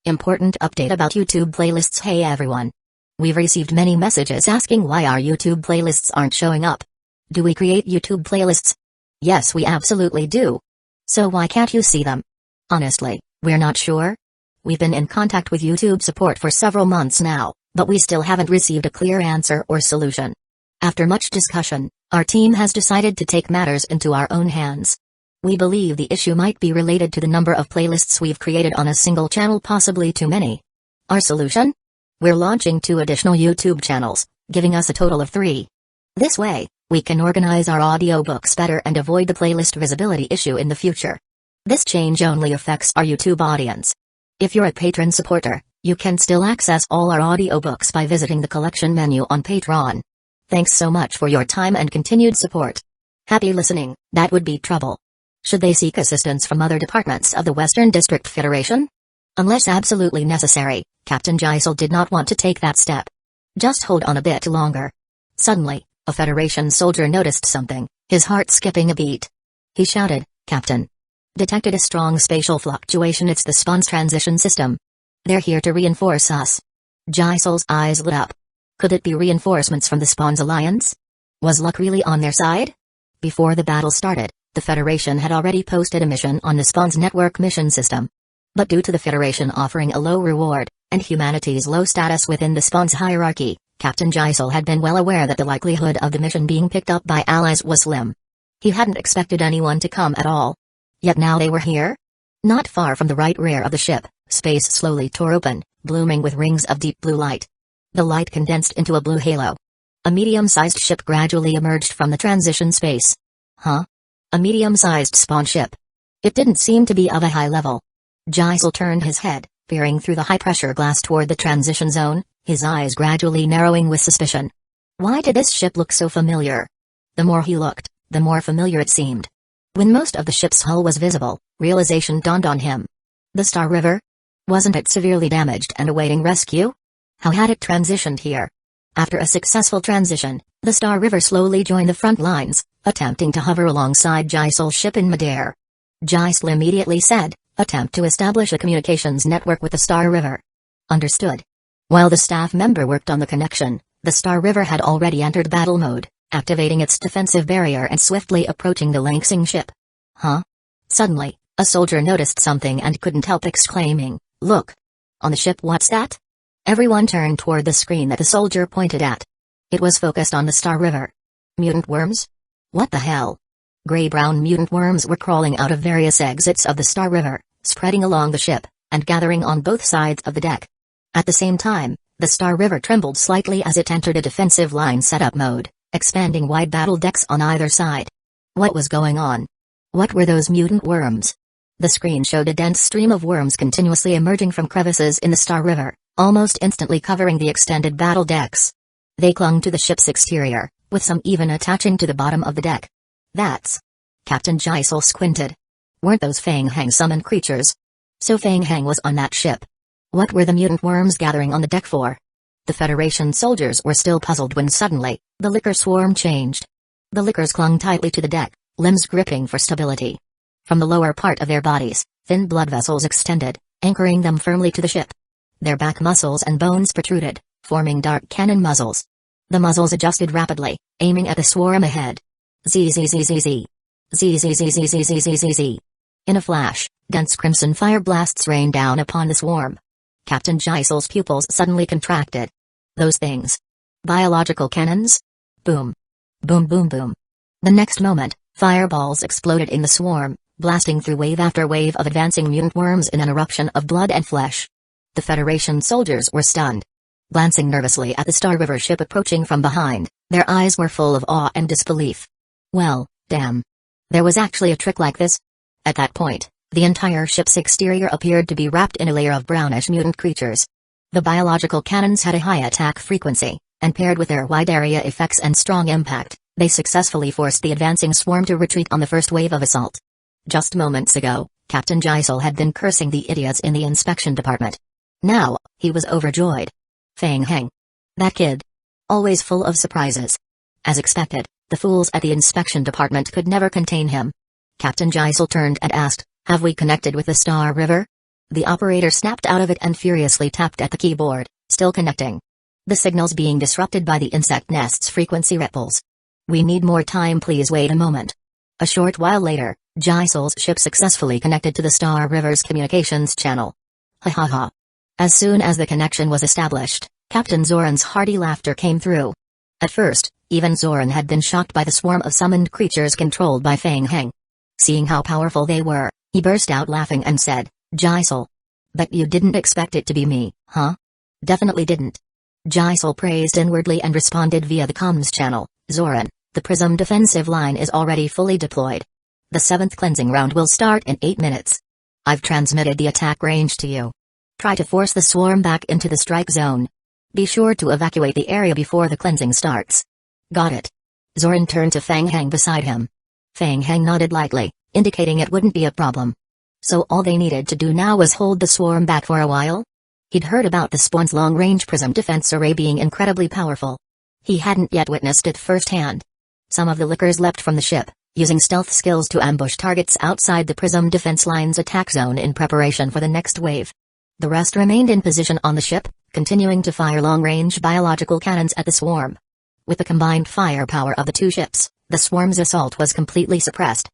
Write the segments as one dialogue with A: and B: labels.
A: Important update about YouTube playlists. Hey everyone. We've received many messages asking why our YouTube playlists aren't showing up. Do we create YouTube playlists? Yes, we absolutely do. So why can't you see them? Honestly, we're not sure. We've been in contact with YouTube support for several months now, but we still haven't received a clear answer or solution. After much discussion, our team has decided to take matters into our own hands. We believe the issue might be related to the number of playlists we've created on a single channel, possibly too many. Our solution? We're launching 2 additional YouTube channels, giving us a total of 3. This way, we can organize our audiobooks better and avoid the playlist visibility issue in the future. This change only affects our YouTube audience. If you're a patron supporter, you can still access all our audiobooks by visiting the collection menu on Patreon. Thanks so much for your time and continued support. Happy listening. That would be trouble. Should they seek assistance from other departments of the Western District Federation? Unless absolutely necessary, Captain Jaisal did not want to take that step. Just hold on a bit longer. Suddenly, a Federation soldier noticed something, his heart skipping a beat. He shouted, "Captain! Detected a strong spatial fluctuation. It's the spawn's transition system. They're here to reinforce us." Jaisal's eyes lit up. Could it be reinforcements from the spawn's alliance? Was luck really on their side? Before the battle started, the Federation had already posted a mission on the spawn's network mission system. But due to the Federation offering a low reward, and humanity's low status within the spawn's hierarchy, Captain Jaisal had been well aware that the likelihood of the mission being picked up by allies was slim. He hadn't expected anyone to come at all. Yet now they were here? Not far from the right rear of the ship, space slowly tore open, blooming with rings of deep blue light. The light condensed into a blue halo. A medium-sized ship gradually emerged from the transition space. Huh? A medium-sized spawn ship. It didn't seem to be of a high level. Jaisal turned his head, peering through the high-pressure glass toward the transition zone, his eyes gradually narrowing with suspicion. Why did this ship look so familiar? The more he looked, the more familiar it seemed. When most of the ship's hull was visible, realization dawned on him. The Star River? Wasn't it severely damaged and awaiting rescue? How had it transitioned here? After a successful transition, the Star River slowly joined the front lines, attempting to hover alongside Jaisal's ship in midair. Jaisal immediately said, "Attempt to establish a communications network with the Star River." Understood. While the staff member worked on the connection, the Star River had already entered battle mode, activating its defensive barrier and swiftly approaching the Langsing ship. Huh? Suddenly, a soldier noticed something and couldn't help exclaiming, "Look! On the ship, what's that?" Everyone turned toward the screen that the soldier pointed at. It was focused on the Star River. Mutant worms? What the hell? Gray-brown mutant worms were crawling out of various exits of the Star River, spreading along the ship, and gathering on both sides of the deck. At the same time, the Star River trembled slightly as it entered a defensive line setup mode, expanding wide battle decks on either side. What was going on? What were those mutant worms? The screen showed a dense stream of worms continuously emerging from crevices in the Star River, almost instantly covering the extended battle decks. They clung to the ship's exterior, with some even attaching to the bottom of the deck. That's... Captain Jaisal squinted. Weren't those Fang Hang summoned creatures? So Fang Hang was on that ship. What were the mutant worms gathering on the deck for? The Federation soldiers were still puzzled when suddenly, the liquor swarm changed. The liquors clung tightly to the deck, limbs gripping for stability. From the lower part of their bodies, thin blood vessels extended, anchoring them firmly to the ship. Their back muscles and bones protruded, forming dark cannon muzzles. The muzzles adjusted rapidly, aiming at the swarm ahead. Zzzzzzz. Zzzzzzzzzzz. In a flash, dense crimson fire blasts rained down upon the swarm. Captain Jaisal's pupils suddenly contracted. Those things. Biological cannons? Boom. Boom boom boom. The next moment, fireballs exploded in the swarm, blasting through wave after wave of advancing mutant worms in an eruption of blood and flesh. The Federation soldiers were stunned. Glancing nervously at the Star River ship approaching from behind, their eyes were full of awe and disbelief. Well, damn. There was actually a trick like this? At that point, the entire ship's exterior appeared to be wrapped in a layer of brownish mutant creatures. The biological cannons had a high attack frequency, and paired with their wide area effects and strong impact, they successfully forced the advancing swarm to retreat on the first wave of assault. Just moments ago, Captain Jaisal had been cursing the idiots in the inspection department. Now, he was overjoyed. Fang Hang. That kid. Always full of surprises. As expected, the fools at the inspection department could never contain him. Captain Jaisal turned and asked, "Have we connected with the Star River?" The operator snapped out of it and furiously tapped at the keyboard, still connecting. The signals being disrupted by the insect nest's frequency ripples. We need more time, please wait a moment. A short while later, Jaisol's ship successfully connected to the Star River's communications channel. Ha ha ha. As soon as the connection was established, Captain Zoran's hearty laughter came through. At first, even Zoran had been shocked by the swarm of summoned creatures controlled by Fang Heng. Seeing how powerful they were, he burst out laughing and said, Jaisal. Bet you didn't expect it to be me, huh? Definitely didn't. Jaisal praised inwardly and responded via the comms channel, Zoran, the Prism defensive line is already fully deployed. The 7th cleansing round will start in 8 minutes. I've transmitted the attack range to you. Try to force the swarm back into the strike zone. Be sure to evacuate the area before the cleansing starts. Got it. Zoran turned to Fang Heng beside him. Fang Heng nodded lightly, indicating it wouldn't be a problem. So all they needed to do now was hold the swarm back for a while? He'd heard about the Spawn's long-range prism defense array being incredibly powerful. He hadn't yet witnessed it firsthand. Some of the lickers leapt from the ship, using stealth skills to ambush targets outside the prism defense line's attack zone in preparation for the next wave. The rest remained in position on the ship, continuing to fire long-range biological cannons at the swarm. With the combined firepower of the two ships, the swarm's assault was completely suppressed.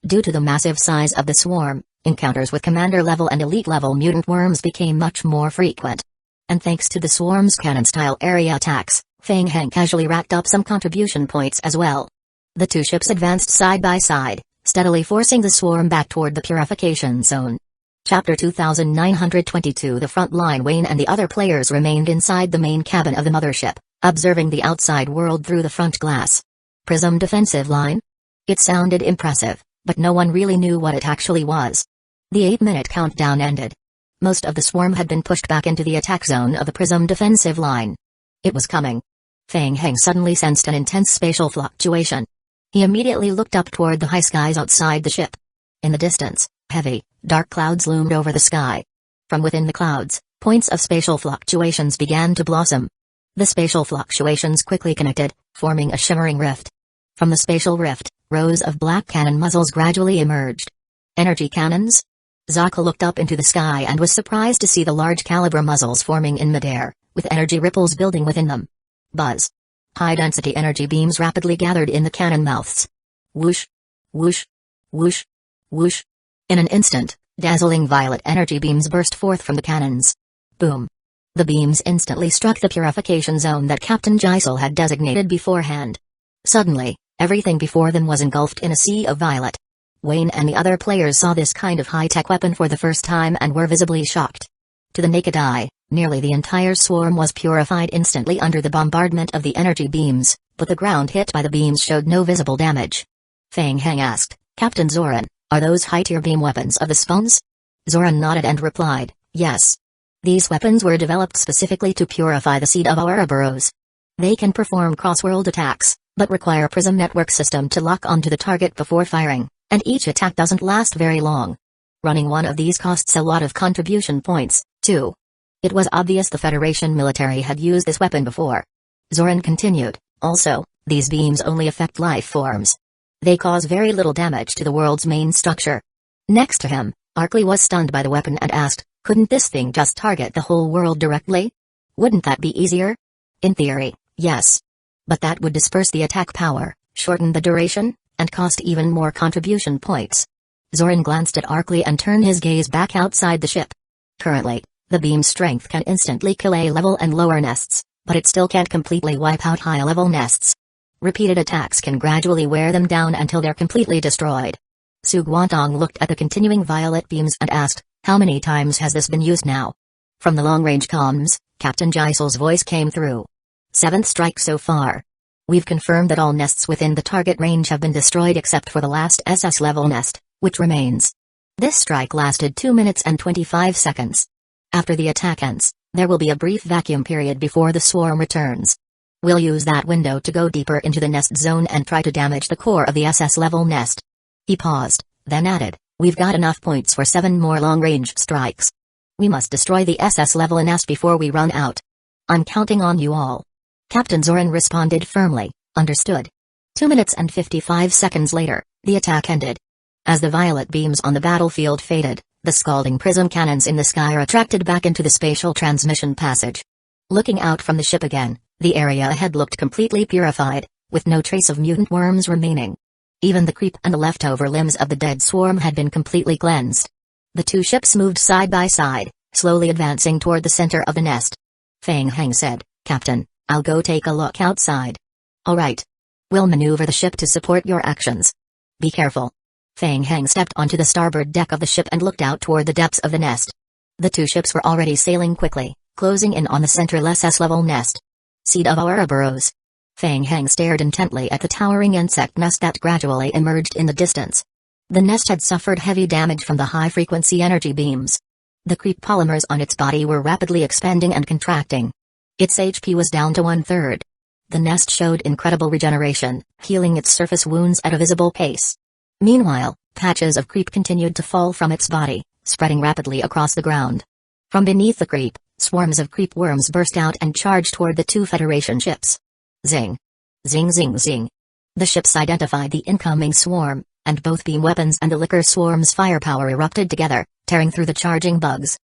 A: Due to the massive size of the swarm, encounters with commander-level and elite-level mutant worms became much more frequent. And thanks to the swarm's cannon-style area attacks, Fang Heng casually racked up some contribution points as well. The two ships advanced side by side, steadily forcing the swarm back toward the purification zone. Chapter 2922. The front line Wayne and the other players remained inside the main cabin of the mothership, observing the outside world through the front glass. Prism defensive line? It sounded impressive, but no one really knew what it actually was. The 8-minute countdown ended. Most of the swarm had been pushed back into the attack zone of the Prism defensive line. It was coming. Fang Heng suddenly sensed an intense spatial fluctuation. He immediately looked up toward the high skies outside the ship. In the distance, heavy, dark clouds loomed over the sky. From within the clouds, points of spatial fluctuations began to blossom. The spatial fluctuations quickly connected, forming a shimmering rift. From the spatial rift, rows of black cannon muzzles gradually emerged. Energy cannons? Zaka looked up into the sky and was surprised to see the large-caliber muzzles forming in midair, with energy ripples building within them. Buzz. High-density energy beams rapidly gathered in the cannon mouths. Whoosh. Whoosh. Whoosh. Whoosh. In an instant, dazzling violet energy beams burst forth from the cannons. Boom. The beams instantly struck the purification zone that Captain Jaisal had designated beforehand. Suddenly, everything before them was engulfed in a sea of violet. Wayne and the other players saw this kind of high-tech weapon for the first time and were visibly shocked. To the naked eye, nearly the entire swarm was purified instantly under the bombardment of the energy beams, but the ground hit by the beams showed no visible damage. Fang Heng asked, Captain Zoran, are those high-tier beam weapons of the spawns? Zoran nodded and replied, yes. These weapons were developed specifically to purify the seed of Ouroboros. They can perform cross-world attacks, but require a prism network system to lock onto the target before firing, and each attack doesn't last very long. Running one of these costs a lot of contribution points, too. It was obvious the Federation military had used this weapon before. Zoran continued, also, these beams only affect life forms. They cause very little damage to the world's main structure. Next to him, Arkley was stunned by the weapon and asked, couldn't this thing just target the whole world directly? Wouldn't that be easier? In theory, yes. But that would disperse the attack power, shorten the duration, and cost even more contribution points. Zoran glanced at Arkley and turned his gaze back outside the ship. Currently, the beam's strength can instantly kill A-level and lower nests, but it still can't completely wipe out high-level nests. Repeated attacks can gradually wear them down until they're completely destroyed. Su Guantong looked at the continuing violet beams and asked, how many times has this been used now? From the long-range comms, Captain Jaisal's voice came through. 7th strike so far. We've confirmed that all nests within the target range have been destroyed except for the last SS-level nest, which remains. This strike lasted 2 minutes and 25 seconds. After the attack ends, there will be a brief vacuum period before the swarm returns. We'll use that window to go deeper into the nest zone and try to damage the core of the SS-level nest. He paused, then added, we've got enough points for 7 more long-range strikes. We must destroy the SS-level nest before we run out. I'm counting on you all. Captain Zoran responded firmly, understood. 2 minutes and 55 seconds later, the attack ended. As the violet beams on the battlefield faded, The scalding prism cannons in the sky are attracted back into the spatial transmission passage. Looking out from the ship again, the area ahead looked completely purified, with no trace of mutant worms remaining. Even the creep and the leftover limbs of the dead swarm had been completely cleansed. The two ships moved side by side, slowly advancing toward the center of the nest. Feng Heng said, "Captain, I'll go take a look outside." "All right. We'll maneuver the ship to support your actions. Be careful." Feng Heng stepped onto the starboard deck of the ship and looked out toward the depths of the nest. The two ships were already sailing quickly, closing in on the centerless S-level nest. Seed of Ouroboros. Feng Heng stared intently at the towering insect nest that gradually emerged in the distance. The nest had suffered heavy damage from the high-frequency energy beams. The creep polymers on its body were rapidly expanding and contracting. Its HP was down to 1/3. The nest showed incredible regeneration, healing its surface wounds at a visible pace. Meanwhile, patches of creep continued to fall from its body, spreading rapidly across the ground. From beneath the creep, swarms of creep worms burst out and charged toward the two Federation ships. Zing! Zing zing zing! The ships identified the incoming swarm, and both beam weapons and the liquor swarm's firepower erupted together, tearing through the charging bugs.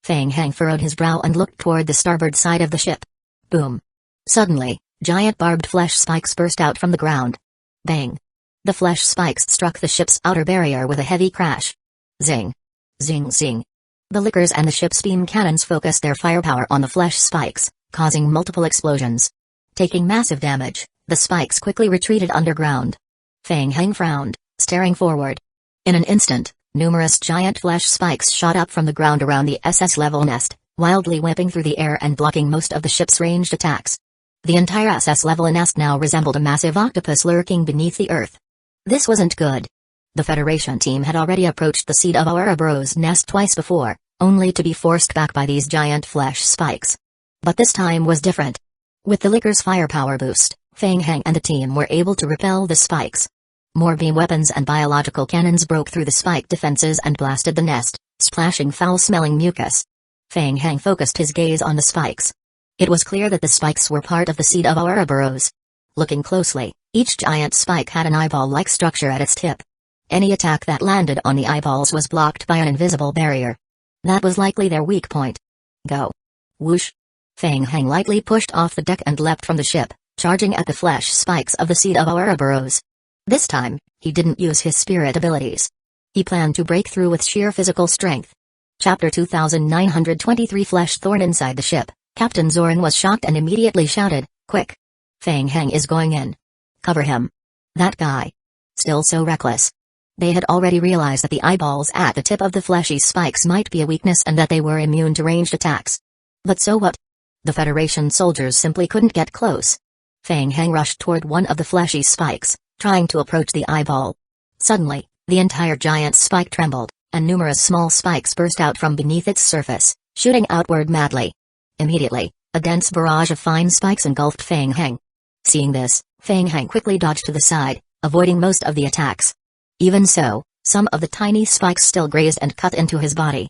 A: Feng Heng furrowed his brow and looked toward the starboard side of the ship. Boom! Suddenly, giant barbed flesh spikes burst out from the ground. Bang! The flesh spikes struck the ship's outer barrier with a heavy crash. Zing! Zing zing! The liquors and the ship's beam cannons focused their firepower on the flesh spikes, causing multiple explosions. Taking massive damage, the spikes quickly retreated underground. Feng Heng frowned, staring forward. In an instant, numerous giant flesh spikes shot up from the ground around the SS-level nest, wildly whipping through the air and blocking most of the ship's ranged attacks. The entire SS-level nest now resembled a massive octopus lurking beneath the earth. This wasn't good. The Federation team had already approached the seed of Ouroboros nest twice before, only to be forced back by these giant flesh spikes. But this time was different. With the liquor's firepower boost, Feng Heng and the team were able to repel the spikes. More beam weapons and biological cannons broke through the spike defenses and blasted the nest, splashing foul-smelling mucus. Feng Heng focused his gaze on the spikes. It was clear that the spikes were part of the seed of Ouroboros. Looking closely, each giant spike had an eyeball-like structure at its tip. Any attack that landed on the eyeballs was blocked by an invisible barrier. That was likely their weak point. Go! Whoosh! Feng Heng lightly pushed off the deck and leapt from the ship, charging at the flesh spikes of the seed of Ouroboros. This time, he didn't use his spirit abilities. He planned to break through with sheer physical strength. Chapter 2923 Flesh Thorn. Inside the ship, Captain Zoran was shocked and immediately shouted, "Quick! Feng Heng is going in. Cover him." That guy. Still so reckless. They had already realized that the eyeballs at the tip of the fleshy spikes might be a weakness and that they were immune to ranged attacks. But so what? The Federation soldiers simply couldn't get close. Feng Heng rushed toward one of the fleshy spikes, trying to approach the eyeball. Suddenly, the entire giant spike trembled, and numerous small spikes burst out from beneath its surface, shooting outward madly. Immediately, a dense barrage of fine spikes engulfed Feng Heng. Seeing this, Feng Heng quickly dodged to the side, avoiding most of the attacks. Even so, some of the tiny spikes still grazed and cut into his body.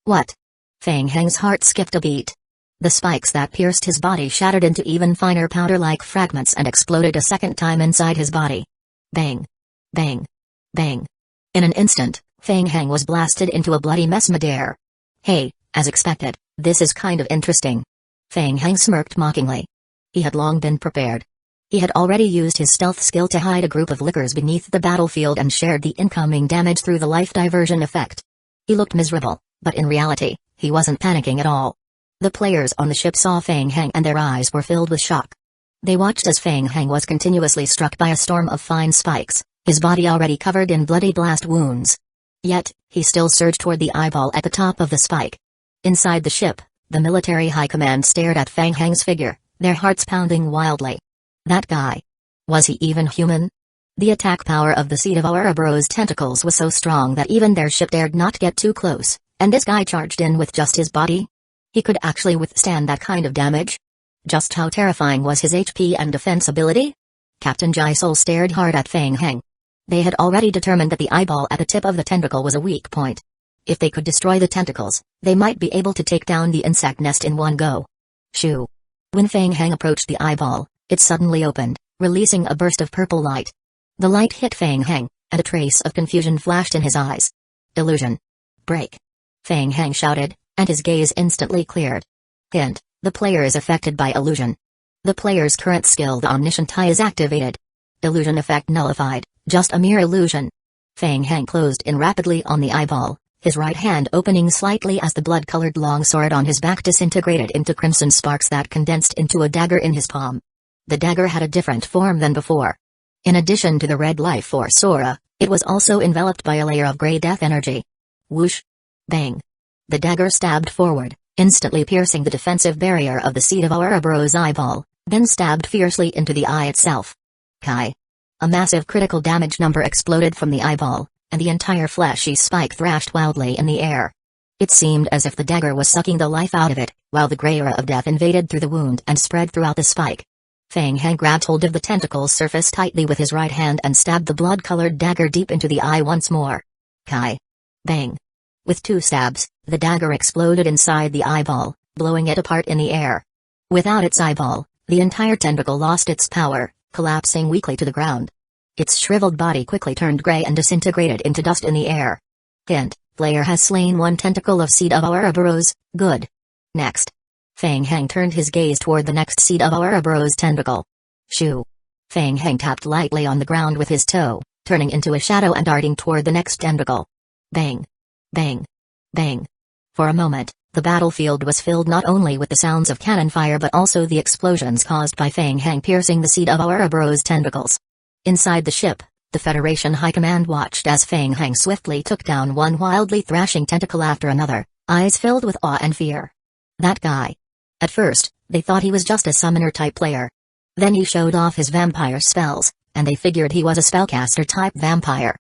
A: What? Feng Heng's heart skipped a beat. The spikes that pierced his body shattered into even finer powder-like fragments and exploded a second time inside his body. Bang! Bang! Bang! In an instant, Feng Heng was blasted into a bloody mess midair. Hey, as expected, this is kind of interesting. Feng Heng smirked mockingly. He had long been prepared. He had already used his stealth skill to hide a group of lickers beneath the battlefield and shared the incoming damage through the life diversion effect. He looked miserable, but in reality, he wasn't panicking at all. The players on the ship saw Feng Heng and their eyes were filled with shock. They watched as Feng Heng was continuously struck by a storm of fine spikes, his body already covered in bloody blast wounds. Yet, he still surged toward the eyeball at the top of the spike. Inside the ship, the military high command stared at Feng Heng's figure, their hearts pounding wildly. That guy. Was he even human? The attack power of the seed of Ouroboros tentacles was so strong that even their ship dared not get too close, and this guy charged in with just his body? He could actually withstand that kind of damage? Just how terrifying was his HP and defense ability? Captain Jisol stared hard at Feng Heng. They had already determined that the eyeball at the tip of the tentacle was a weak point. If they could destroy the tentacles, they might be able to take down the insect nest in one go. Shoo! When Feng Heng approached the eyeball, it suddenly opened, releasing a burst of purple light. The light hit Feng Heng, and a trace of confusion flashed in his eyes. Illusion. Break. Feng Hang shouted, and his gaze instantly cleared. Hint: the player is affected by illusion. The player's current skill, the Omniscient Eye, is activated. Illusion effect nullified, just a mere illusion. Feng Hang closed in rapidly on the eyeball, his right hand opening slightly as the blood-colored longsword on his back disintegrated into crimson sparks that condensed into a dagger in his palm. The dagger had a different form than before. In addition to the red life force aura, it was also enveloped by a layer of grey death energy. Whoosh! Bang! The dagger stabbed forward, instantly piercing the defensive barrier of the seed of Ouroboros' eyeball, then stabbed fiercely into the eye itself. Kai! A massive critical damage number exploded from the eyeball, and the entire fleshy spike thrashed wildly in the air. It seemed as if the dagger was sucking the life out of it, while the grey aura of death invaded through the wound and spread throughout the spike. Feng Hang grabbed hold of the tentacle's surface tightly with his right hand and stabbed the blood-colored dagger deep into the eye once more. Kai! Bang! With 2 stabs, the dagger exploded inside the eyeball, blowing it apart in the air. Without its eyeball, the entire tentacle lost its power, collapsing weakly to the ground. Its shriveled body quickly turned gray and disintegrated into dust in the air. Hint: player has slain 1 tentacle of Seed of Ouroboros. Good. Next. Feng Hang turned his gaze toward the next Seed of Ouroboros tentacle. Shoo! Feng Hang tapped lightly on the ground with his toe, turning into a shadow and darting toward the next tentacle. Bang! Bang! Bang! For a moment, the battlefield was filled not only with the sounds of cannon fire but also the explosions caused by Feng Hang piercing the Seed of Ouroboros tentacles. Inside the ship, the Federation High Command watched as Feng Hang swiftly took down one wildly thrashing tentacle after another, eyes filled with awe and fear. That guy. At first, they thought he was just a summoner-type player. Then he showed off his vampire spells, and they figured he was a spellcaster-type vampire.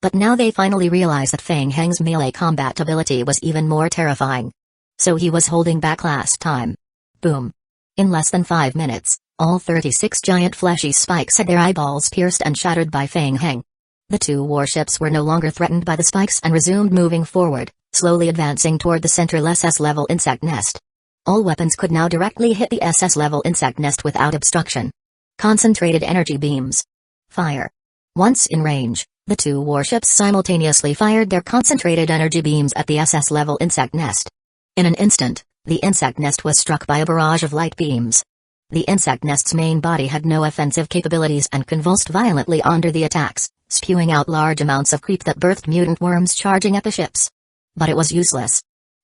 A: But now they finally realized that Feng Hang's melee combat ability was even more terrifying. So he was holding back last time. Boom. In less than 5 minutes, all 36 giant fleshy spikes had their eyeballs pierced and shattered by Feng Hang. The 2 warships were no longer threatened by the spikes and resumed moving forward, slowly advancing toward the central SS-level insect nest. All weapons could now directly hit the SS-level insect nest without obstruction. Concentrated energy beams. Fire. Once in range, the 2 warships simultaneously fired their concentrated energy beams at the SS-level insect nest. In an instant, the insect nest was struck by a barrage of light beams. The insect nest's main body had no offensive capabilities and convulsed violently under the attacks, spewing out large amounts of creep that birthed mutant worms charging at the ships. But it was useless.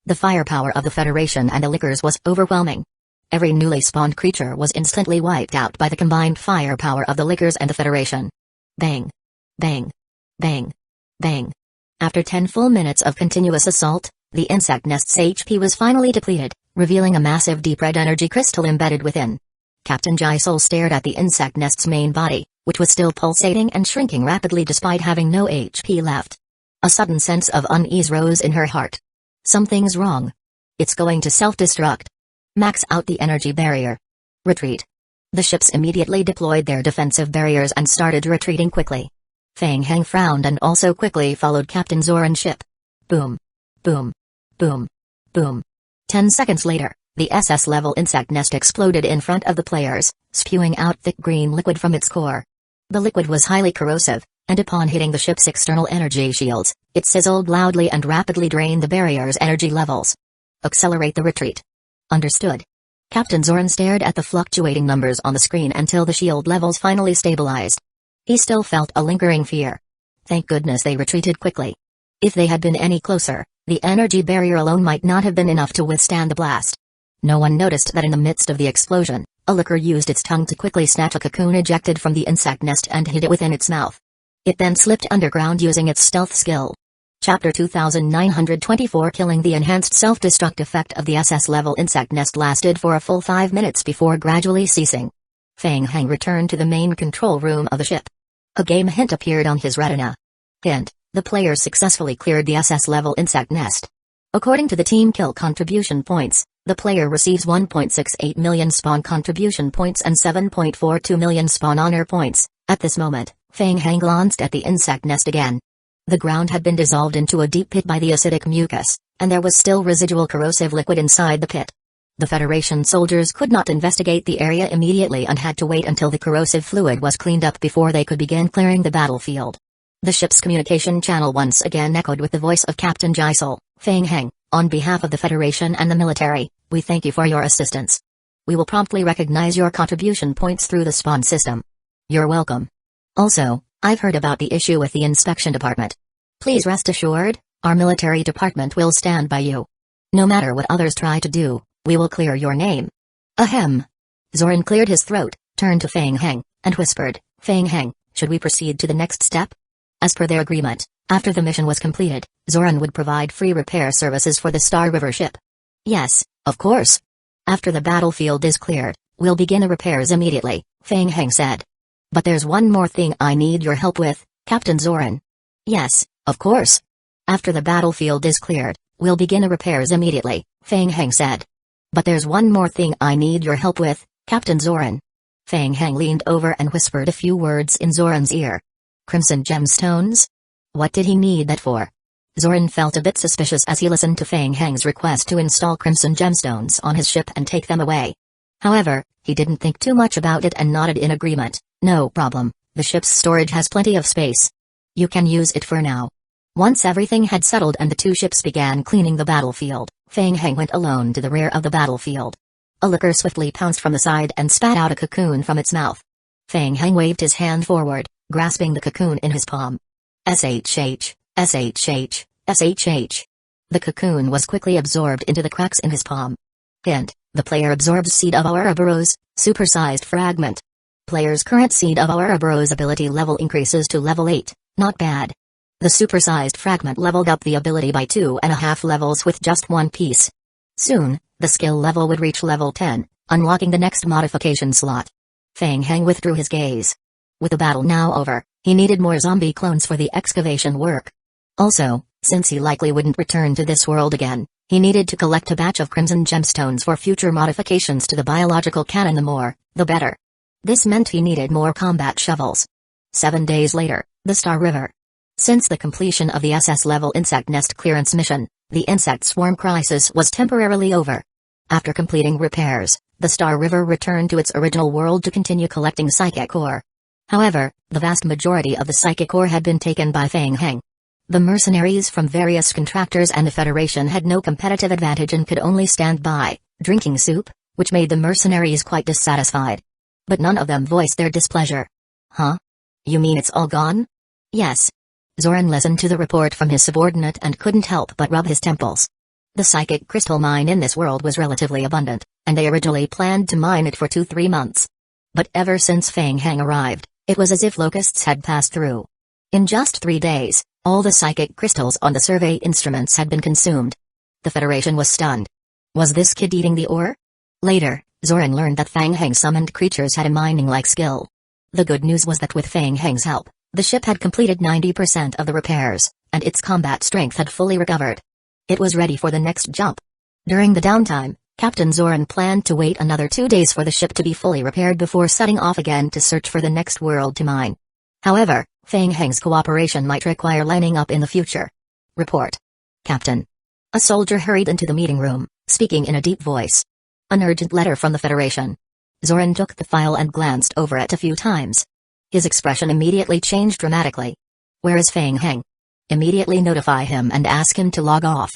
A: The firepower of the Federation and the Lickers was overwhelming. Every newly spawned creature was instantly wiped out by the combined firepower of the Lickers and the Federation. Bang! Bang! Bang! Bang! After 10 full minutes of continuous assault, the insect nest's HP was finally depleted, revealing a massive deep red energy crystal embedded within. Captain Jisol stared at the insect nest's main body, which was still pulsating and shrinking rapidly despite having no HP left. A sudden sense of unease rose in her heart. Something's wrong. It's going to self-destruct. Max out the energy barrier. Retreat. The ships immediately deployed their defensive barriers and started retreating quickly. Feng Hang frowned and also quickly followed Captain Zoran's ship. Boom. Boom. Boom. Boom. 10 seconds later, the SS-level insect nest exploded in front of the players, spewing out thick green liquid from its core. The liquid was highly corrosive, and upon hitting the ship's external energy shields, it sizzled loudly and rapidly drained the barrier's energy levels. Accelerate the retreat. Understood. Captain Zoran stared at the fluctuating numbers on the screen until the shield levels finally stabilized. He still felt a lingering fear. Thank goodness they retreated quickly. If they had been any closer, the energy barrier alone might not have been enough to withstand the blast. No one noticed that in the midst of the explosion, a licker used its tongue to quickly snatch a cocoon ejected from the insect nest and hid it within its mouth. It then slipped underground using its stealth skill. Chapter 2924 Killing the enhanced self-destruct effect of the SS-level insect nest lasted for a full 5 minutes before gradually ceasing. Feng Hang returned to the main control room of the ship. A game hint appeared on his retina. Hint: the players successfully cleared the SS-level insect nest. According to the team kill contribution points, the player receives 1.68 million spawn contribution points and 7.42 million spawn honor points. At this moment, Feng Hang glanced at the insect nest again. The ground had been dissolved into a deep pit by the acidic mucus, and there was still residual corrosive liquid inside the pit. The Federation soldiers could not investigate the area immediately and had to wait until the corrosive fluid was cleaned up before they could begin clearing the battlefield. The ship's communication channel once again echoed with the voice of Captain Jisol. Feng Heng, on behalf of the Federation and the military, we thank you for your assistance. We will promptly recognize your contribution points through the spawn system. You're welcome. Also, I've heard about the issue with the inspection department. Please rest assured, our military department will stand by you. No matter what others try to do, we will clear your name. Ahem. Zoran cleared his throat, turned to Feng Heng, and whispered, Feng Heng, should we proceed to the next step? As per their agreement, after the mission was completed, Zoran would provide free repair services for the Star River ship. Yes, of course. After the battlefield is cleared, we'll begin the repairs immediately, Feng Heng said. But there's one more thing I need your help with, Captain Zoran. Yes, of course. After the battlefield is cleared, we'll begin the repairs immediately, Feng Heng said. But there's one more thing I need your help with, Captain Zoran. Feng Heng leaned over and whispered a few words in Zoran's ear. Crimson gemstones? What did he need that for? Zoran felt a bit suspicious as he listened to Feng Heng's request to install crimson gemstones on his ship and take them away. However, he didn't think too much about it and nodded in agreement. No problem, the ship's storage has plenty of space. You can use it for now. Once everything had settled and the two ships began cleaning the battlefield, Feng Heng went alone to the rear of the battlefield. A licker swiftly pounced from the side and spat out a cocoon from its mouth. Feng Heng waved his hand forward, grasping the cocoon in his palm. SHH, SHH, SHH. The cocoon was quickly absorbed into the cracks in his palm. Hint, the player absorbs Seed of Ouroboros, supersized fragment. Player's current Seed of Ouroboros ability level increases to level 8, not bad. The supersized fragment leveled up the ability by 2.5 levels with just one piece. Soon, the skill level would reach level 10, unlocking the next modification slot. Feng Heng withdrew his gaze. With the battle now over, he needed more zombie clones for the excavation work. Also, since he likely wouldn't return to this world again, he needed to collect a batch of crimson gemstones for future modifications to the biological cannon. The more, the better. This meant he needed more combat shovels. 7 days later, the Star River. Since the completion of the SS-level insect nest clearance mission, the insect swarm crisis was temporarily over. After completing repairs, the Star River returned to its original world to continue collecting psychic ore. However, the vast majority of the psychic ore had been taken by Feng Heng. The mercenaries from various contractors and the Federation had no competitive advantage and could only stand by, drinking soup, which made the mercenaries quite dissatisfied. But none of them voiced their displeasure. Huh? You mean it's all gone? Yes. Zoran listened to the report from his subordinate and couldn't help but rub his temples. The psychic crystal mine in this world was relatively abundant, and they originally planned to mine it for 2-3 months. But ever since Feng Heng arrived, it was as if locusts had passed through. In just 3 days, all the psychic crystals on the survey instruments had been consumed. The Federation was stunned. Was this kid eating the ore? Later, Zoran learned that Feng Heng summoned creatures had a mining-like skill. The good news was that with Feng Heng's help, the ship had completed 90% of the repairs, and its combat strength had fully recovered. It was ready for the next jump. During the downtime, Captain Zoran planned to wait another 2 days for the ship to be fully repaired before setting off again to search for the next world to mine. However, Feng Heng's cooperation might require lining up in the future. Report. Captain. A soldier hurried into the meeting room, speaking in a deep voice. An urgent letter from the Federation. Zoran took the file and glanced over it a few times. His expression immediately changed dramatically. Where is Feng Heng? Immediately notify him and ask him to log off.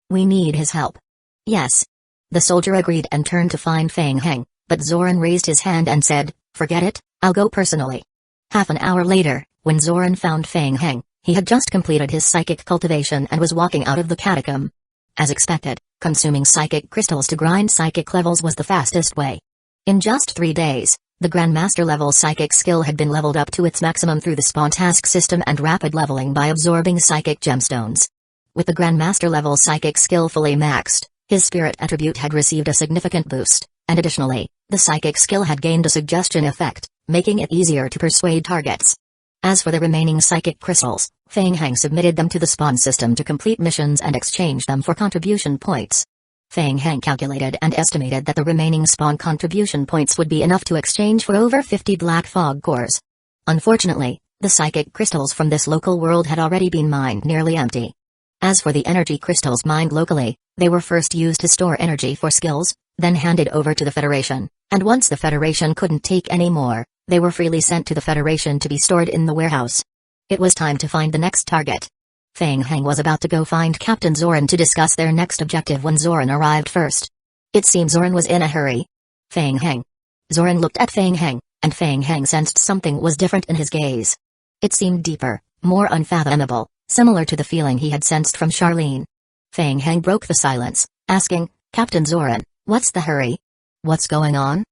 A: We need his help. Yes. The soldier agreed and turned to find Feng Heng, but Zoran raised his hand and said, forget it, I'll go personally. Half an hour later, when Zoran found Feng Heng, he had just completed his psychic cultivation and was walking out of the catacomb. As expected, consuming psychic crystals to grind psychic levels was the fastest way. In just 3 days, the Grandmaster level psychic skill had been leveled up to its maximum through the spawn task system and rapid leveling by absorbing psychic gemstones. With the Grandmaster level psychic skill fully maxed, his spirit attribute had received a significant boost, and additionally, the psychic skill had gained a suggestion effect, making it easier to persuade targets. As for the remaining psychic crystals, Feng Heng submitted them to the spawn system to complete missions and exchange them for contribution points. Feng Heng calculated and estimated that the remaining spawn contribution points would be enough to exchange for over 50 black fog cores. Unfortunately, the psychic crystals from this local world had already been mined nearly empty. As for the energy crystals mined locally, they were first used to store energy for skills, then handed over to the Federation, and once the Federation couldn't take any more, they were freely sent to the Federation to be stored in the warehouse. It was time to find the next target. Fang Heng was about to go find Captain Zoran to discuss their next objective when Zoran arrived first. It seemed Zoran was in a hurry. Fang Heng. Zoran looked at Fang Heng, and Fang Heng sensed something was different in his gaze. It seemed deeper, more unfathomable, similar to the feeling he had sensed from Charlene. Fang Heng broke the silence, asking, "Captain Zoran, what's the hurry? What's going on?"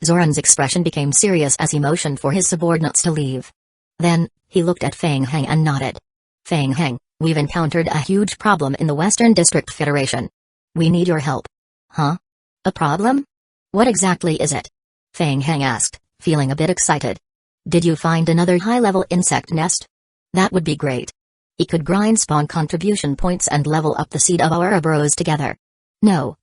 A: Zoran's expression became serious as he motioned for his subordinates to leave. Then, he looked at Fang Heng and nodded. "Fang Heng, we've encountered a huge problem in the Western District Federation. We need your help." "Huh? A problem? What exactly is it?" Fang Heng asked, feeling a bit excited. "Did you find another high-level insect nest? That would be great. He could grind spawn contribution points and level up the seed of our Ouroboros together." No,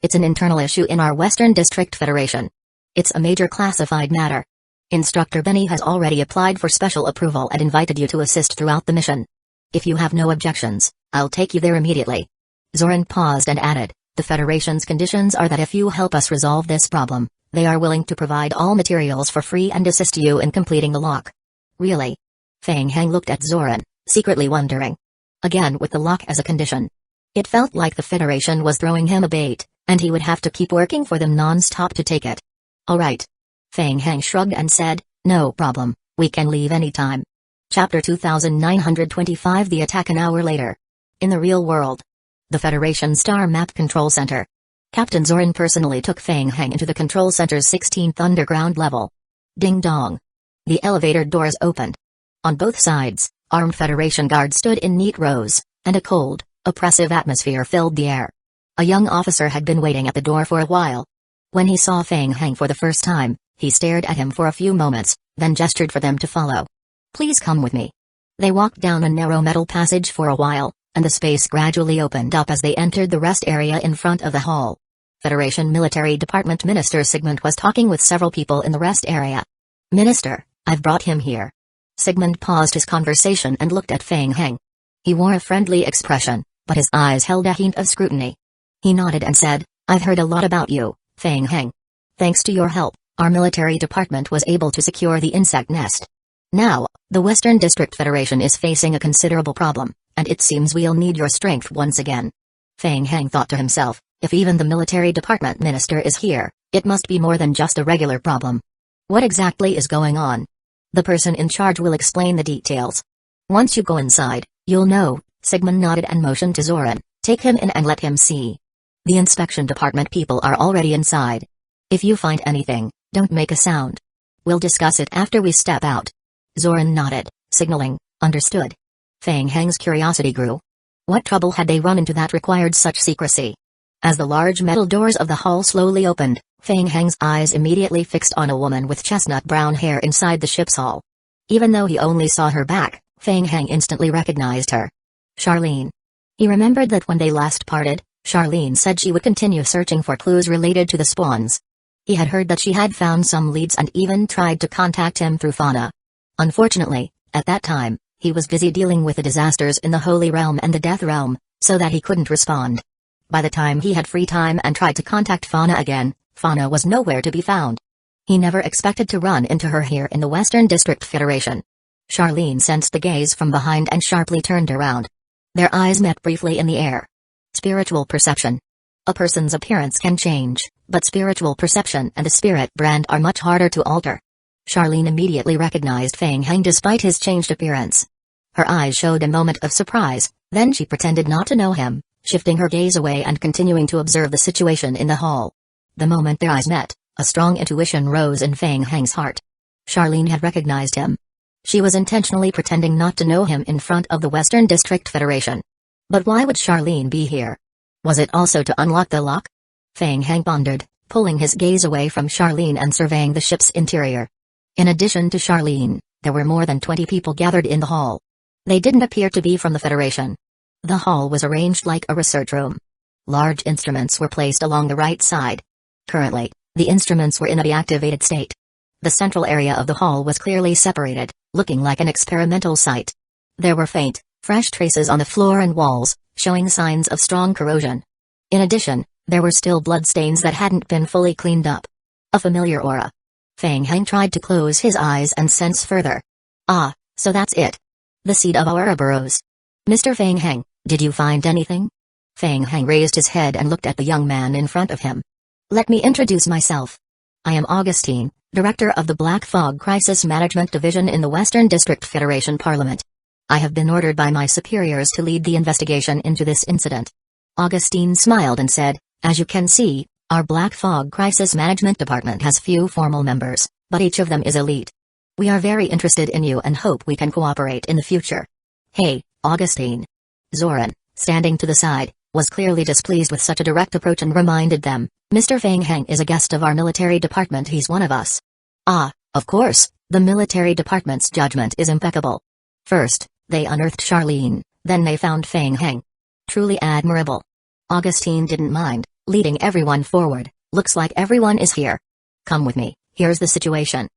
A: it's an internal issue in our Western District Federation. It's a major classified matter. Instructor Benny has already applied for special approval and invited you to assist throughout the mission. If you have no objections, I'll take you there immediately." Zoran paused and added, "The Federation's conditions are that if you help us resolve this problem, they are willing to provide all materials for free and assist you in completing the lock." "Really?" Fang Heng looked at Zoran, secretly wondering. Again with the lock as a condition. It felt like the Federation was throwing him a bait, and he would have to keep working for them non-stop to take it. "All right." Fang Heng shrugged and said, "No problem, we can leave anytime." Chapter 2925 The attack. An hour later. In the real world. The Federation Star Map Control Center. Captain Zoran personally took Fang Heng into the control center's 16th underground level. Ding dong. The elevator doors opened. On both sides, armed Federation guards stood in neat rows, and a cold, oppressive atmosphere filled the air. A young officer had been waiting at the door for a while. When he saw Fang Heng for the first time, he stared at him for a few moments, then gestured for them to follow. "Please come with me." They walked down a narrow metal passage for a while, and the space gradually opened up as they entered the rest area in front of the hall. Federation Military Department Minister Sigmund was talking with several people in the rest area. "Minister, I've brought him here." Sigmund paused his conversation and looked at Fang Heng. He wore a friendly expression, but his eyes held a hint of scrutiny. He nodded and said, "I've heard a lot about you, Fang Heng. Thanks to your help, our military department was able to secure the insect nest. Now, the Western District Federation is facing a considerable problem, and it seems we'll need your strength once again." Fang Heng thought to himself, if even the military department minister is here, it must be more than just a regular problem. What exactly is going on? The person in charge will explain the details. Once you go inside, you'll know. Sigmund nodded and motioned to Zoran, "Take him in and let him see." The inspection department people are already inside. "If you find anything, don't make a sound. We'll discuss it after we step out." Zoran nodded, signaling, "Understood." Fang Heng's curiosity grew. What trouble had they run into that required such secrecy? As the large metal doors of the hall slowly opened, Fang Heng's eyes immediately fixed on a woman with chestnut brown hair inside the ship's hall. Even though he only saw her back, Fang Heng instantly recognized her. Charlene. He remembered that when they last parted, Charlene said she would continue searching for clues related to the spawns. He had heard that she had found some leads and even tried to contact him through Fauna. Unfortunately, at that time, he was busy dealing with the disasters in the Holy Realm and the Death Realm, so that he couldn't respond. By the time he had free time and tried to contact Fauna again, Fauna was nowhere to be found. He never expected to run into her here in the Western District Federation. Charlene sensed the gaze from behind and sharply turned around. Their eyes met briefly in the air. Spiritual perception. A person's appearance can change, but spiritual perception and the spirit brand are much harder to alter. Charlene immediately recognized Fang Heng despite his changed appearance. Her eyes showed a moment of surprise, then she pretended not to know him, shifting her gaze away and continuing to observe the situation in the hall. The moment their eyes met, a strong intuition rose in Fang Heng's heart. Charlene had recognized him. She was intentionally pretending not to know him in front of the Western District Federation. But why would Charlene be here? Was it also to unlock the lock? Fang Heng pondered, pulling his gaze away from Charlene and surveying the ship's interior. In addition to Charlene, there were more than 20 people gathered in the hall. They didn't appear to be from the Federation. The hall was arranged like a research room. Large instruments were placed along the right side. Currently, the instruments were in a deactivated state. The central area of the hall was clearly separated, looking like an experimental site. There were faint, fresh traces on the floor and walls, showing signs of strong corrosion. In addition, there were still bloodstains that hadn't been fully cleaned up. A familiar aura. Fang Heng tried to close his eyes and sense further. Ah, so that's it. The seed of Ouroboros. Mr. Fang Heng, did you find anything? Fang Heng raised his head and looked at the young man in front of him. Let me introduce myself. I am Augustine, Director of the Black Fog Crisis Management Division in the Western District Federation Parliament. I have been ordered by my superiors to lead the investigation into this incident. Augustine smiled and said, as you can see, our Black Fog Crisis Management Department has few formal members, but each of them is elite. We are very interested in you and hope we can cooperate in the future. Hey, Augustine. Zoran, standing to the side, was clearly displeased with such a direct approach and reminded them, Mr. Fang Heng is a guest of our military department, he's one of us. Ah, of course, the military department's judgment is impeccable. First, they unearthed Charlene, then they found Fang Heng. Truly admirable. Augustine didn't mind, leading everyone forward. Looks like everyone is here. Come with me, here's the situation.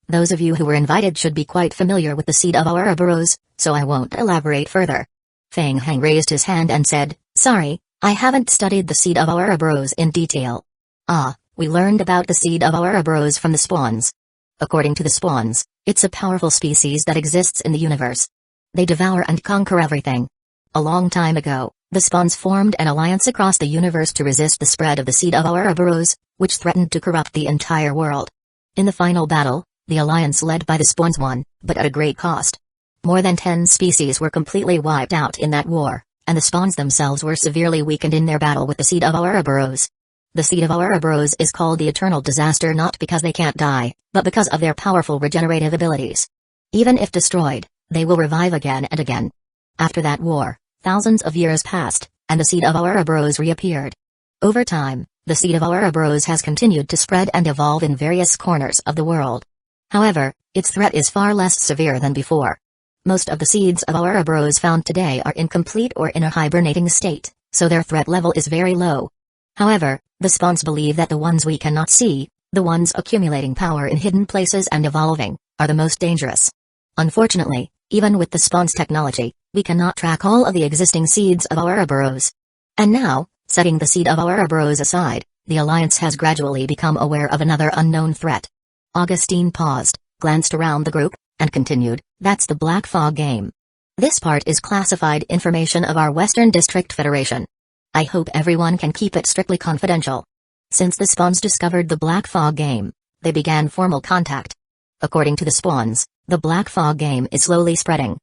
A: Those of you who were invited should be quite familiar with the seed of Ouroboros, so I won't elaborate further. Fang Heng raised his hand and said, sorry, I haven't studied the seed of Ouroboros in detail. Ah, we learned about the seed of Ouroboros from the spawns. According to the spawns, it's a powerful species that exists in the universe. They devour and conquer everything. A long time ago, the spawns formed an alliance across the universe to resist the spread of the seed of Ouroboros, which threatened to corrupt the entire world. In the final battle, the alliance led by the spawns won, but at a great cost. More than 10 species were completely wiped out in that war, and the spawns themselves were severely weakened in their battle with the seed of Ouroboros. The seed of Ouroboros is called the Eternal Disaster not because they can't die, but because of their powerful regenerative abilities. Even if destroyed, they will revive again and again. After that war, thousands of years passed, and the seed of Ouroboros reappeared. Over time, the seed of Ouroboros has continued to spread and evolve in various corners of the world. However, its threat is far less severe than before. Most of the seeds of Ouroboros found today are incomplete or in a hibernating state, so their threat level is very low. However, the spawns believe that the ones we cannot see, the ones accumulating power in hidden places and evolving, are the most dangerous. Unfortunately, even with the spawn's technology, we cannot track all of the existing seeds of Ouroboros. And now, setting the seed of Ouroboros aside, the Alliance has gradually become aware of another unknown threat. Augustine paused, glanced around the group, and continued, that's the Black Fog game. This part is classified information of our Western District Federation. I hope everyone can keep it strictly confidential. Since the spawns discovered the Black Fog game, they began formal contact. According to the spawns, the Black Fog game is slowly spreading.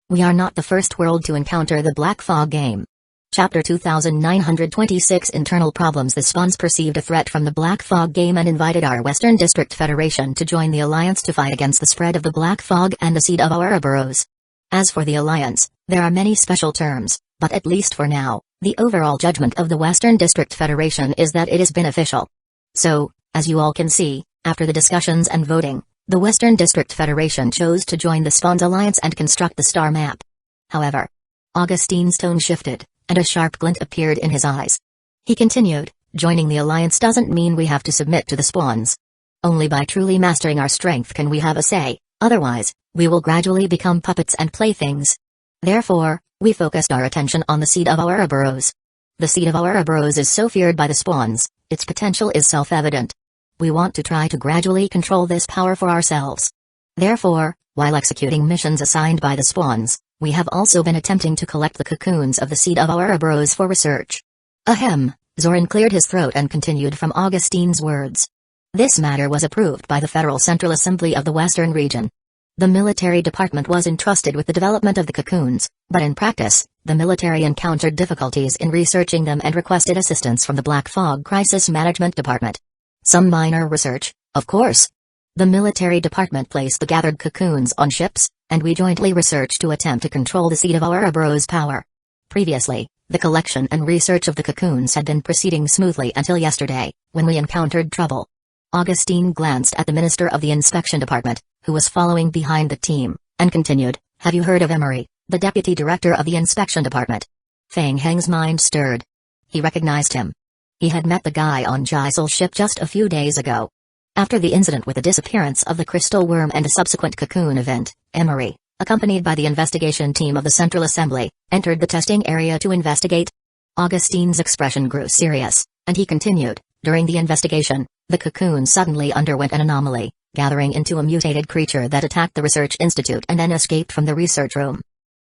A: We are not the first world to encounter the Black Fog game. Chapter 2926 Internal Problems. The spawns perceived a threat from the Black Fog game and invited our Western District Federation to join the Alliance to fight against the spread of the Black Fog and the seed of Ouroboros. As for the Alliance, there are many special terms, but at least for now, the overall judgment of the Western District Federation is that it is beneficial. So, as you all can see, after the discussions and voting, the Western District Federation chose to join the Spawns Alliance and construct the star map. However, Augustine's tone shifted, and a sharp glint appeared in his eyes. He continued, joining the Alliance doesn't mean we have to submit to the Spawns. Only by truly mastering our strength can we have a say, otherwise, we will gradually become puppets and playthings. Therefore, we focused our attention on the seed of Ouroboros. The seed of Ouroboros is so feared by the Spawns, its potential is self-evident. We want to try to gradually control this power for ourselves. Therefore, while executing missions assigned by the Spawns, we have also been attempting to collect the cocoons of the seed of Ouroboros for research. Ahem, Zoran cleared his throat and continued from Augustine's words. This matter was approved by the Federal Central Assembly of the Western Region. The military department was entrusted with the development of the cocoons, but in practice, the military encountered difficulties in researching them and requested assistance from the Black Fog Crisis Management Department. Some minor research, of course. The military department placed the gathered cocoons on ships, and we jointly researched to attempt to control the seed of Ouroboros' power. Previously, the collection and research of the cocoons had been proceeding smoothly until yesterday, when we encountered trouble. Augustine glanced at the Minister of the Inspection Department, who was following behind the team, and continued, have you heard of Emery, the Deputy Director of the Inspection Department? Fang Heng's mind stirred. He recognized him. He had met the guy on Gisel's ship just a few days ago. After the incident with the disappearance of the crystal worm and a subsequent cocoon event, Emery, accompanied by the investigation team of the Central Assembly, entered the testing area to investigate. Augustine's expression grew serious, and he continued, during the investigation, the cocoon suddenly underwent an anomaly, gathering into a mutated creature that attacked the research institute and then escaped from the research room.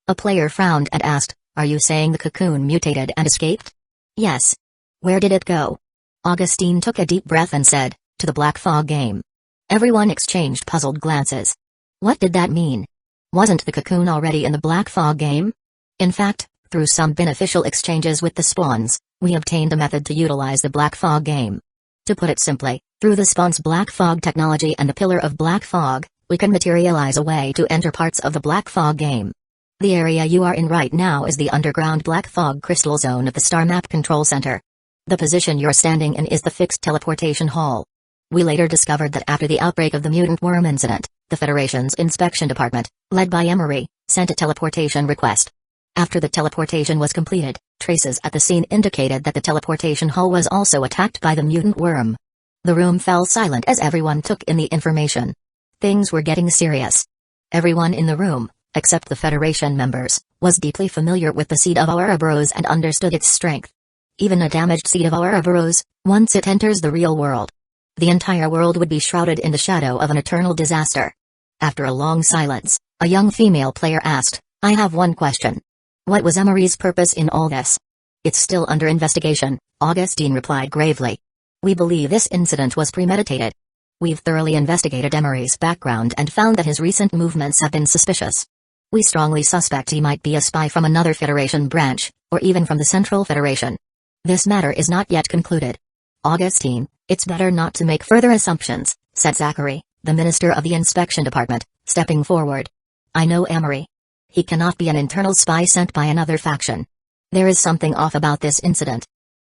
A: A player frowned and asked, "Are you saying the cocoon mutated and escaped?" "Yes." "Where did it go?" Augustine took a deep breath and said, "To the Black Fog game." Everyone exchanged puzzled glances. What did that mean? Wasn't the cocoon already in the Black Fog game? In fact, through some beneficial exchanges with the spawns, we obtained a method to utilize the Black Fog game. To put it simply, through the spawn's Black Fog technology and the Pillar of Black Fog, we can materialize a way to enter parts of the Black Fog game. The area you are in right now is the underground Black Fog crystal zone of the Star Map Control Center. The position you're standing in is the fixed teleportation hall. We later discovered that after the outbreak of the mutant worm incident, the Federation's inspection department, led by Emery, sent a teleportation request. After the teleportation was completed, traces at the scene indicated that the teleportation hall was also attacked by the mutant worm. The room fell silent as everyone took in the information. Things were getting serious. Everyone in the room, except the Federation members, was deeply familiar with the seed of Ouroboros and understood its strength. Even a damaged seed of Ouroboros, once it enters the real world, the entire world would be shrouded in the shadow of an eternal disaster. After a long silence, a young female player asked, "I have one question. What was Emery's purpose in all this?" "It's still under investigation," Augustine replied gravely. "We believe this incident was premeditated. We've thoroughly investigated Emery's background and found that his recent movements have been suspicious. We strongly suspect he might be a spy from another Federation branch, or even from the Central Federation. This matter is not yet concluded." "Augustine, it's better not to make further assumptions," said Zachary, the Minister of the Inspection Department, stepping forward. "I know Emery. He cannot be an internal spy sent by another faction. There is something off about this incident."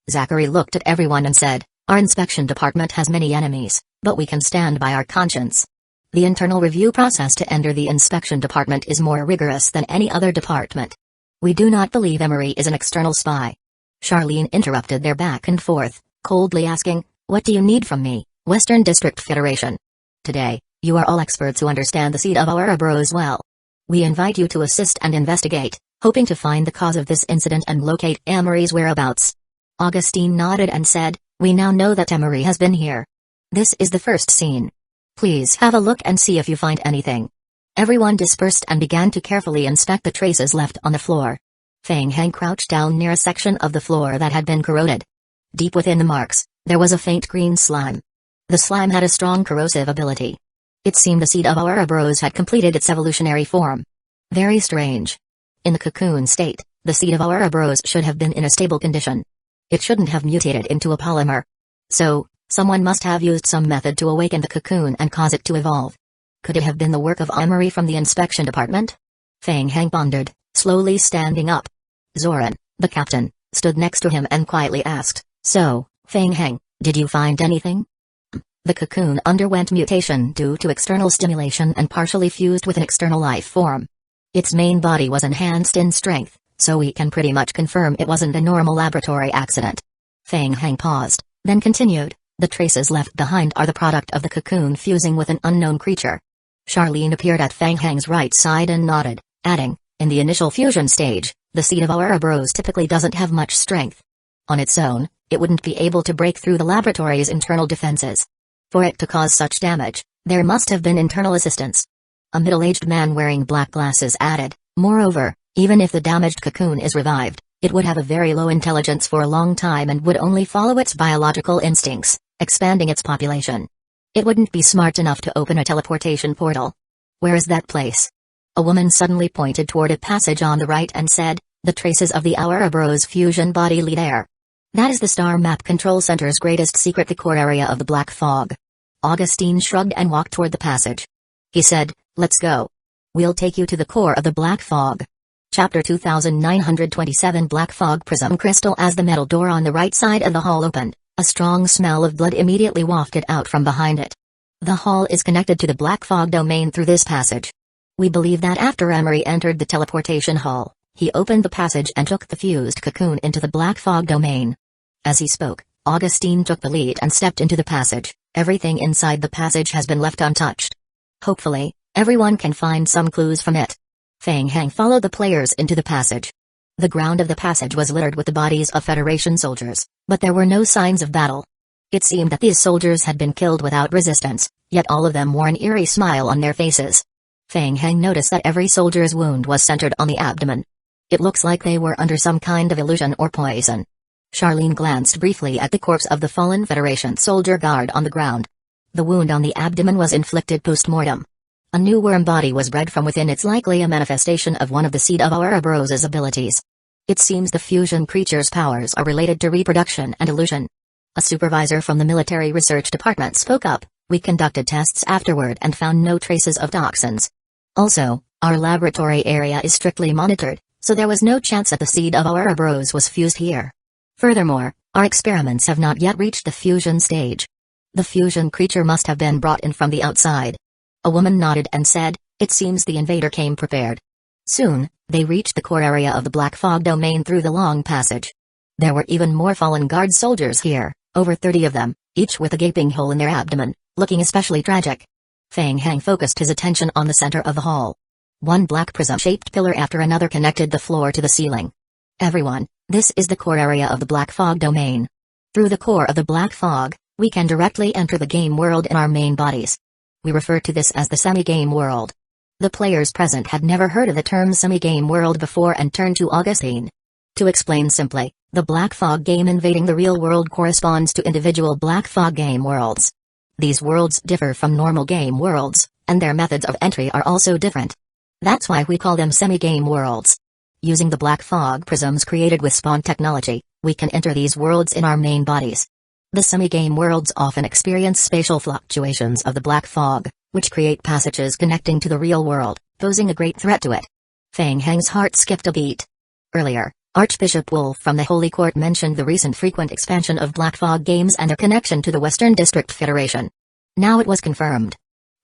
A: Zachary looked at everyone and said, "Our inspection department has many enemies, but we can stand by our conscience. The internal review process to enter the inspection department is more rigorous than any other department. We do not believe Emery is an external spy." Charlene interrupted their back and forth, coldly asking, "What do you need from me, Western District Federation? Today, you are all experts who understand the seed of Ouroboros well. We invite you to assist and investigate, hoping to find the cause of this incident and locate Emery's whereabouts." Augustine nodded and said, "We now know that Emery has been here. This is the first scene. Please have a look and see if you find anything." Everyone dispersed and began to carefully inspect the traces left on the floor. Fang Heng crouched down near a section of the floor that had been corroded. Deep within the marks, there was a faint green slime. The slime had a strong corrosive ability. It seemed the seed of Ouroboros had completed its evolutionary form. Very strange. In the cocoon state, the seed of Ouroboros should have been in a stable condition. It shouldn't have mutated into a polymer. So, someone must have used some method to awaken the cocoon and cause it to evolve. Could it have been the work of Emery from the inspection department? Fang Heng pondered, slowly standing up. Zoran, the captain, stood next to him and quietly asked, "So, Fang Heng, did you find anything?" The cocoon underwent mutation due to external stimulation and partially fused with an external life form. Its main body was enhanced in strength, so we can pretty much confirm it wasn't a normal laboratory accident. Fang Heng paused, then continued, "The traces left behind are the product of the cocoon fusing with an unknown creature." Charlene appeared at Fang Heng's right side and nodded, adding, "In the initial fusion stage, the seed of Ouroboros typically doesn't have much strength. On its own, it wouldn't be able to break through the laboratory's internal defenses. For it to cause such damage, there must have been internal assistance." A middle-aged man wearing black glasses added, "Moreover, even if the damaged cocoon is revived, it would have a very low intelligence for a long time and would only follow its biological instincts, expanding its population. It wouldn't be smart enough to open a teleportation portal." "Where is that place?" A woman suddenly pointed toward a passage on the right and said, "The traces of the Ouroboros fusion body lead there. That is the Star Map Control Center's greatest secret, the core area of the Black Fog." Augustine shrugged and walked toward the passage. He said, "Let's go. We'll take you to the core of the Black Fog." Chapter 2927 Black Fog Prism Crystal. As the metal door on the right side of the hall opened, a strong smell of blood immediately wafted out from behind it. The hall is connected to the Black Fog domain through this passage. We believe that after Emery entered the teleportation hall, he opened the passage and took the fused cocoon into the Black Fog domain. As he spoke, Augustine took the lead and stepped into the passage. Everything inside the passage has been left untouched. Hopefully, everyone can find some clues from it. Fang Heng followed the players into the passage. The ground of the passage was littered with the bodies of Federation soldiers, but there were no signs of battle. It seemed that these soldiers had been killed without resistance, yet all of them wore an eerie smile on their faces. Fang Heng noticed that every soldier's wound was centered on the abdomen. It looks like they were under some kind of illusion or poison. Charlene glanced briefly at the corpse of the fallen Federation soldier guard on the ground. The wound on the abdomen was inflicted post-mortem. A new worm body was bred from within. It's likely a manifestation of one of the Seed of Ouroboros's abilities. It seems the fusion creature's powers are related to reproduction and illusion. A supervisor from the military research department spoke up. We conducted tests afterward and found no traces of toxins. Also, our laboratory area is strictly monitored, so there was no chance that the Seed of Ouroboros was fused here. Furthermore, our experiments have not yet reached the fusion stage. The fusion creature must have been brought in from the outside. A woman nodded and said, it seems the invader came prepared. Soon, they reached the core area of the Black Fog domain through the long passage. There were even more fallen guard soldiers here, over 30 of them, each with a gaping hole in their abdomen, looking especially tragic. Fang Heng focused his attention on the center of the hall. One black prism-shaped pillar after another connected the floor to the ceiling. Everyone, this is the core area of the Black Fog domain. Through the core of the Black Fog, we can directly enter the game world in our main bodies. We refer to this as the semi-game world. The players present had never heard of the term semi-game world before and turned to Augustine. To explain simply, the Black Fog game invading the real world corresponds to individual Black Fog game worlds. These worlds differ from normal game worlds, and their methods of entry are also different. That's why we call them semi-game worlds. Using the Black Fog prisms created with Spawn technology, we can enter these worlds in our main bodies. The semi-game worlds often experience spatial fluctuations of the Black Fog, which create passages connecting to the real world, posing a great threat to it. Fang Heng's heart skipped a beat. Earlier, Archbishop Wolf from the Holy Court mentioned the recent frequent expansion of Black Fog games and their connection to the Western District Federation. Now it was confirmed.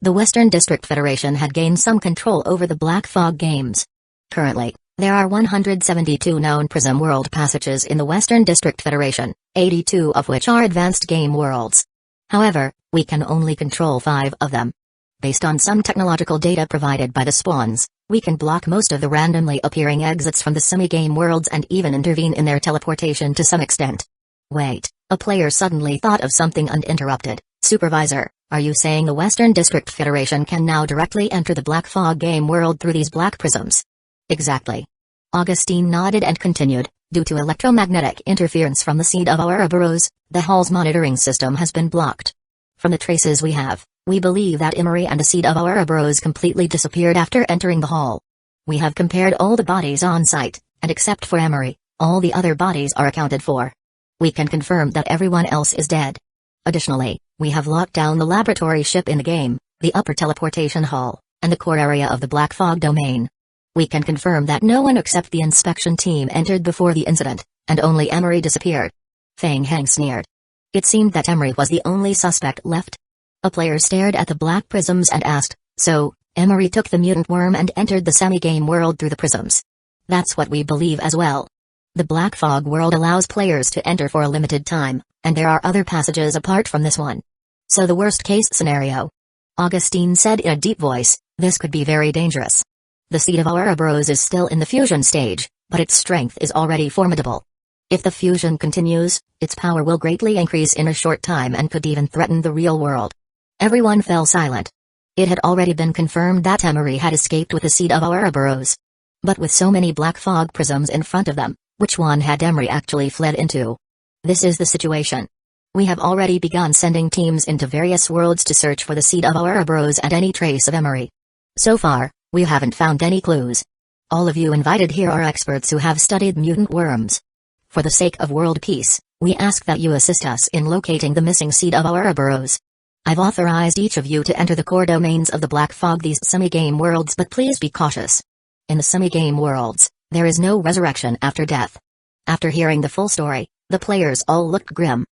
A: The Western District Federation had gained some control over the Black Fog games. Currently, there are 172 known Prism World passages in the Western District Federation, 82 of which are advanced game worlds. However, we can only control 5 of them. Based on some technological data provided by the spawns, we can block most of the randomly appearing exits from the semi-game worlds and even intervene in their teleportation to some extent. Wait, a player suddenly thought of something and interrupted. Supervisor, are you saying the Western District Federation can now directly enter the Black Fog game world through these black prisms? Exactly. Augustine nodded and continued, due to electromagnetic interference from the Seed of Ouroboros, the hall's monitoring system has been blocked. From the traces we have, we believe that Emery and the Seed of Ouroboros completely disappeared after entering the hall. We have compared all the bodies on site, and except for Emery, all the other bodies are accounted for. We can confirm that everyone else is dead. Additionally, we have locked down the laboratory ship in the game, the upper teleportation hall, and the core area of the Black Fog domain. We can confirm that no one except the inspection team entered before the incident, and only Emery disappeared. Fang Heng sneered. It seemed that Emery was the only suspect left. A player stared at the black prisms and asked, so, Emery took the mutant worm and entered the semi-game world through the prisms. That's what we believe as well. The Black Fog world allows players to enter for a limited time, and there are other passages apart from this one. So the worst-case scenario. Augustine said in a deep voice, this could be very dangerous. The Seed of Ouroboros is still in the fusion stage, but its strength is already formidable. If the fusion continues, its power will greatly increase in a short time and could even threaten the real world. Everyone fell silent. It had already been confirmed that Emery had escaped with the Seed of Ouroboros. But with so many Black Fog prisms in front of them, which one had Emery actually fled into? This is the situation. We have already begun sending teams into various worlds to search for the Seed of Ouroboros and any trace of Emery. So far, we haven't found any clues. All of you invited here are experts who have studied mutant worms. For the sake of world peace, we ask that you assist us in locating the missing Seed of Ouroboros. I've authorized each of you to enter the core domains of the Black Fog, these semi-game worlds, but please be cautious. In the semi-game worlds, there is no resurrection after death. After hearing the full story, the players all looked grim.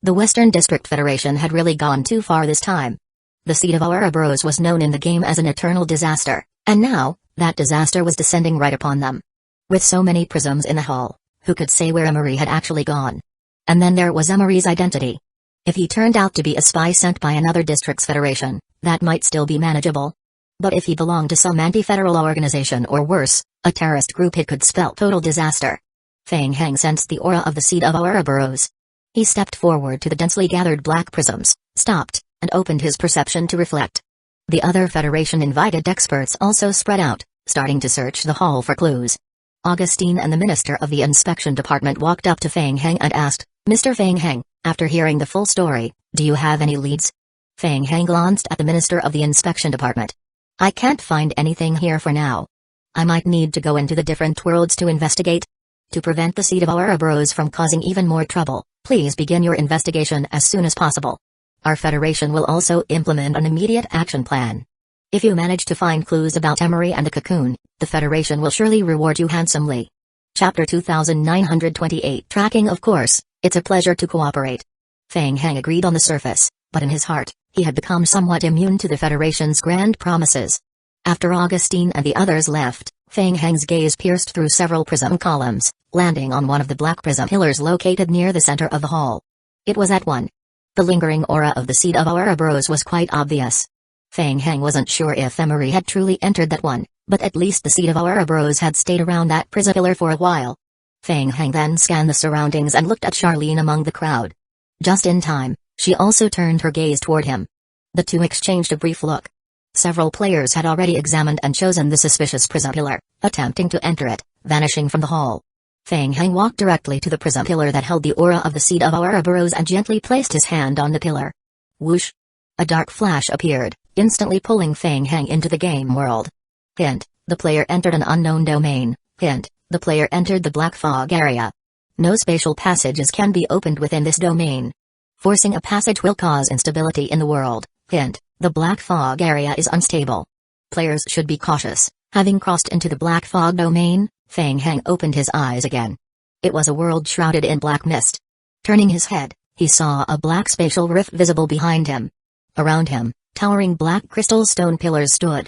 A: The Western District Federation had really gone too far this time. The Seed of Ouroboros was known in the game as an eternal disaster, and now, that disaster was descending right upon them. With so many prisms in the hall, who could say where Emery had actually gone? And then there was Emery's identity. If he turned out to be a spy sent by another district's federation, that might still be manageable. But if he belonged to some anti-federal organization or worse, a terrorist group, it could spell total disaster. Fang Heng sensed the aura of the Seed of Ouroboros. He stepped forward to the densely gathered black prisms, stopped, and opened his perception to reflect. The other Federation-invited experts also spread out, starting to search the hall for clues. Augustine and the Minister of the Inspection Department walked up to Fang Heng and asked, "Mr. Fang Heng, after hearing the full story, do you have any leads?" Fang Heng glanced at the Minister of the Inspection Department. "I can't find anything here for now. I might need to go into the different worlds to investigate. To prevent the seed of Ouroboros from causing even more trouble, please begin your investigation as soon as possible. Our Federation will also implement an immediate action plan. If you manage to find clues about Emery and the cocoon, the Federation will surely reward you handsomely." Chapter 2928 Tracking. Of course, it's a pleasure to cooperate. Fang Heng agreed on the surface, but in his heart, he had become somewhat immune to the Federation's grand promises. After Augustine and the others left, Fang Heng's gaze pierced through several prism columns, landing on one of the black prism pillars located near the center of the hall. It was that one. The lingering aura of the seed of Ouroboros was quite obvious. Fang Heng wasn't sure if Emery had truly entered that one, but at least the seed of Ouroboros had stayed around that prism pillar for a while. Fang Heng then scanned the surroundings and looked at Charlene among the crowd. Just in time, she also turned her gaze toward him. The two exchanged a brief look. Several players had already examined and chosen the suspicious prism pillar, attempting to enter it, vanishing from the hall. Fang Heng walked directly to the prism pillar that held the aura of the seed of Ouroboros and gently placed his hand on the pillar. Whoosh! A dark flash appeared, instantly pulling Fang Heng into the game world. Hint: the player entered an unknown domain. Hint: the player entered the black fog area. No spatial passages can be opened within this domain. Forcing a passage will cause instability in the world. Hint: the black fog area is unstable. Players should be cautious. Having crossed into the black fog domain, Fang Heng opened his eyes again. It was a world shrouded in black mist. Turning his head, he saw a black spatial rift visible behind him. Around him, towering black crystal stone pillars stood.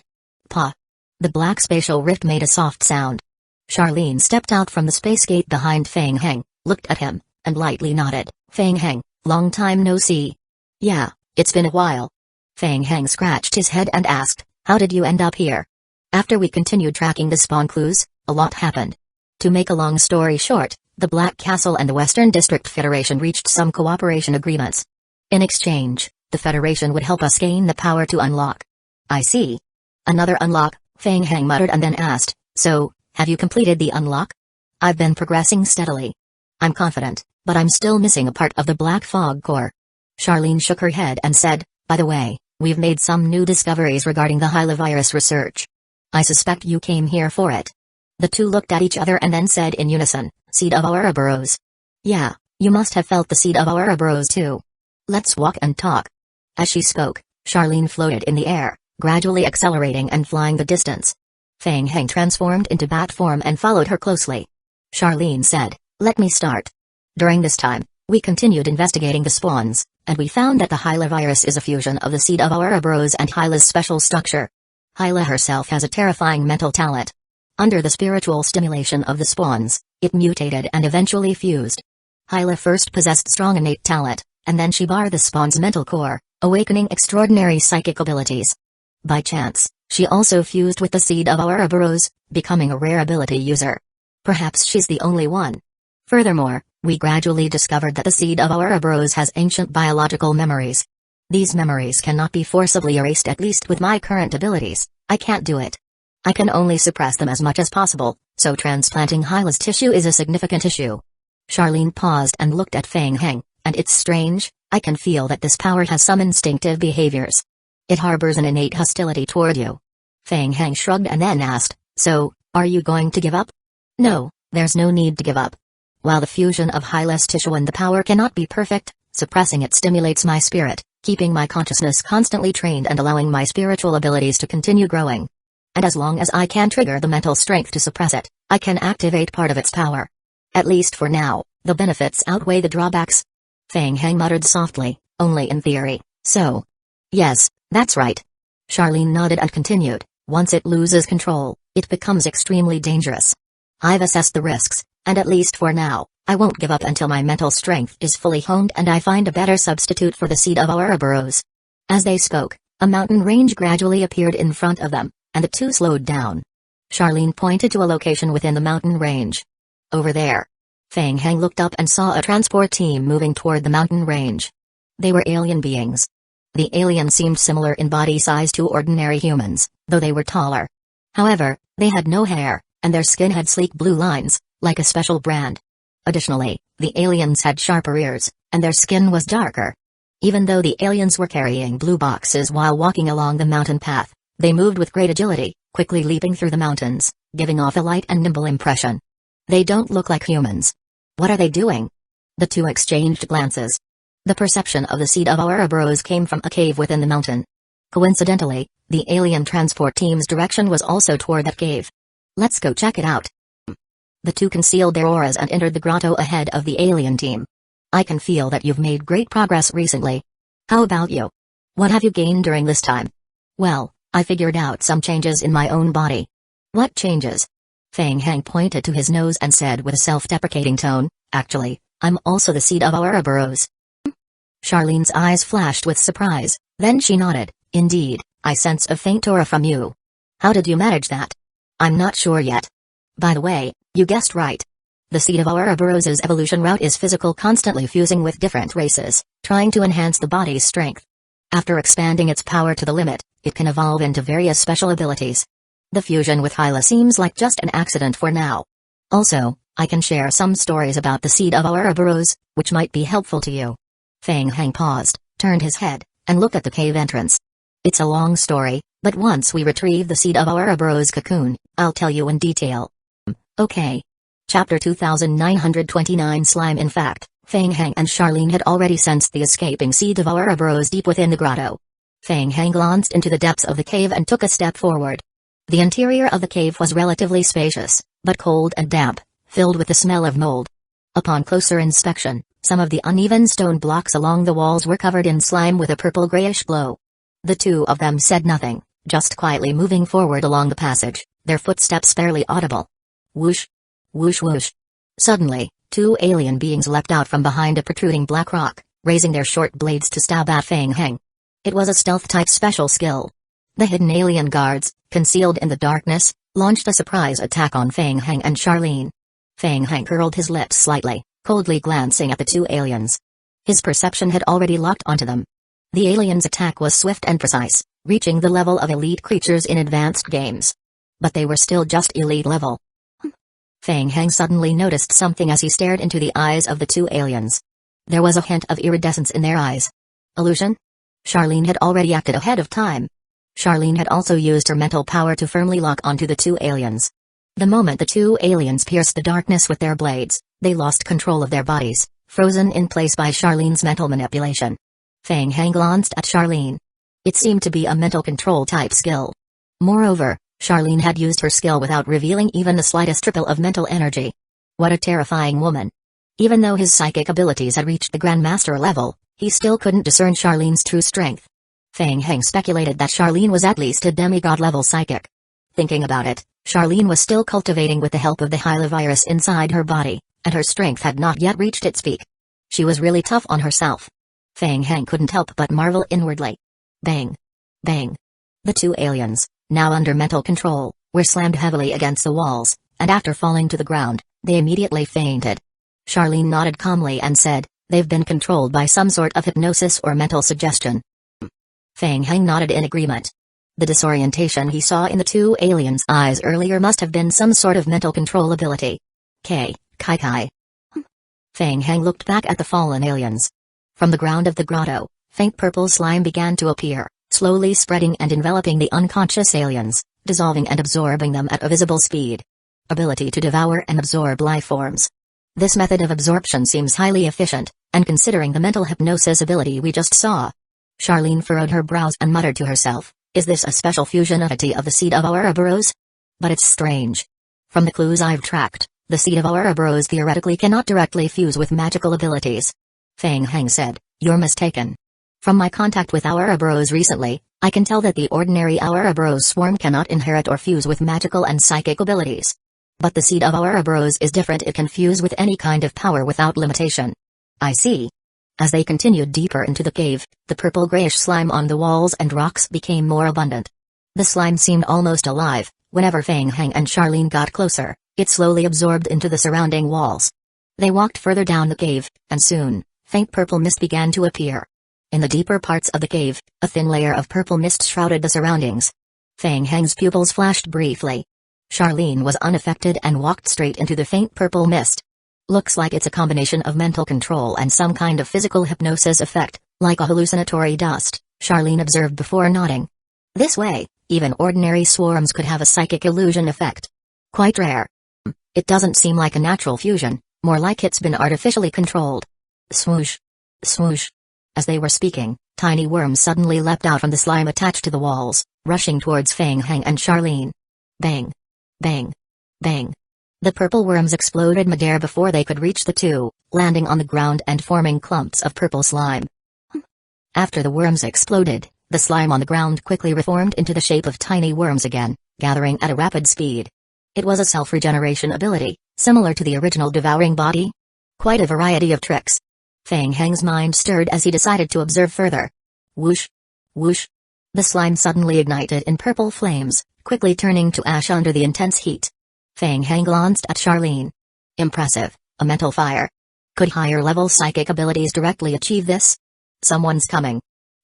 A: Pa! The black spatial rift made a soft sound. Charlene stepped out from the space gate behind Fang Heng, looked at him, and lightly nodded. "Fang Heng, long time no see." "Yeah, it's been a while." Fang Heng scratched his head and asked, "How did you end up here?" "After we continued tracking the spawn clues, a lot happened. To make a long story short, the Black Castle and the Western District Federation reached some cooperation agreements. In exchange, the Federation would help us gain the power to unlock." "I see. Another unlock," Fang Heng muttered and then asked, "So, have you completed the unlock?" "I've been progressing steadily. I'm confident, but I'm still missing a part of the Black Fog core." Charlene shook her head and said, "By the way, we've made some new discoveries regarding the Hyla virus research. I suspect you came here for it." The two looked at each other and then said in unison, "Seed of Ouroboros." "Yeah, you must have felt the seed of Ouroboros too. Let's walk and talk." As she spoke, Charlene floated in the air, gradually accelerating and flying the distance. Fang Heng transformed into bat form and followed her closely. Charlene said, "Let me start." During this time, we continued investigating the spawns, and we found that the Hyla virus is a fusion of the seed of Ouroboros and Hyla's special structure. Hyla herself has a terrifying mental talent. Under the spiritual stimulation of the spawns, it mutated and eventually fused. Hyla first possessed strong innate talent, and then she barred the spawn's mental core, awakening extraordinary psychic abilities. By chance, she also fused with the seed of Ouroboros, becoming a rare ability user. Perhaps she's the only one. Furthermore, we gradually discovered that the seed of Ouroboros has ancient biological memories. These memories cannot be forcibly erased, at least with my current abilities. I can't do it. I can only suppress them as much as possible, so transplanting Hyla's tissue is a significant issue." Charlene paused and looked at Fang Heng, "And it's strange, I can feel that this power has some instinctive behaviors. It harbors an innate hostility toward you." Fang Heng shrugged and then asked, "So, are you going to give up?" "No, there's no need to give up. While the fusion of Hyla's tissue and the power cannot be perfect, suppressing it stimulates my spirit, keeping my consciousness constantly trained and allowing my spiritual abilities to continue growing. And as long as I can trigger the mental strength to suppress it, I can activate part of its power. At least for now, the benefits outweigh the drawbacks." Fang Heng muttered softly, "Only in theory, so." "Yes, that's right." Charlene nodded and continued, "Once it loses control, it becomes extremely dangerous. I've assessed the risks, and at least for now, I won't give up until my mental strength is fully honed and I find a better substitute for the seed of Ouroboros." As they spoke, a mountain range gradually appeared in front of them, and the two slowed down. Charlene pointed to a location within the mountain range. "Over there." Fang Heng looked up and saw a transport team moving toward the mountain range. They were alien beings. The aliens seemed similar in body size to ordinary humans, though they were taller. However, they had no hair, and their skin had sleek blue lines, like a special brand. Additionally, the aliens had sharper ears, and their skin was darker. Even though the aliens were carrying blue boxes while walking along the mountain path, they moved with great agility, quickly leaping through the mountains, giving off a light and nimble impression. They don't look like humans. What are they doing? The two exchanged glances. The perception of the seed of Ouroboros came from a cave within the mountain. Coincidentally, the alien transport team's direction was also toward that cave. Let's go check it out. The two concealed their auras and entered the grotto ahead of the alien team. I can feel that you've made great progress recently. How about you? What have you gained during this time? Well, I figured out some changes in my own body. What changes? Feng Heng pointed to his nose and said with a self-deprecating tone, actually, I'm also the seed of Ouroboros. Charlene's eyes flashed with surprise, then she nodded, indeed, I sense a faint aura from you. How did you manage that? I'm not sure yet. By the way, you guessed right. The seed of Ouroboros' evolution route is physical, constantly fusing with different races, trying to enhance the body's strength. After expanding its power to the limit, it can evolve into various special abilities. The fusion with Hyla seems like just an accident for now. Also, I can share some stories about the seed of Ouroboros, which might be helpful to you. Feng Heng paused, turned his head, and looked at the cave entrance. It's a long story, but once we retrieve the seed of Ouroboros' cocoon, I'll tell you in detail. Okay. Chapter 2929 Slime. In fact, Feng Heng and Charlene had already sensed the escaping seed of Ouroboros deep within the grotto. Feng Heng glanced into the depths of the cave and took a step forward. The interior of the cave was relatively spacious, but cold and damp, filled with the smell of mold. Upon closer inspection, some of the uneven stone blocks along the walls were covered in slime with a purple-grayish glow. The two of them said nothing, just quietly moving forward along the passage, their footsteps barely audible. Whoosh! Whoosh whoosh! Suddenly, two alien beings leapt out from behind a protruding black rock, raising their short blades to stab at Feng Heng. It was a stealth-type special skill. The hidden alien guards, concealed in the darkness, launched a surprise attack on Feng Heng and Charlene. Feng Heng curled his lips slightly, coldly glancing at the two aliens. His perception had already locked onto them. The aliens' attack was swift and precise, reaching the level of elite creatures in advanced games. But they were still just elite level. Feng Heng suddenly noticed something as he stared into the eyes of the two aliens. There was a hint of iridescence in their eyes. Illusion? Charlene had already acted ahead of time. Charlene had also used her mental power to firmly lock onto the two aliens. The moment the two aliens pierced the darkness with their blades, they lost control of their bodies, frozen in place by Charlene's mental manipulation. Feng Heng glanced at Charlene. It seemed to be a mental control type skill. Moreover, Charlene had used her skill without revealing even the slightest trickle of mental energy. What a terrifying woman. Even though his psychic abilities had reached the Grandmaster level, he still couldn't discern Charlene's true strength. Feng Heng speculated that Charlene was at least a demigod-level psychic. Thinking about it, Charlene was still cultivating with the help of the Hyla virus inside her body, and her strength had not yet reached its peak. She was really tough on herself. Feng Heng couldn't help but marvel inwardly. Bang! Bang! The two aliens, now under mental control, were slammed heavily against the walls, and after falling to the ground, they immediately fainted. Charlene nodded calmly and said, "They've been controlled by some sort of hypnosis or mental suggestion." Feng Heng nodded in agreement. The disorientation he saw in the two aliens' eyes earlier must have been some sort of mental control ability. Kai. Feng Heng looked back at the fallen aliens. From the ground of the grotto, faint purple slime began to appear, slowly spreading and enveloping the unconscious aliens, dissolving and absorbing them at a visible speed. Ability to devour and absorb life forms. This method of absorption seems highly efficient, and considering the mental hypnosis ability we just saw. Charlene furrowed her brows and muttered to herself, "Is this a special fusion of the seed of Ouroboros? But it's strange. From the clues I've tracked, the seed of Ouroboros theoretically cannot directly fuse with magical abilities." Feng Heng said, "You're mistaken. From my contact with Ouroboros recently, I can tell that the ordinary Ouroboros swarm cannot inherit or fuse with magical and psychic abilities. But the seed of Ouroboros is different, it can fuse with any kind of power without limitation." "I see." As they continued deeper into the cave, the purple-grayish slime on the walls and rocks became more abundant. The slime seemed almost alive. Whenever Feng Heng and Charlene got closer, it slowly absorbed into the surrounding walls. They walked further down the cave, and soon, faint purple mist began to appear. In the deeper parts of the cave, a thin layer of purple mist shrouded the surroundings. Fang Heng's pupils flashed briefly. Charlene was unaffected and walked straight into the faint purple mist. Looks like it's a combination of mental control and some kind of physical hypnosis effect, like a hallucinatory dust, Charlene observed before nodding. This way, even ordinary swarms could have a psychic illusion effect. Quite rare. It doesn't seem like a natural fusion, more like it's been artificially controlled. Swoosh. Swoosh. As they were speaking, tiny worms suddenly leapt out from the slime attached to the walls, rushing towards Fang Heng and Charlene. Bang. Bang. Bang. The purple worms exploded midair before they could reach the two, landing on the ground and forming clumps of purple slime. After the worms exploded, the slime on the ground quickly reformed into the shape of tiny worms again, gathering at a rapid speed. It was a self-regeneration ability, similar to the original devouring body. Quite a variety of tricks. Fang Heng's mind stirred as he decided to observe further. Whoosh. Whoosh. The slime suddenly ignited in purple flames, quickly turning to ash under the intense heat. Fang Heng glanced at Charlene. Impressive, a mental fire. Could higher-level psychic abilities directly achieve this? Someone's coming.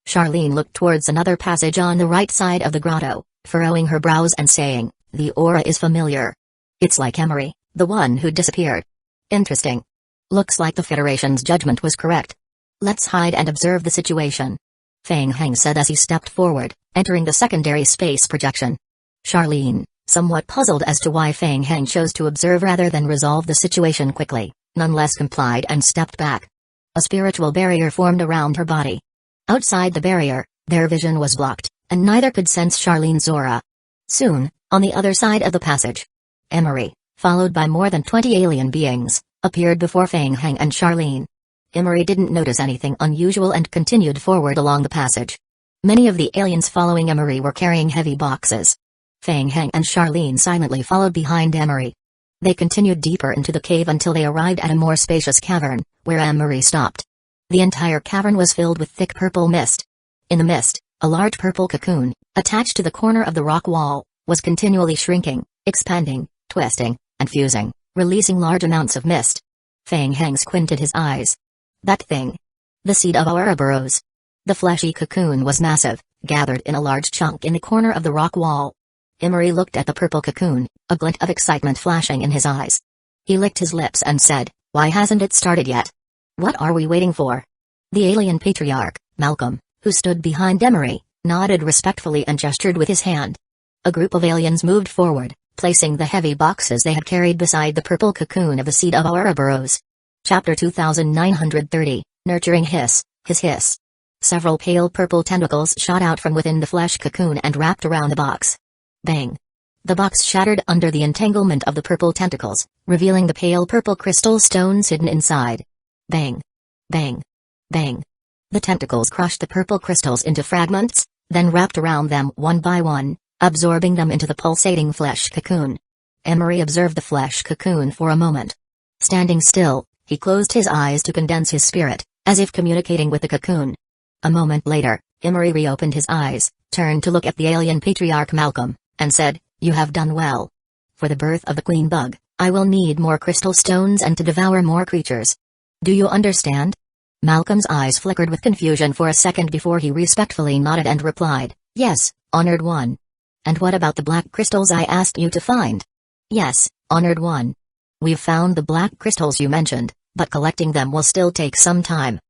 A: Charlene looked towards another passage on the right side of the grotto, furrowing her brows and saying, the aura is familiar. It's like Emery, the one who disappeared. Interesting. Looks like the Federation's judgment was correct. Let's hide and observe the situation. Fang Heng said as he stepped forward, entering the secondary space projection. Charlene, somewhat puzzled as to why Fang Heng chose to observe rather than resolve the situation quickly, nonetheless complied and stepped back. A spiritual barrier formed around her body. Outside the barrier, their vision was blocked, and neither could sense Charlene's aura. Soon, on the other side of the passage, Emery, followed by more than 20 alien beings, appeared before Fang Heng and Charlene. Emery didn't notice anything unusual and continued forward along the passage. Many of the aliens following Emery were carrying heavy boxes. Fang Heng and Charlene silently followed behind Emery. They continued deeper into the cave until they arrived at a more spacious cavern, where Emery stopped. The entire cavern was filled with thick purple mist. In the mist, a large purple cocoon, attached to the corner of the rock wall, was continually shrinking, expanding, twisting, and fusing, releasing large amounts of mist. Fang Heng squinted his eyes. That thing. The seed of Ouroboros. The fleshy cocoon was massive, gathered in a large chunk in the corner of the rock wall. Emery looked at the purple cocoon, a glint of excitement flashing in his eyes. He licked his lips and said, why hasn't it started yet? What are we waiting for? The alien patriarch, Malcolm, who stood behind Emery, nodded respectfully and gestured with his hand. A group of aliens moved forward, placing the heavy boxes they had carried beside the purple cocoon of the seed of Ouroboros. Chapter 2930, Nurturing Hiss, His Hiss. Several pale purple tentacles shot out from within the flesh cocoon and wrapped around the box. Bang! The box shattered under the entanglement of the purple tentacles, revealing the pale purple crystal stones hidden inside. Bang! Bang! Bang! The tentacles crushed the purple crystals into fragments, then wrapped around them one by one, absorbing them into the pulsating flesh cocoon. Emery observed the flesh cocoon for a moment. Standing still, he closed his eyes to condense his spirit, as if communicating with the cocoon. A moment later, Emery reopened his eyes, turned to look at the alien patriarch Malcolm, and said, you have done well. For the birth of the queen bug, I will need more crystal stones and to devour more creatures. Do you understand? Malcolm's eyes flickered with confusion for a second before he respectfully nodded and replied, yes, Honored One. And what about the black crystals I asked you to find? Yes, Honored One. We've found the black crystals you mentioned, but collecting them will still take some time.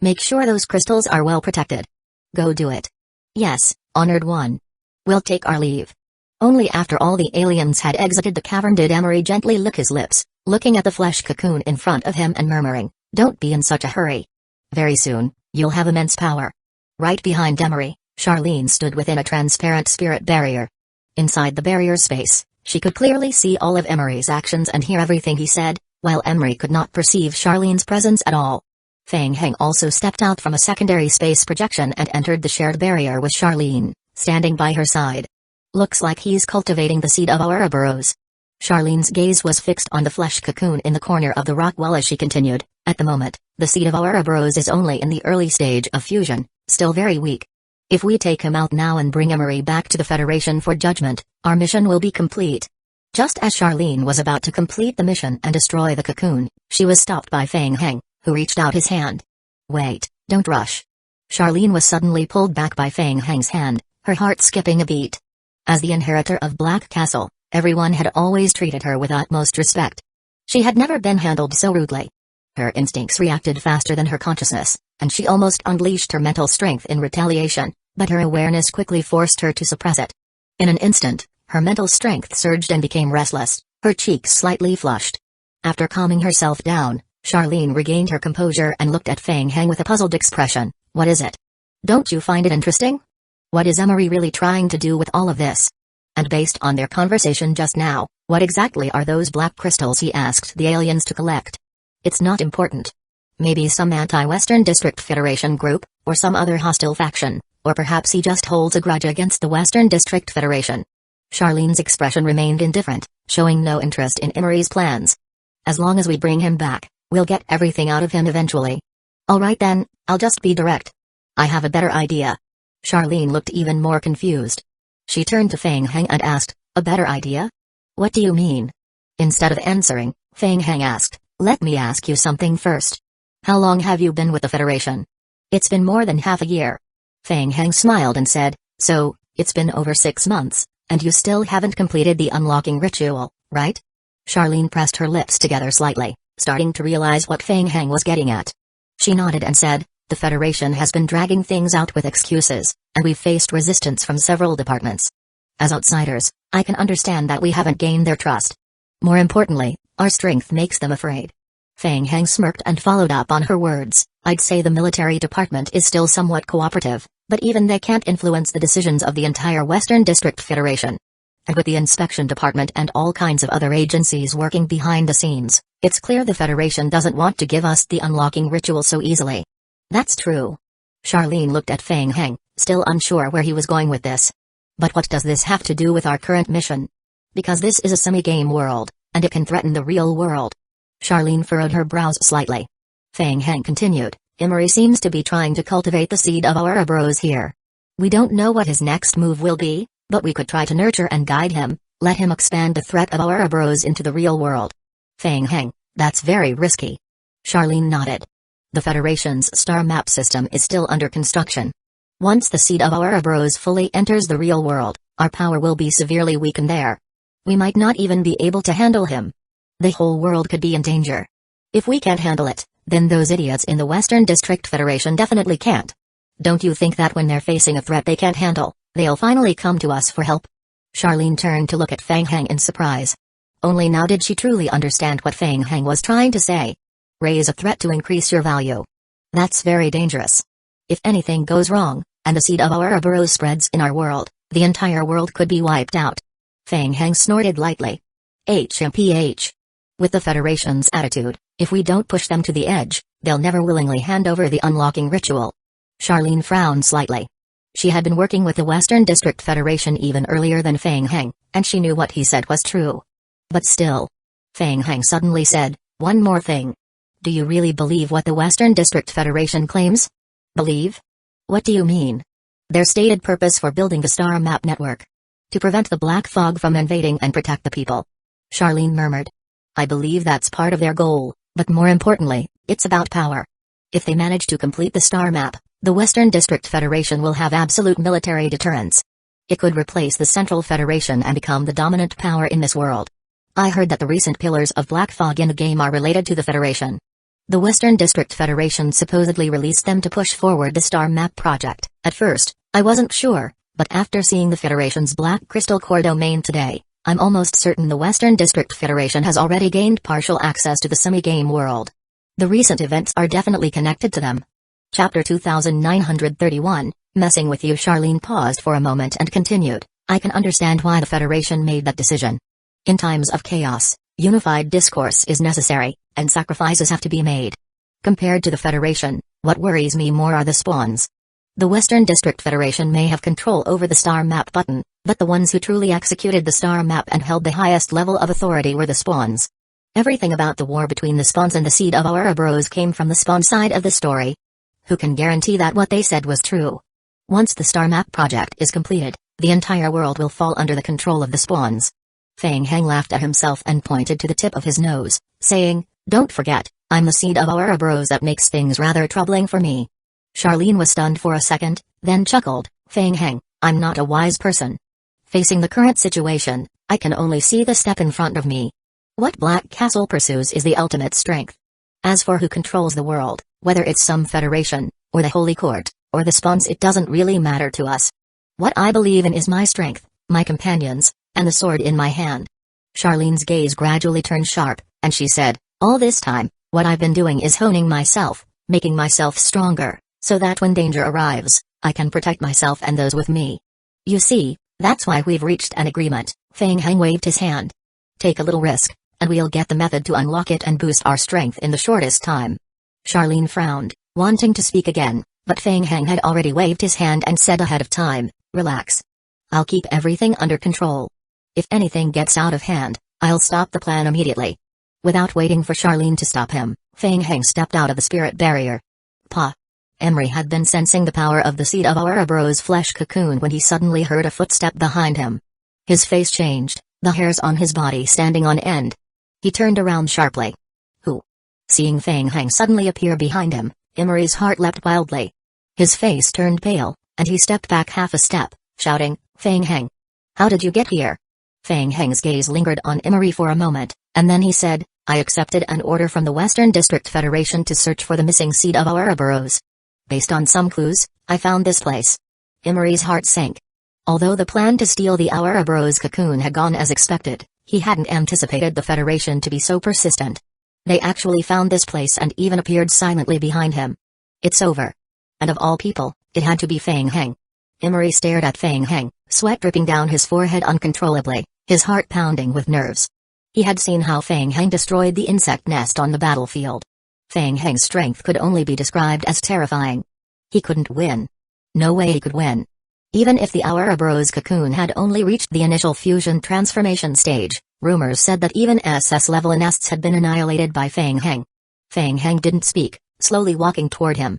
A: Make sure those crystals are well protected. Go do it. Yes, Honored One. We'll take our leave. Only after all the aliens had exited the cavern did Emery gently lick his lips, looking at the flesh cocoon in front of him and murmuring, don't be in such a hurry. Very soon, you'll have immense power. Right behind Emery, Charlene stood within a transparent spirit barrier. Inside the barrier space, she could clearly see all of Emery's actions and hear everything he said, while Emery could not perceive Charlene's presence at all. Fang Heng also stepped out from a secondary space projection and entered the shared barrier with Charlene, standing by her side. Looks like he's cultivating the seed of Ouroboros. Charlene's gaze was fixed on the flesh cocoon in the corner of the rock wall as she continued, at the moment, the seed of Ouroboros is only in the early stage of fusion, still very weak. If we take him out now and bring Emery back to the Federation for judgment, our mission will be complete. Just as Charlene was about to complete the mission and destroy the cocoon, she was stopped by Fang Heng, who reached out his hand. Wait, don't rush. Charlene was suddenly pulled back by Fang Heng's hand, her heart skipping a beat. As the inheritor of Black Castle, everyone had always treated her with utmost respect. She had never been handled so rudely. Her instincts reacted faster than her consciousness, and she almost unleashed her mental strength in retaliation, but her awareness quickly forced her to suppress it. In an instant, her mental strength surged and became restless, her cheeks slightly flushed. After calming herself down, Charlene regained her composure and looked at Fang Heng with a puzzled expression. What is it? Don't you find it interesting? What is Emery really trying to do with all of this? And based on their conversation just now, what exactly are those black crystals he asked the aliens to collect? It's not important. Maybe some anti-Western District Federation group, or some other hostile faction, or perhaps he just holds a grudge against the Western District Federation. Charlene's expression remained indifferent, showing no interest in Emery's plans. As long as we bring him back, we'll get everything out of him eventually. Alright then, I'll just be direct. I have a better idea. Charlene looked even more confused. She turned to Fang Heng and asked, a better idea? What do you mean? Instead of answering, Fang Heng asked, let me ask you something first. How long have you been with the Federation? It's been more than half a year. Fang Heng smiled and said, so, it's been over 6 months, and you still haven't completed the unlocking ritual, right? Charlene pressed her lips together slightly, starting to realize what Fang Heng was getting at. She nodded and said, the Federation has been dragging things out with excuses, and we've faced resistance from several departments. As outsiders, I can understand that we haven't gained their trust. More importantly, our strength makes them afraid. Fang Heng smirked and followed up on her words, I'd say the military department is still somewhat cooperative, but even they can't influence the decisions of the entire Western District Federation. And with the inspection department and all kinds of other agencies working behind the scenes, it's clear the Federation doesn't want to give us the unlocking ritual so easily. That's true. Charlene looked at Fang Heng, still unsure where he was going with this. But what does this have to do with our current mission? Because this is a semi-game world, and it can threaten the real world. Charlene furrowed her brows slightly. Fang Heng continued, Emery seems to be trying to cultivate the seed of our Ouroboros here. We don't know what his next move will be, but we could try to nurture and guide him, let him expand the threat of our Ouroboros into the real world. Fang Heng, that's very risky. Charlene nodded. The Federation's star map system is still under construction. Once the seed of our Ouroboros fully enters the real world, our power will be severely weakened there. We might not even be able to handle him. The whole world could be in danger. If we can't handle it, then those idiots in the Western District Federation definitely can't. Don't you think that when they're facing a threat they can't handle, they'll finally come to us for help? Charlene turned to look at Fang Heng in surprise. Only now did she truly understand what Fang Heng was trying to say. Raise a threat to increase your value. That's very dangerous. If anything goes wrong, and the seed of our Ouroboros spreads in our world, the entire world could be wiped out. Fang Heng snorted lightly. HMPH. With the Federation's attitude, if we don't push them to the edge, they'll never willingly hand over the unlocking ritual. Charlene frowned slightly. She had been working with the Western District Federation even earlier than Fang Heng, and she knew what he said was true. But still. Fang Heng suddenly said, one more thing. Do you really believe what the Western District Federation claims? Believe? What do you mean? Their stated purpose for building the star map network. To prevent the black fog from invading and protect the people. Charlene murmured. I believe that's part of their goal, but more importantly, it's about power. If they manage to complete the star map, the Western District Federation will have absolute military deterrence. It could replace the Central Federation and become the dominant power in this world. I heard that the recent pillars of black fog in the game are related to the Federation. The Western District Federation supposedly released them to push forward the star map project. At first, I wasn't sure, but after seeing the Federation's Black Crystal Core domain today, I'm almost certain the Western District Federation has already gained partial access to the semi-game world. The recent events are definitely connected to them. Chapter 2931, Messing with You. Charlene paused for a moment and continued, I can understand why the Federation made that decision. In times of chaos, unified discourse is necessary, and sacrifices have to be made. Compared to the Federation, what worries me more are the spawns. The Western District Federation may have control over the star map button, but the ones who truly executed the star map and held the highest level of authority were the spawns. Everything about the war between the spawns and the seed of our Ouroboros came from the spawn side of the story. Who can guarantee that what they said was true? Once the star map project is completed, the entire world will fall under the control of the spawns. Fang Heng laughed at himself and pointed to the tip of his nose, saying, don't forget, I'm the seed of our Ouroboros. That makes things rather troubling for me. Charlene was stunned for a second, then chuckled, Feng Heng, I'm not a wise person. Facing the current situation, I can only see the step in front of me. What Black Castle pursues is the ultimate strength. As for who controls the world, whether it's some federation, or the Holy Court, or the spawns, it doesn't really matter to us. What I believe in is my strength, my companions, and the sword in my hand. Charlene's gaze gradually turned sharp, and she said, all this time, what I've been doing is honing myself, making myself stronger, so that when danger arrives, I can protect myself and those with me. You see, that's why we've reached an agreement. Feng Heng waved his hand. Take a little risk, and we'll get the method to unlock it and boost our strength in the shortest time. Charlene frowned, wanting to speak again, but Feng Heng had already waved his hand and said ahead of time, relax. I'll keep everything under control. If anything gets out of hand, I'll stop the plan immediately. Without waiting for Charlene to stop him, Feng Heng stepped out of the spirit barrier. Pa. Emery had been sensing the power of the seed of Ouroboros flesh cocoon when he suddenly heard a footstep behind him. His face changed, the hairs on his body standing on end. He turned around sharply. Who? Seeing Feng Heng suddenly appear behind him, Emery's heart leapt wildly. His face turned pale, and he stepped back half a step, shouting, Feng Heng. How did you get here? Feng Heng's gaze lingered on Emery for a moment, and then he said, I accepted an order from the Western District Federation to search for the missing seed of Ouroboros. Based on some clues, I found this place. Emery's heart sank. Although the plan to steal the Ouroboros cocoon had gone as expected, he hadn't anticipated the Federation to be so persistent. They actually found this place and even appeared silently behind him. It's over. And of all people, it had to be Feng Heng. Emery stared at Feng Heng, sweat dripping down his forehead uncontrollably, his heart pounding with nerves. He had seen how Feng Heng destroyed the insect nest on the battlefield. Feng Heng's strength could only be described as terrifying. He couldn't win. No way he could win. Even if the Ouroboros cocoon had only reached the initial fusion transformation stage, rumors said that even SS-level nests had been annihilated by Feng Heng. Feng Heng didn't speak, slowly walking toward him.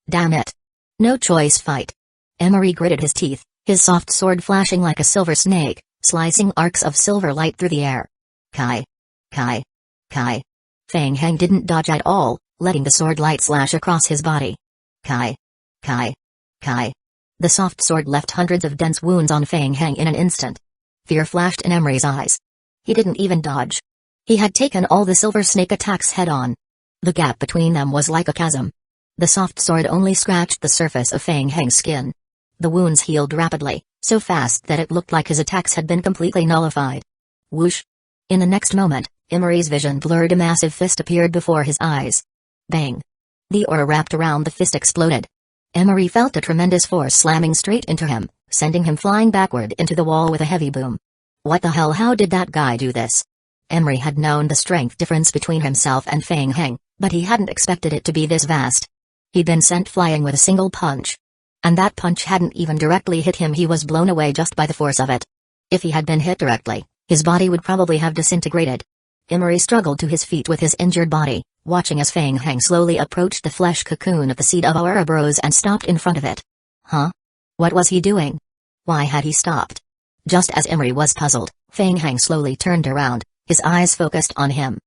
A: Damn it. No choice fight. Emery gritted his teeth, his soft sword flashing like a silver snake, slicing arcs of silver light through the air. Kai. Kai. Kai. Feng Heng didn't dodge at all, letting the sword light slash across his body. Kai. Kai. Kai. The soft sword left hundreds of dense wounds on Feng Heng in an instant. Fear flashed in Emery's eyes. He didn't even dodge. He had taken all the silver snake attacks head-on. The gap between them was like a chasm. The soft sword only scratched the surface of Feng Heng's skin. The wounds healed rapidly, so fast that it looked like his attacks had been completely nullified. Whoosh! In the next moment, Emery's vision blurred. A massive fist appeared before his eyes. Bang! The aura wrapped around the fist exploded. Emery felt a tremendous force slamming straight into him, sending him flying backward into the wall with a heavy boom. What the hell? How did that guy do this? Emery had known the strength difference between himself and Feng Heng, but he hadn't expected it to be this vast. He'd been sent flying with a single punch. And that punch hadn't even directly hit him. He was blown away just by the force of it. If he had been hit directly, his body would probably have disintegrated. Emery struggled to his feet with his injured body, watching as Feng Heng slowly approached the flesh cocoon of the seed of Ouroboros and stopped in front of it. Huh? What was he doing? Why had he stopped? Just as Emery was puzzled, Feng Heng slowly turned around, his eyes focused on him.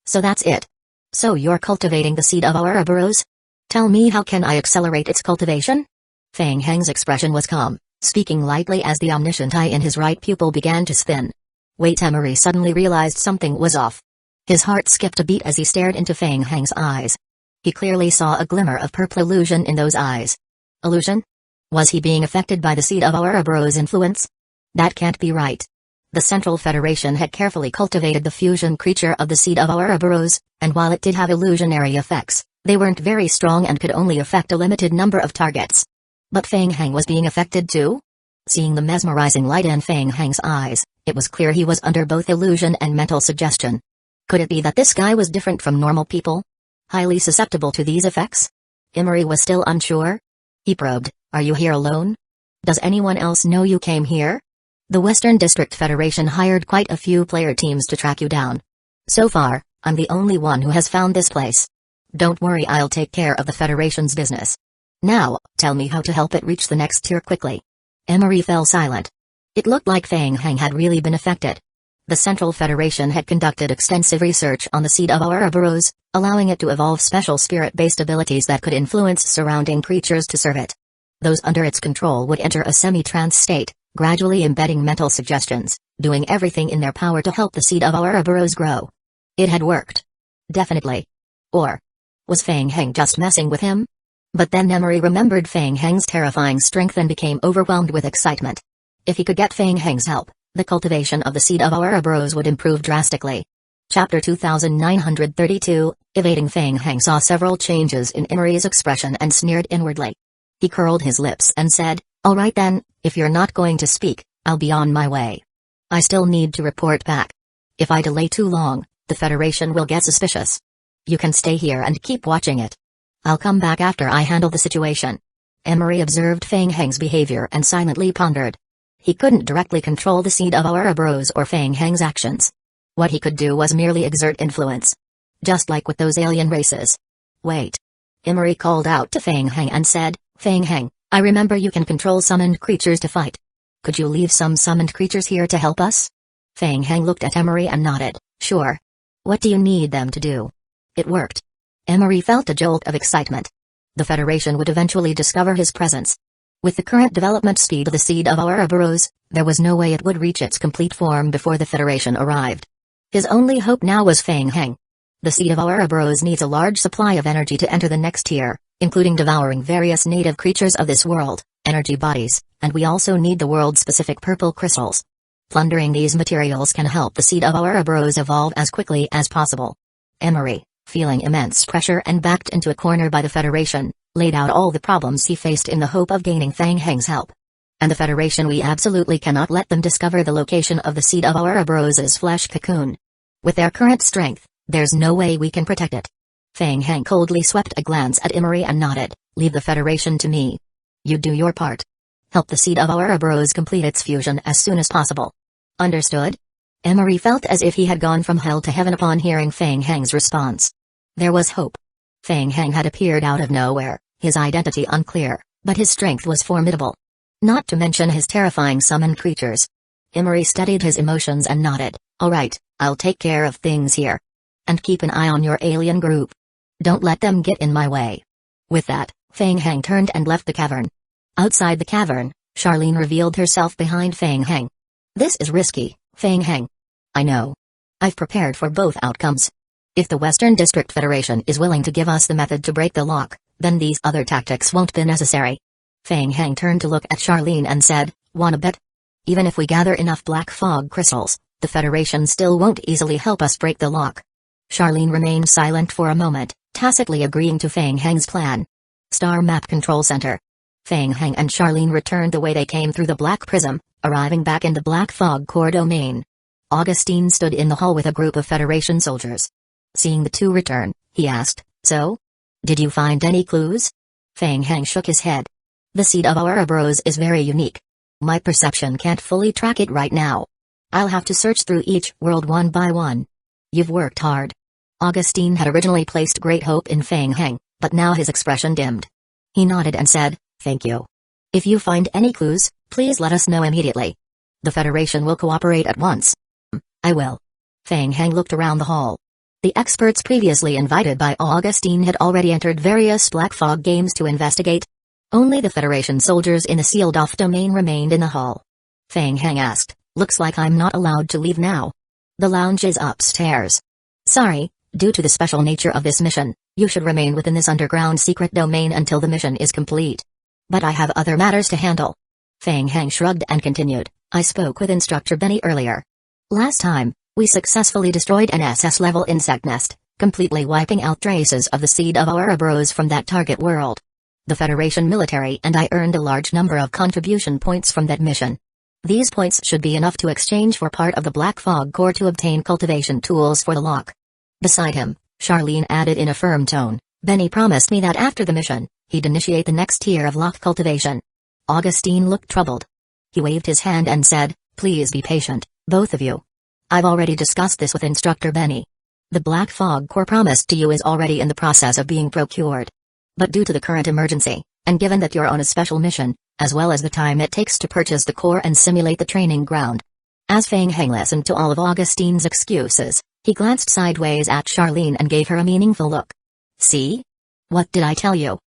A: So that's it. So you're cultivating the seed of Ouroboros? Tell me, how can I accelerate its cultivation? Feng Heng's expression was calm, speaking lightly as the omniscient eye in his right pupil began to spin. Wait, Emery suddenly realized something was off. His heart skipped a beat as he stared into Feng Heng's eyes. He clearly saw a glimmer of purple illusion in those eyes. Illusion? Was he being affected by the seed of Ouroboros' influence? That can't be right. The Central Federation had carefully cultivated the fusion creature of the seed of Ouroboros, and while it did have illusionary effects, they weren't very strong and could only affect a limited number of targets. But Feng Heng was being affected too? Seeing the mesmerizing light in Feng Heng's eyes, it was clear he was under both illusion and mental suggestion. Could it be that this guy was different from normal people? Highly susceptible to these effects? Emery was still unsure. He probed, are you here alone? Does anyone else know you came here? The Western District Federation hired quite a few player teams to track you down. So far, I'm the only one who has found this place. Don't worry, I'll take care of the Federation's business. Now, tell me how to help it reach the next tier quickly. Emery fell silent. It looked like Feng Heng had really been affected. The Central Federation had conducted extensive research on the seed of Ouroboros, allowing it to evolve special spirit-based abilities that could influence surrounding creatures to serve it. Those under its control would enter a semi-trance state, gradually embedding mental suggestions, doing everything in their power to help the seed of Ouroboros grow. It had worked. Definitely. Or was Fang Heng just messing with him? But then Emery remembered Fang Heng's terrifying strength and became overwhelmed with excitement. If he could get Fang Heng's help, the cultivation of the seed of Ouroboros would improve drastically. Chapter 2932, Evading Fang Heng saw several changes in Emery's expression and sneered inwardly. He curled his lips and said, "All right then, if you're not going to speak, I'll be on my way. I still need to report back. If I delay too long, the Federation will get suspicious. You can stay here and keep watching it. I'll come back after I handle the situation." Emery observed Fang Heng's behavior and silently pondered. He couldn't directly control the seed of Ouroboros or Fang Heng's actions. What he could do was merely exert influence. Just like with those alien races. Wait. Emery called out to Fang Heng and said, "Fang Heng, I remember you can control summoned creatures to fight. Could you leave some summoned creatures here to help us?" Fang Heng looked at Emery and nodded, "Sure. What do you need them to do?" It worked. Emery felt a jolt of excitement. The Federation would eventually discover his presence. With the current development speed of the seed of Ouroboros, there was no way it would reach its complete form before the Federation arrived. His only hope now was Fang Heng. The seed of Ouroboros needs a large supply of energy to enter the next tier, including devouring various native creatures of this world, energy bodies, and we also need the world-specific purple crystals. Plundering these materials can help the seed of Ouroboros evolve as quickly as possible. Emery, feeling immense pressure and backed into a corner by the Federation, laid out all the problems he faced in the hope of gaining Fang Heng's help. And the Federation, we absolutely cannot let them discover the location of the seed of Ouroboros' flesh cocoon. With their current strength, there's no way we can protect it. Fang Heng coldly swept a glance at Emery and nodded, "Leave the Federation to me. You do your part. Help the seed of Ouroboros complete its fusion as soon as possible." Understood? Emery felt as if he had gone from hell to heaven upon hearing Fang Heng's response. There was hope. Fang Heng had appeared out of nowhere, his identity unclear, but his strength was formidable. Not to mention his terrifying summoned creatures. Emery studied his emotions and nodded, "All right, I'll take care of things here. And keep an eye on your alien group. Don't let them get in my way." With that, Fang Heng turned and left the cavern. Outside the cavern, Charlene revealed herself behind Fang Heng. "This is risky, Fang Heng. I know. I've prepared for both outcomes. If the Western District Federation is willing to give us the method to break the lock, then these other tactics won't be necessary." Fang Heng turned to look at Charlene and said, "Wanna bet? Even if we gather enough black fog crystals, the Federation still won't easily help us break the lock." Charlene remained silent for a moment, tacitly agreeing to Fang Heng's plan. Star Map Control Center. Fang Heng and Charlene returned the way they came through the black prism, arriving back in the black fog core domain. Augustine stood in the hall with a group of Federation soldiers. Seeing the two return, he asked, "So? Did you find any clues?" Fang Heng shook his head. "The seed of Ouroboros is very unique. My perception can't fully track it right now. I'll have to search through each world one by one." "You've worked hard." Augustine had originally placed great hope in Fang Heng, but now his expression dimmed. He nodded and said, "Thank you. If you find any clues, please let us know immediately. The Federation will cooperate at once." "I will." Fang Heng looked around the hall. The experts previously invited by Augustine had already entered various black fog games to investigate. Only the Federation soldiers in the sealed-off domain remained in the hall. Fang Heng asked, "Looks like I'm not allowed to leave now." "The lounge is upstairs." "Sorry, due to the special nature of this mission, you should remain within this underground secret domain until the mission is complete. But I have other matters to handle." Fang Heng shrugged and continued, "I spoke with Instructor Benny earlier. Last time, we successfully destroyed an SS-level insect nest, completely wiping out traces of the seed of Ouroboros from that target world. The Federation military and I earned a large number of contribution points from that mission. These points should be enough to exchange for part of the Black Fog Core to obtain cultivation tools for the lock." Beside him, Charlene added in a firm tone, "Benny promised me that after the mission, he'd initiate the next tier of lock cultivation." Augustine looked troubled. He waved his hand and said, "Please be patient, both of you. I've already discussed this with Instructor Benny. The Black Fog Core promised to you is already in the process of being procured. But due to the current emergency, and given that you're on a special mission, as well as the time it takes to purchase the core and simulate the training ground." As Fang Heng listened to all of Augustine's excuses, He glanced sideways at Charlene and gave her a meaningful look. See? What did I tell you?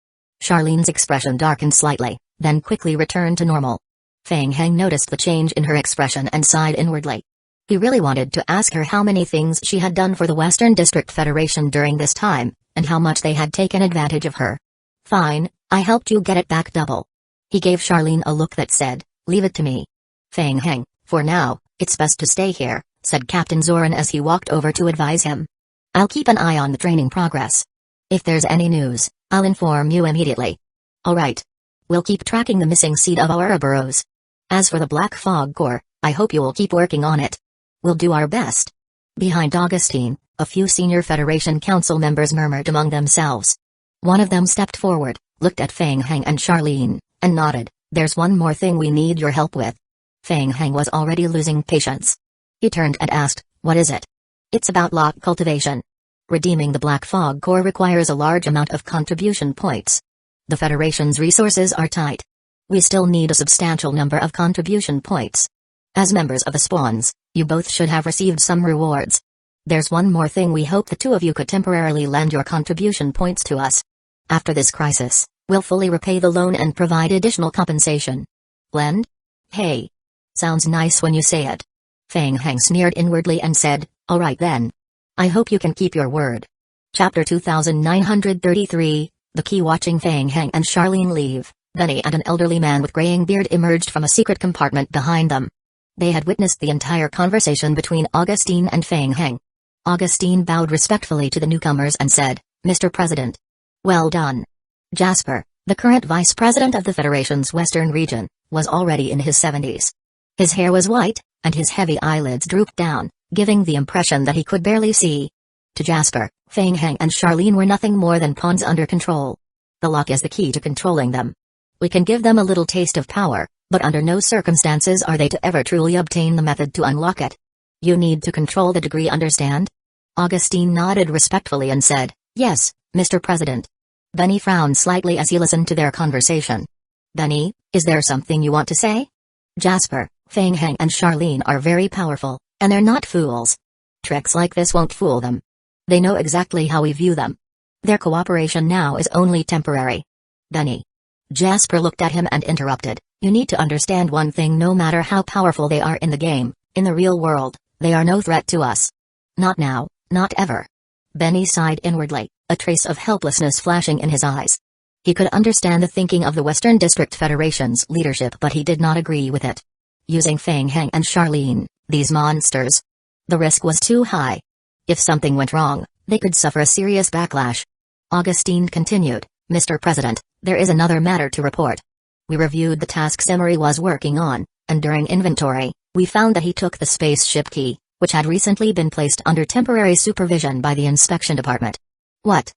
A: Charlene's expression darkened slightly, then quickly returned to normal. Feng Heng noticed the change in her expression and sighed inwardly. He really wanted to ask her how many things she had done for the Western District Federation during this time, and how much they had taken advantage of her. Fine, I helped you get it back double. He gave Charlene a look that said, leave it to me. Feng Heng, for now, it's best to stay here, said Captain Zoran as he walked over to advise him. I'll keep an eye on the training progress. If there's any news, I'll inform you immediately. Alright. We'll keep tracking the missing seed of Ouroboros. As for the Black Fog Corps, I hope you'll keep working on it. We'll do our best. Behind Augustine, a few senior Federation Council members murmured among themselves. One of them stepped forward, looked at Feng Heng and Charlene, and nodded. There's one more thing we need your help with. Feng Heng was already losing patience. He turned and asked, what is it? It's about lock cultivation. Redeeming the Black Fog Corps requires a large amount of contribution points. The Federation's resources are tight. We still need a substantial number of contribution points. As members of the Spawns, you both should have received some rewards. There's one more thing we hope the two of you could temporarily lend your contribution points to us. After this crisis, we'll fully repay the loan and provide additional compensation. Lend? Hey. Sounds nice when you say it. Feng Heng sneered inwardly and said, alright then. I hope you can keep your word. Chapter 2933, The Key. Watching Feng Heng and Charlene leave, Benny and an elderly man with graying beard emerged from a secret compartment behind them. They had witnessed the entire conversation between Augustine and Feng Heng. Augustine bowed respectfully to the newcomers and said, Mr. President. Well done. Jasper, the current vice president of the Federation's Western region, was already in his 70s. His hair was white, and his heavy eyelids drooped down, giving the impression that he could barely see. To Jasper, Feng Heng and Charlene were nothing more than pawns under control. The lock is the key to controlling them. We can give them a little taste of power, but under no circumstances are they to ever truly obtain the method to unlock it. You need to control the degree, understand? Augustine nodded respectfully and said, yes, Mr. President. Benny frowned slightly as he listened to their conversation. Benny, is there something you want to say? Jasper, Feng Heng and Charlene are very powerful, and they're not fools. Tricks like this won't fool them. They know exactly how we view them. Their cooperation now is only temporary. Benny. Jasper looked at him and interrupted, you need to understand one thing: no matter how powerful they are in the game, in the real world, they are no threat to us. Not now, not ever. Benny sighed inwardly, a trace of helplessness flashing in his eyes. He could understand the thinking of the Western District Federation's leadership, but he did not agree with it. Using Feng Heng and Charlene, these monsters. The risk was too high. If something went wrong, they could suffer a serious backlash. Augustine continued, Mr. President, there is another matter to report. We reviewed the tasks Emery was working on, and during inventory, we found that he took the spaceship key, which had recently been placed under temporary supervision by the inspection department. What?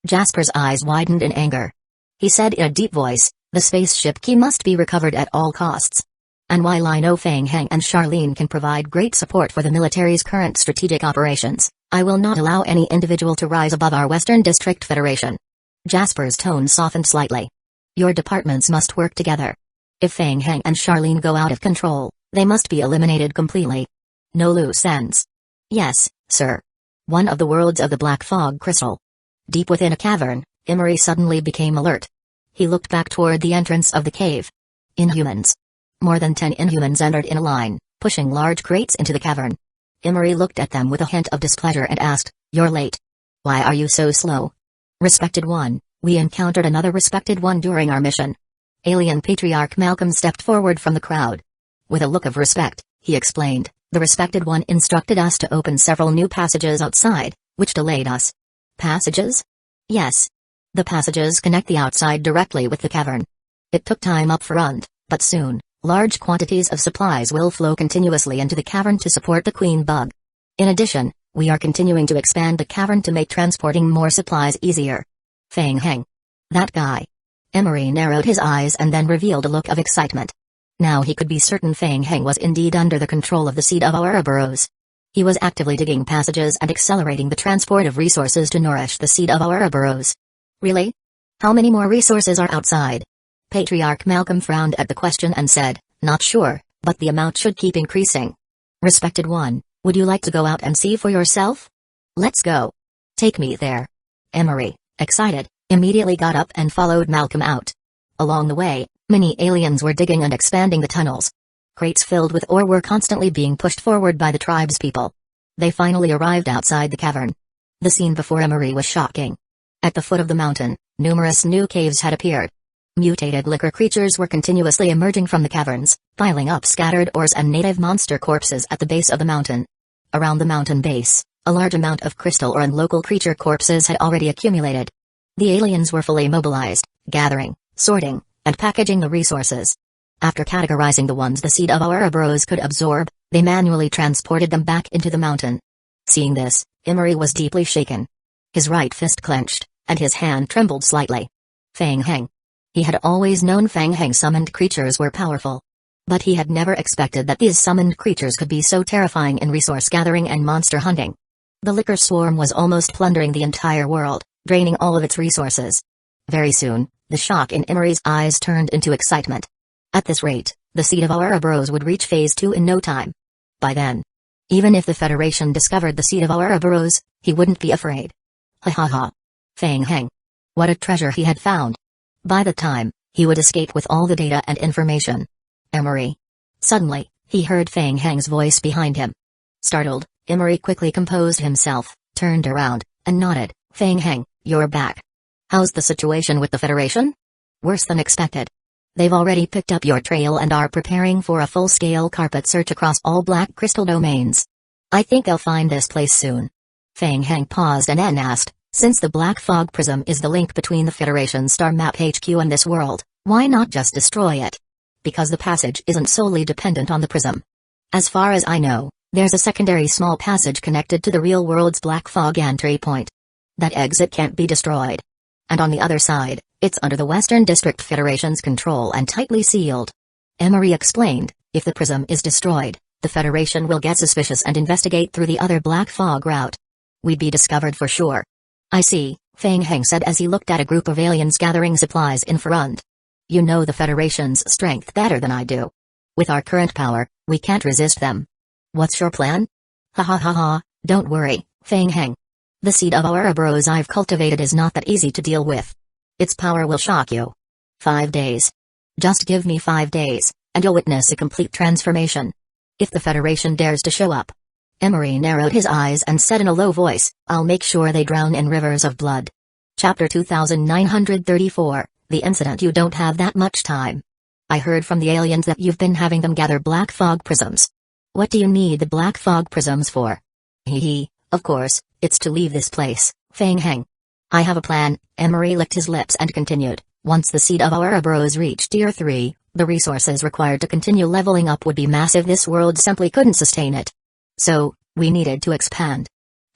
A: Jasper's eyes widened in anger. He said in a deep voice, the spaceship key must be recovered at all costs. And while I know Feng Heng and Charlene can provide great support for the military's current strategic operations, I will not allow any individual to rise above our Western District Federation. Jasper's tone softened slightly. Your departments must work together. If Feng Heng and Charlene go out of control, they must be eliminated completely. No loose ends. Yes, sir. One of the worlds of the Black Fog Crystal. Deep within a cavern, Emery suddenly became alert. He looked back toward the entrance of the cave. Inhumans. More than 10 Inhumans entered in a line, pushing large crates into the cavern. Emery looked at them with a hint of displeasure and asked, You're late. Why are you so slow? Respected one, we encountered another respected one during our mission. Alien Patriarch Malcolm stepped forward from the crowd. With a look of respect, he explained, the respected one instructed us to open several new passages outside, which delayed us. Passages? Yes. The passages connect the outside directly with the cavern. It took time up front, but soon, large quantities of supplies will flow continuously into the cavern to support the Queen Bug. In addition, we are continuing to expand the cavern to make transporting more supplies easier. Feng Heng. That guy. Emery narrowed his eyes and then revealed a look of excitement. Now he could be certain Feng Heng was indeed under the control of the Seed of Ouroboros. He was actively digging passages and accelerating the transport of resources to nourish the Seed of Ouroboros. Really? How many more resources are outside? Patriarch Malcolm frowned at the question and said, Not sure, but the amount should keep increasing. Respected one, Would you like to go out and see for yourself? Let's go. Take me there. Emery, excited, immediately got up and followed Malcolm out. Along the way, many aliens were digging and expanding the tunnels. Crates filled with ore were constantly being pushed forward by the tribespeople. They finally arrived outside the cavern. The scene before Emery was shocking. At the foot of the mountain, numerous new caves had appeared. Mutated liquor creatures were continuously emerging from the caverns, piling up scattered ores and native monster corpses at the base of the mountain. Around the mountain base, a large amount of crystal ore and local creature corpses had already accumulated. The aliens were fully mobilized, gathering, sorting, and packaging the resources. After categorizing the ones the seed of Ouroboros could absorb, they manually transported them back into the mountain. Seeing this, Emery was deeply shaken. His right fist clenched, and his hand trembled slightly. Fang Heng. He had always known Fang Heng summoned creatures were powerful. But he had never expected that these summoned creatures could be so terrifying in resource gathering and monster hunting. The liquor swarm was almost plundering the entire world, draining all of its resources. Very soon, the shock in Emery's eyes turned into excitement. At this rate, the seed of Ouroboros would reach phase 2 in no time. By then, even if the Federation discovered the seed of Ouroboros, he wouldn't be afraid. Ha ha ha. Fang Heng. What a treasure he had found. By the time, he would escape with all the data and information. Emery. Suddenly, he heard Fang Heng's voice behind him. Startled, Emery quickly composed himself, turned around, and nodded. Fang Heng, you're back. How's the situation with the Federation? Worse than expected. They've already picked up your trail and are preparing for a full-scale carpet search across all black crystal domains. I think they'll find this place soon. Fang Heng paused and then asked, since the Black Fog Prism is the link between the Federation Star Map HQ and this world, why not just destroy it? Because the passage isn't solely dependent on the prism. As far as I know, there's a secondary small passage connected to the real world's Black Fog entry point. That exit can't be destroyed. And on the other side, it's under the Western District Federation's control and tightly sealed. Emery explained, if the prism is destroyed, the Federation will get suspicious and investigate through the other Black Fog route. We'd be discovered for sure. I see, Fang Heng said as he looked at a group of aliens gathering supplies in front. You know the Federation's strength better than I do. With our current power, we can't resist them. What's your plan? Ha ha ha ha, don't worry, Fang Heng. The seed of Ouroboros I've cultivated is not that easy to deal with. Its power will shock you. 5 days. Just give me 5 days, and you'll witness a complete transformation. If the Federation dares to show up. Emery narrowed his eyes and said in a low voice, I'll make sure they drown in rivers of blood. Chapter 2934, The Incident. You don't have that much time. I heard from the aliens that you've been having them gather black fog prisms. What do you need the black fog prisms for? Hee, of course, it's to leave this place, Fang Heng. I have a plan. Emery licked his lips and continued, once the seed of Ouroboros reached Tier 3, the resources required to continue leveling up would be massive. This world simply couldn't sustain it. So, we needed to expand.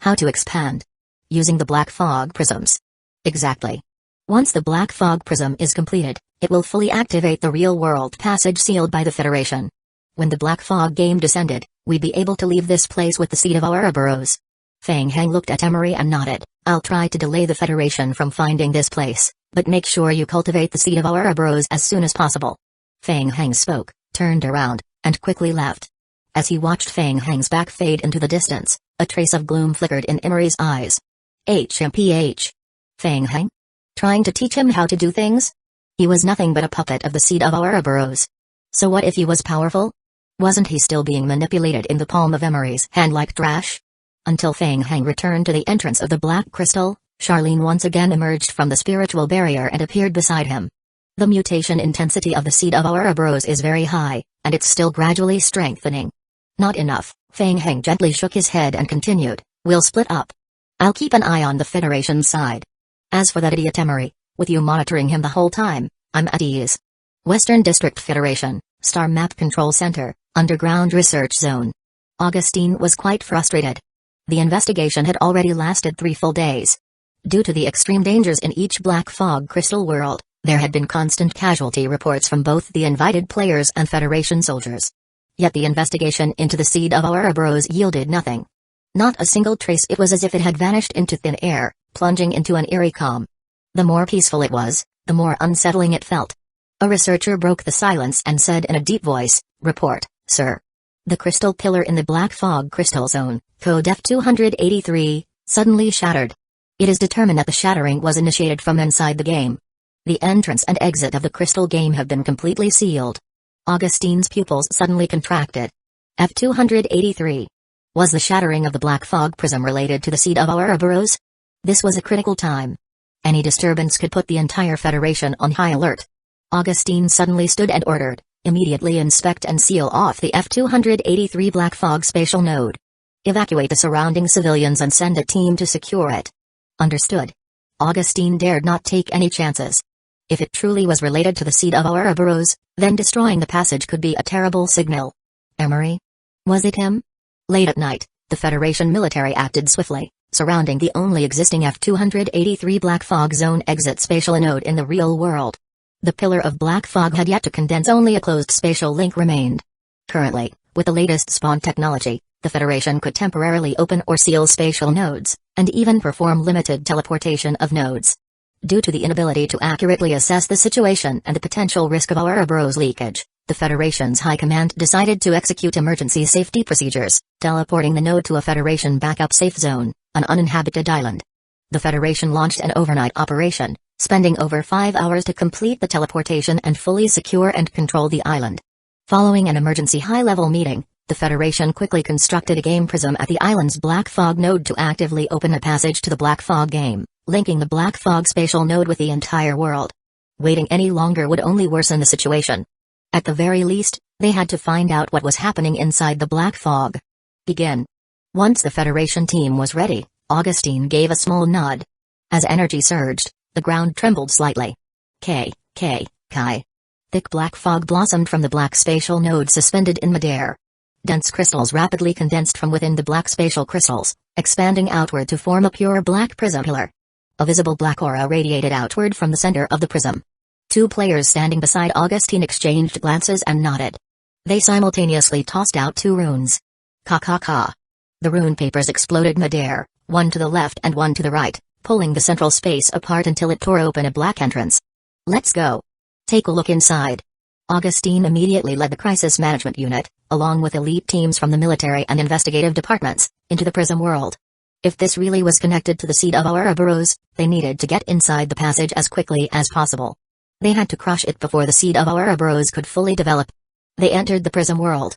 A: How to expand? Using the black fog prisms. Exactly. Once the black fog prism is completed, it will fully activate the real-world passage sealed by the Federation. When the black fog game descended, we'd be able to leave this place with the seed of Ouroboros. Fang Heng looked at Emery and nodded. I'll try to delay the Federation from finding this place, but make sure you cultivate the seed of Ouroboros as soon as possible. Fang Heng spoke, turned around, and quickly left. As he watched Fang Heng's back fade into the distance, a trace of gloom flickered in Emery's eyes. HMPH. Fang Heng? Trying to teach him how to do things? He was nothing but a puppet of the seed of Ouroboros. So what if he was powerful? Wasn't he still being manipulated in the palm of Emery's hand like trash? Until Fang Heng returned to the entrance of the black crystal, Charlene once again emerged from the spiritual barrier and appeared beside him. The mutation intensity of the seed of Ouroboros is very high, and it's still gradually strengthening. Not enough, Fang Heng gently shook his head and continued, we'll split up. I'll keep an eye on the Federation's side. As for that idiot Emery, with you monitoring him the whole time, I'm at ease. Western District Federation, Star Map Control Center, Underground Research Zone. Augustine was quite frustrated. The investigation had already lasted 3 full days. Due to the extreme dangers in each black fog crystal world, there had been constant casualty reports from both the invited players and Federation soldiers. Yet the investigation into the seed of Ouroboros yielded nothing. Not a single trace. It was as if it had vanished into thin air, plunging into an eerie calm. The more peaceful it was, the more unsettling it felt. A researcher broke the silence and said in a deep voice, report, sir. The crystal pillar in the Black Fog Crystal Zone, code F283, suddenly shattered. It is determined that the shattering was initiated from inside the game. The entrance and exit of the crystal game have been completely sealed. Augustine's pupils suddenly contracted. F283. Was the shattering of the Black Fog Prism related to the seed of Ouroboros? This was a critical time. Any disturbance could put the entire Federation on high alert. Augustine suddenly stood and ordered, immediately inspect and seal off the F283 Black Fog spatial node. Evacuate the surrounding civilians and send a team to secure it. Understood. Augustine dared not take any chances. If it truly was related to the seed of Ouroboros, then destroying the passage could be a terrible signal. Emery? Was it him? Late at night, the Federation military acted swiftly, surrounding the only existing F283 Black Fog Zone exit spatial node in the real world. The pillar of black fog had yet to condense, only a closed spatial link remained. Currently, with the latest spawn technology, the Federation could temporarily open or seal spatial nodes, and even perform limited teleportation of nodes. Due to the inability to accurately assess the situation and the potential risk of Ouroboros leakage, the Federation's High Command decided to execute emergency safety procedures, teleporting the node to a Federation backup safe zone, an uninhabited island. The Federation launched an overnight operation, spending over 5 hours to complete the teleportation and fully secure and control the island. Following an emergency high-level meeting, the Federation quickly constructed a game prism at the island's Black Fog node to actively open a passage to the Black Fog game, linking the Black Fog spatial node with the entire world. Waiting any longer would only worsen the situation. At the very least, they had to find out what was happening inside the Black Fog. Begin. Once the Federation team was ready, Augustine gave a small nod. As energy surged, the ground trembled slightly. Kai. Thick black fog blossomed from the black spatial node suspended in midair. Dense crystals rapidly condensed from within the black spatial crystals, expanding outward to form a pure black prism pillar. A visible black aura radiated outward from the center of the prism. Two players standing beside Augustine exchanged glances and nodded. They simultaneously tossed out two runes. Ka. The rune papers exploded midair, one to the left and one to the right, pulling the central space apart until it tore open a black entrance. Let's go. Take a look inside. Augustine immediately led the crisis management unit, along with elite teams from the military and investigative departments, into the prism world. If this really was connected to the seed of Ouroboros, they needed to get inside the passage as quickly as possible. They had to crush it before the seed of Ouroboros could fully develop. They entered the prism world.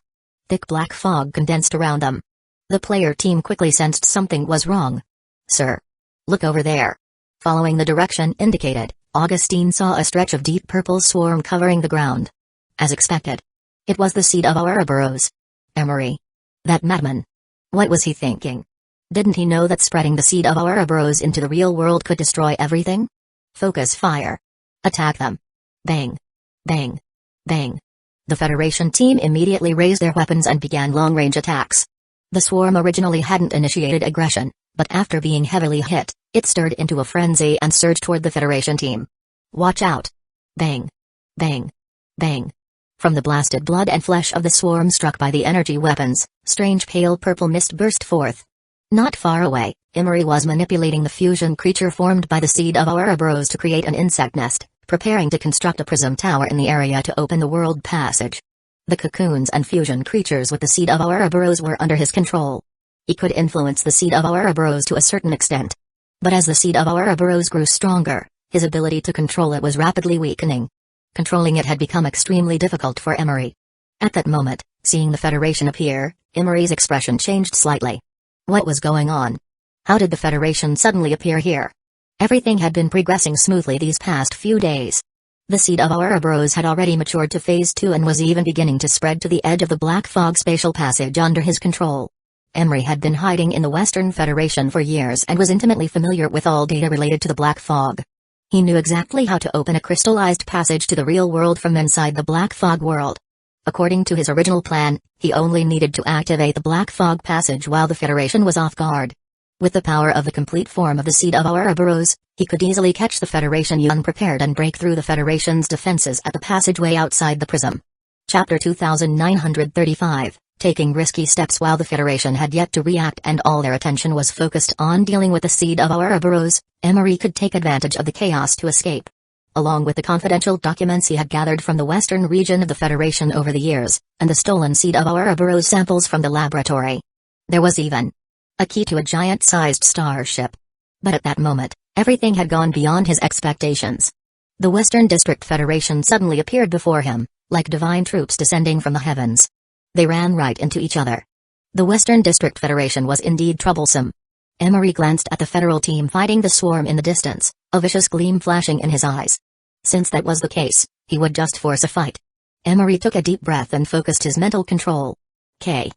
A: Thick black fog condensed around them. The player team quickly sensed something was wrong. Sir. Look over there. Following the direction indicated, Augustine saw a stretch of deep purple swarm covering the ground. As expected. It was the seed of Ouroboros. Emery. That madman. What was he thinking? Didn't he know that spreading the seed of Ouroboros into the real world could destroy everything? Focus fire. Attack them. Bang. Bang. Bang. The Federation team immediately raised their weapons and began long-range attacks. The swarm originally hadn't initiated aggression, but after being heavily hit, it stirred into a frenzy and surged toward the Federation team. Watch out. Bang. Bang. Bang. From the blasted blood and flesh of the swarm struck by the energy weapons, strange pale purple mist burst forth. Not far away, Emery was manipulating the fusion creature formed by the seed of Ouroboros to create an insect nest, preparing to construct a prism tower in the area to open the world passage. The cocoons and fusion creatures with the seed of Ouroboros were under his control. He could influence the seed of Ouroboros to a certain extent. But as the seed of Ouroboros grew stronger, his ability to control it was rapidly weakening. Controlling it had become extremely difficult for Emery. At that moment, seeing the Federation appear, Emery's expression changed slightly. What was going on? How did the Federation suddenly appear here? Everything had been progressing smoothly these past few days. The seed of Ouroboros had already matured to phase 2 and was even beginning to spread to the edge of the Black Fog spatial passage under his control. Emery had been hiding in the Western Federation for years and was intimately familiar with all data related to the Black Fog. He knew exactly how to open a crystallized passage to the real world from inside the Black Fog world. According to his original plan, he only needed to activate the Black Fog passage while the Federation was off guard. With the power of the complete form of the seed of Ouroboros, he could easily catch the Federation unprepared and break through the Federation's defenses at the passageway outside the prism. Chapter 2935, taking risky steps while the Federation had yet to react and all their attention was focused on dealing with the seed of Ouroboros, Emery could take advantage of the chaos to escape. along with the confidential documents he had gathered from the western region of the Federation over the years, and the stolen seed of Ouroboros samples from the laboratory. There was even a key to a giant-sized starship. But at that moment, everything had gone beyond his expectations. The Western District Federation suddenly appeared before him, like divine troops descending from the heavens. They ran right into each other. The Western District Federation was indeed troublesome. Emery glanced at the federal team fighting the swarm in the distance, a vicious gleam flashing in his eyes. Since that was the case, he would just force a fight. Emery took a deep breath and focused his mental control. Kai.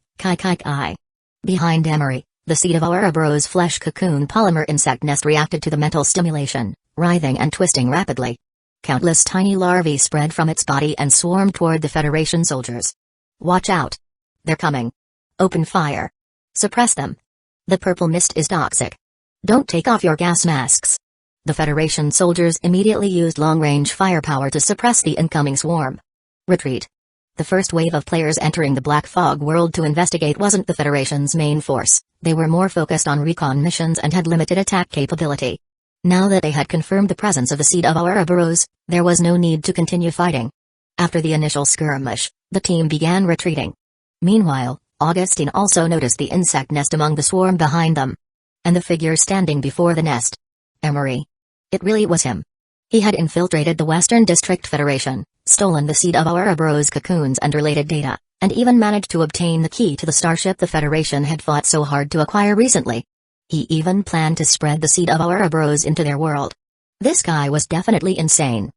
A: Behind Emery, the seed of Ouroboros flesh cocoon polymer insect nest reacted to the mental stimulation, writhing and twisting rapidly. Countless tiny larvae spread from its body and swarmed toward the Federation soldiers. Watch out! They're coming. Open fire. Suppress them. The purple mist is toxic. Don't take off your gas masks. The Federation soldiers immediately used long-range firepower to suppress the incoming swarm. Retreat. The first wave of players entering the Black Fog world to investigate wasn't the Federation's main force, they were more focused on recon missions and had limited attack capability. Now that they had confirmed the presence of the seed of Ouroboros, there was no need to continue fighting. After the initial skirmish, the team began retreating. Meanwhile, Augustine also noticed the insect nest among the swarm behind them. And the figure standing before the nest. Emery. It really was him. He had infiltrated the Western District Federation, stolen the seed of Ouroboros cocoons and related data, and even managed to obtain the key to the starship the Federation had fought so hard to acquire recently. He even planned to spread the seed of Ouroboros into their world. This guy was definitely insane.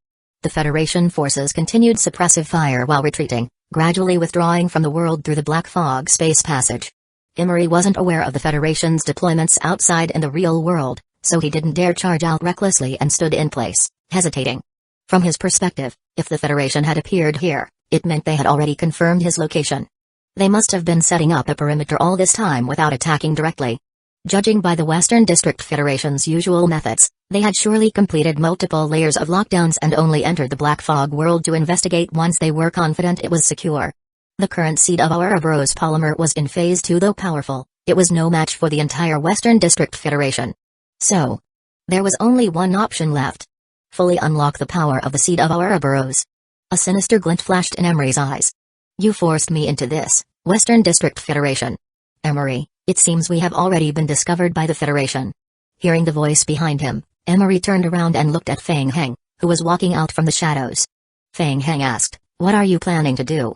A: The Federation forces continued suppressive fire while retreating, gradually withdrawing from the world through the Black Fog space passage. Emery wasn't aware of the Federation's deployments outside in the real world, so he didn't dare charge out recklessly and stood in place, hesitating. From his perspective, if the Federation had appeared here, it meant they had already confirmed his location. They must have been setting up a perimeter all this time without attacking directly. Judging by the Western District Federation's usual methods, they had surely completed multiple layers of lockdowns and only entered the Black Fog world to investigate once they were confident it was secure. The current seed of Ouroboros polymer was in Phase 2. Though powerful, it was no match for the entire Western District Federation. So, there was only one option left. Fully unlock the power of the seed of Ouroboros. A sinister glint flashed in Emery's eyes. You forced me into this, Western District Federation. Emery, it seems we have already been discovered by the Federation. Hearing the voice behind him, Emery turned around and looked at Feng Heng, who was walking out from the shadows. Feng Heng asked, what are you planning to do?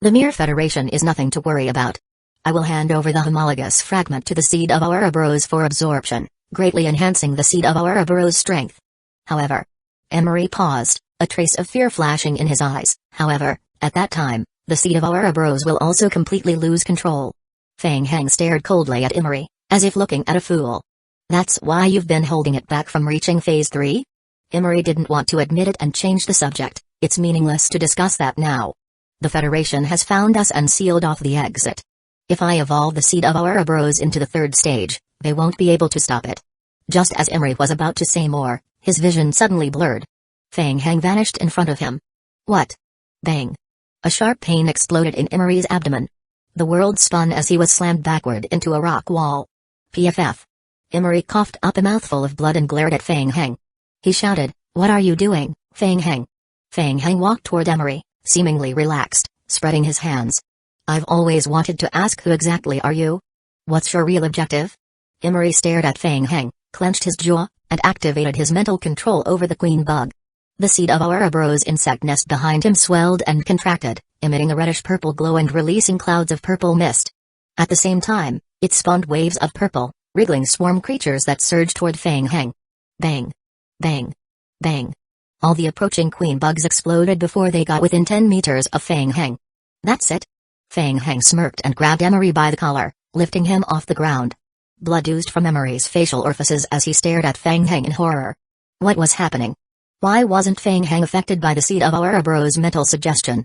A: The mere Federation is nothing to worry about. I will hand over the homologous fragment to the seed of Ouroboros for absorption, greatly enhancing the seed of Ouroboros' strength. However, Emery paused, a trace of fear flashing in his eyes. However, at that time, the seed of Ouroboros will also completely lose control. Feng Heng stared coldly at Emery, as if looking at a fool. That's why you've been holding it back from reaching Phase 3? Emery didn't want to admit it and changed the subject. It's meaningless to discuss that now. The Federation has found us and sealed off the exit. If I evolve the seed of Ouroboros into the third stage, they won't be able to stop it. Just as Emery was about to say more, his vision suddenly blurred. Feng Heng vanished in front of him. What? Bang. A sharp pain exploded in Emery's abdomen. The world spun as he was slammed backward into a rock wall. PFF. Emery coughed up a mouthful of blood and glared at Feng Heng. He shouted, what are you doing, Feng Heng? Feng Heng walked toward Emery, seemingly relaxed, spreading his hands. I've always wanted to ask, who exactly are you? What's your real objective? Emery stared at Feng Heng, clenched his jaw, and activated his mental control over the queen bug. The seed of Ouroboros insect nest behind him swelled and contracted, emitting a reddish-purple glow and releasing clouds of purple mist. At the same time, it spawned waves of purple, wriggling swarm creatures that surged toward Feng Heng. Bang. Bang. Bang. All the approaching queen bugs exploded before they got within 10 meters of Feng Heng. That's it. Feng Heng smirked and grabbed Emery by the collar, lifting him off the ground. Blood oozed from Emery's facial orifices as he stared at Feng Heng in horror. What was happening? Why wasn't Feng Heng affected by the seed of Ouroboros' mental suggestion?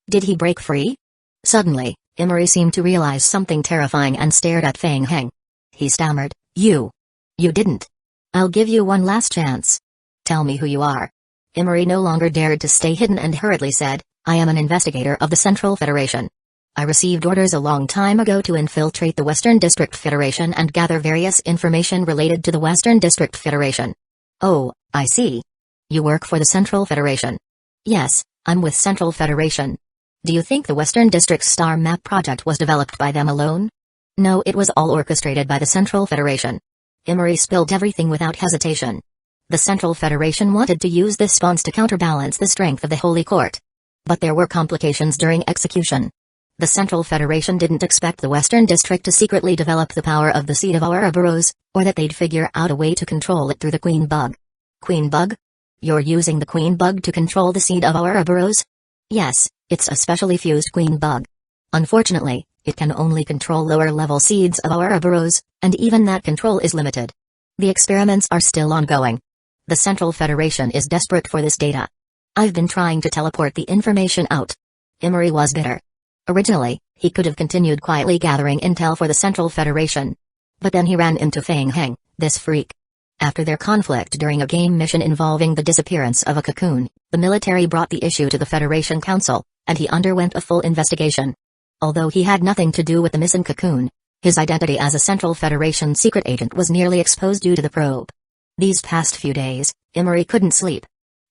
A: Did he break free? Suddenly, Emery seemed to realize something terrifying and stared at Feng Heng. He stammered, You didn't. I'll give you one last chance. Tell me who you are. Emery no longer dared to stay hidden and hurriedly said, I am an investigator of the Central Federation. I received orders a long time ago to infiltrate the Western District Federation and gather various information related to the Western District Federation. Oh, I see. You work for the Central Federation? Yes, I'm with Central Federation. Do you think the Western District's star map project was developed by them alone? No, it was all orchestrated by the Central Federation. Emery spilled everything without hesitation. The Central Federation wanted to use this spawns to counterbalance the strength of the Holy Court. But there were complications during execution. The Central Federation didn't expect the Western District to secretly develop the power of the seed of Ouroboros, or that they'd figure out a way to control it through the Queen Bug. Queen Bug? You're using the Queen Bug to control the seed of Ouroboros? Yes, it's a specially fused Queen Bug. Unfortunately, it can only control lower-level seeds of Ouroboros, and even that control is limited. The experiments are still ongoing. The Central Federation is desperate for this data. I've been trying to teleport the information out. Emery was bitter. Originally, he could have continued quietly gathering intel for the Central Federation. But then he ran into Fang Heng, this freak. After their conflict during a game mission involving the disappearance of a cocoon, the military brought the issue to the Federation Council, and he underwent a full investigation. Although he had nothing to do with the missing cocoon, his identity as a Central Federation secret agent was nearly exposed due to the probe. These past few days, Emery couldn't sleep.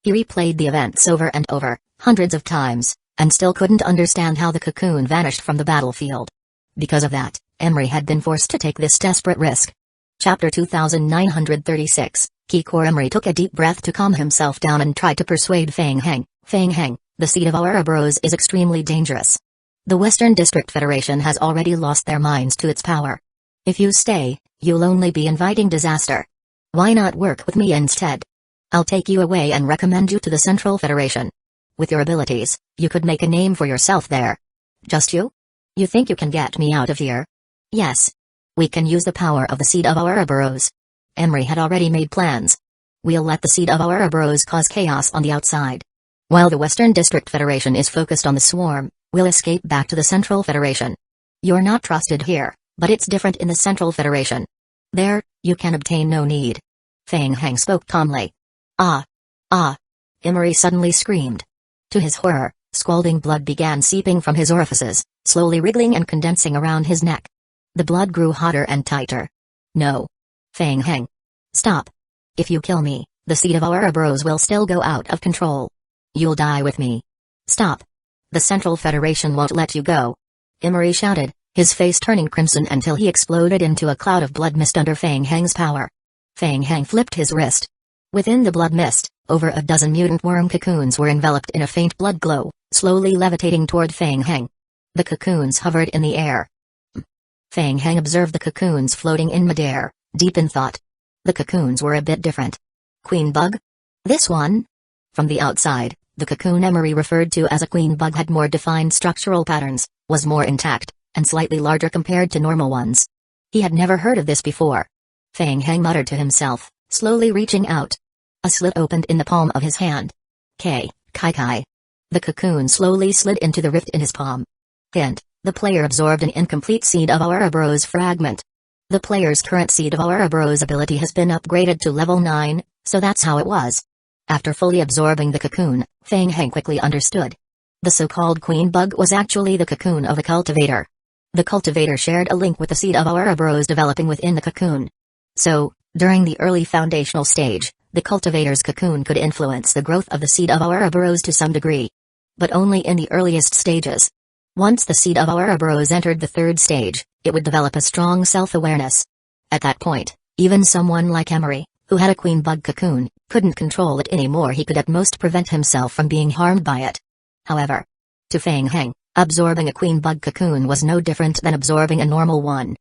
A: He replayed the events over and over, hundreds of times, and still couldn't understand how the cocoon vanished from the battlefield. Because of that, Emery had been forced to take this desperate risk. Chapter 2936, Kikor. Emery took a deep breath to calm himself down and tried to persuade Fang Heng. Fang Heng, the seed of Ouroboros is extremely dangerous. The Western District Federation has already lost their minds to its power. If you stay, you'll only be inviting disaster. Why not work with me instead? I'll take you away and recommend you to the Central Federation. With your abilities, you could make a name for yourself there. Just you? You think you can get me out of here? Yes. We can use the power of the seed of Ouroboros. Emery had already made plans. We'll let the seed of Ouroboros cause chaos on the outside. While the Western District Federation is focused on the swarm, we'll escape back to the Central Federation. You're not trusted here, but it's different in the Central Federation. There, you can obtain no need. Fang Heng spoke calmly. Ah! Ah! Emery suddenly screamed. To his horror, scalding blood began seeping from his orifices, slowly wriggling and condensing around his neck. The blood grew hotter and tighter. No. Fang Heng. Stop. If you kill me, the seed of Ouroboros will still go out of control. You'll die with me. Stop. The Central Federation won't let you go. Emery shouted, his face turning crimson until he exploded into a cloud of blood mist under Fang Heng's power. Fang Heng flipped his wrist. Within the blood mist, over a dozen mutant worm cocoons were enveloped in a faint blood glow, slowly levitating toward Fang Heng. The cocoons hovered in the air. Fang Heng observed the cocoons floating in midair, deep in thought. The cocoons were a bit different. Queen bug? This one? From the outside, the cocoon Emery referred to as a queen bug had more defined structural patterns, was more intact, and slightly larger compared to normal ones. He had never heard of this before. Fang Heng muttered to himself, slowly reaching out. A slit opened in the palm of his hand. Kai. The cocoon slowly slid into the rift in his palm. Hint, the player absorbed an incomplete seed of Ouroboros fragment. The player's current seed of Ouroboros ability has been upgraded to level 9, so that's how it was. After fully absorbing the cocoon, Fang Heng quickly understood. The so-called queen bug was actually the cocoon of a cultivator. The cultivator shared a link with the seed of Ouroboros developing within the cocoon. So, during the early foundational stage, the cultivator's cocoon could influence the growth of the seed of Ouroboros to some degree. But only in the earliest stages. Once the seed of Ouroboros entered the third stage, it would develop a strong self-awareness. At that point, even someone like Emery, who had a queen bug cocoon, couldn't control it anymore. He could at most prevent himself from being harmed by it. However, to Fang Heng, absorbing a queen bug cocoon was no different than absorbing a normal one.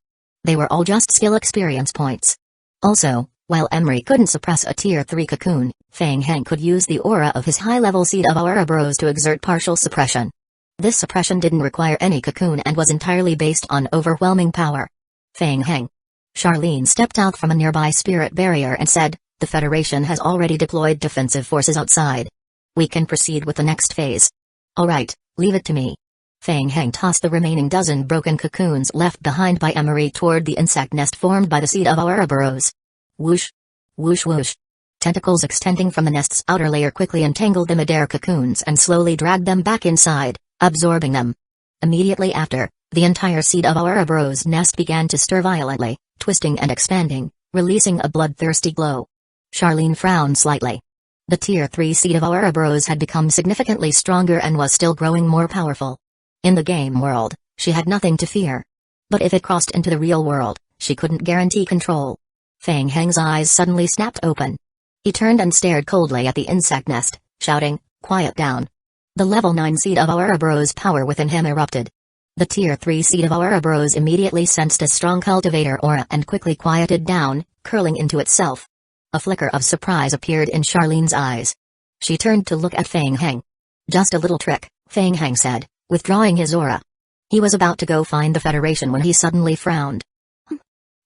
A: They were all just skill experience points. Also, while Emery couldn't suppress a tier 3 cocoon, Fang Heng could use the aura of his high-level seed of Ouroboros to exert partial suppression. This suppression didn't require any cocoon and was entirely based on overwhelming power. Fang Heng. Charlene stepped out from a nearby spirit barrier and said, "The Federation has already deployed defensive forces outside. We can proceed with the next phase." "Alright, leave it to me." Fang Heng tossed the remaining dozen broken cocoons left behind by Emery toward the insect nest formed by the seed of Ouroboros. Whoosh! Whoosh whoosh! Tentacles extending from the nest's outer layer quickly entangled the midair cocoons and slowly dragged them back inside, absorbing them. Immediately after, the entire seed of Ouroboros nest began to stir violently, twisting and expanding, releasing a bloodthirsty glow. Charlene frowned slightly. The Tier 3 seed of Ouroboros had become significantly stronger and was still growing more powerful. In the game world, she had nothing to fear. But if it crossed into the real world, she couldn't guarantee control. Fang Heng's eyes suddenly snapped open. He turned and stared coldly at the insect nest, shouting, "Quiet down." The level 9 seed of Ouroboros' power within him erupted. The Tier 3 seed of Ouroboros immediately sensed a strong cultivator aura and quickly quieted down, curling into itself. A flicker of surprise appeared in Charlene's eyes. She turned to look at Fang Heng. "Just a little trick," Fang Heng said, withdrawing his aura. He was about to go find the Federation when he suddenly frowned.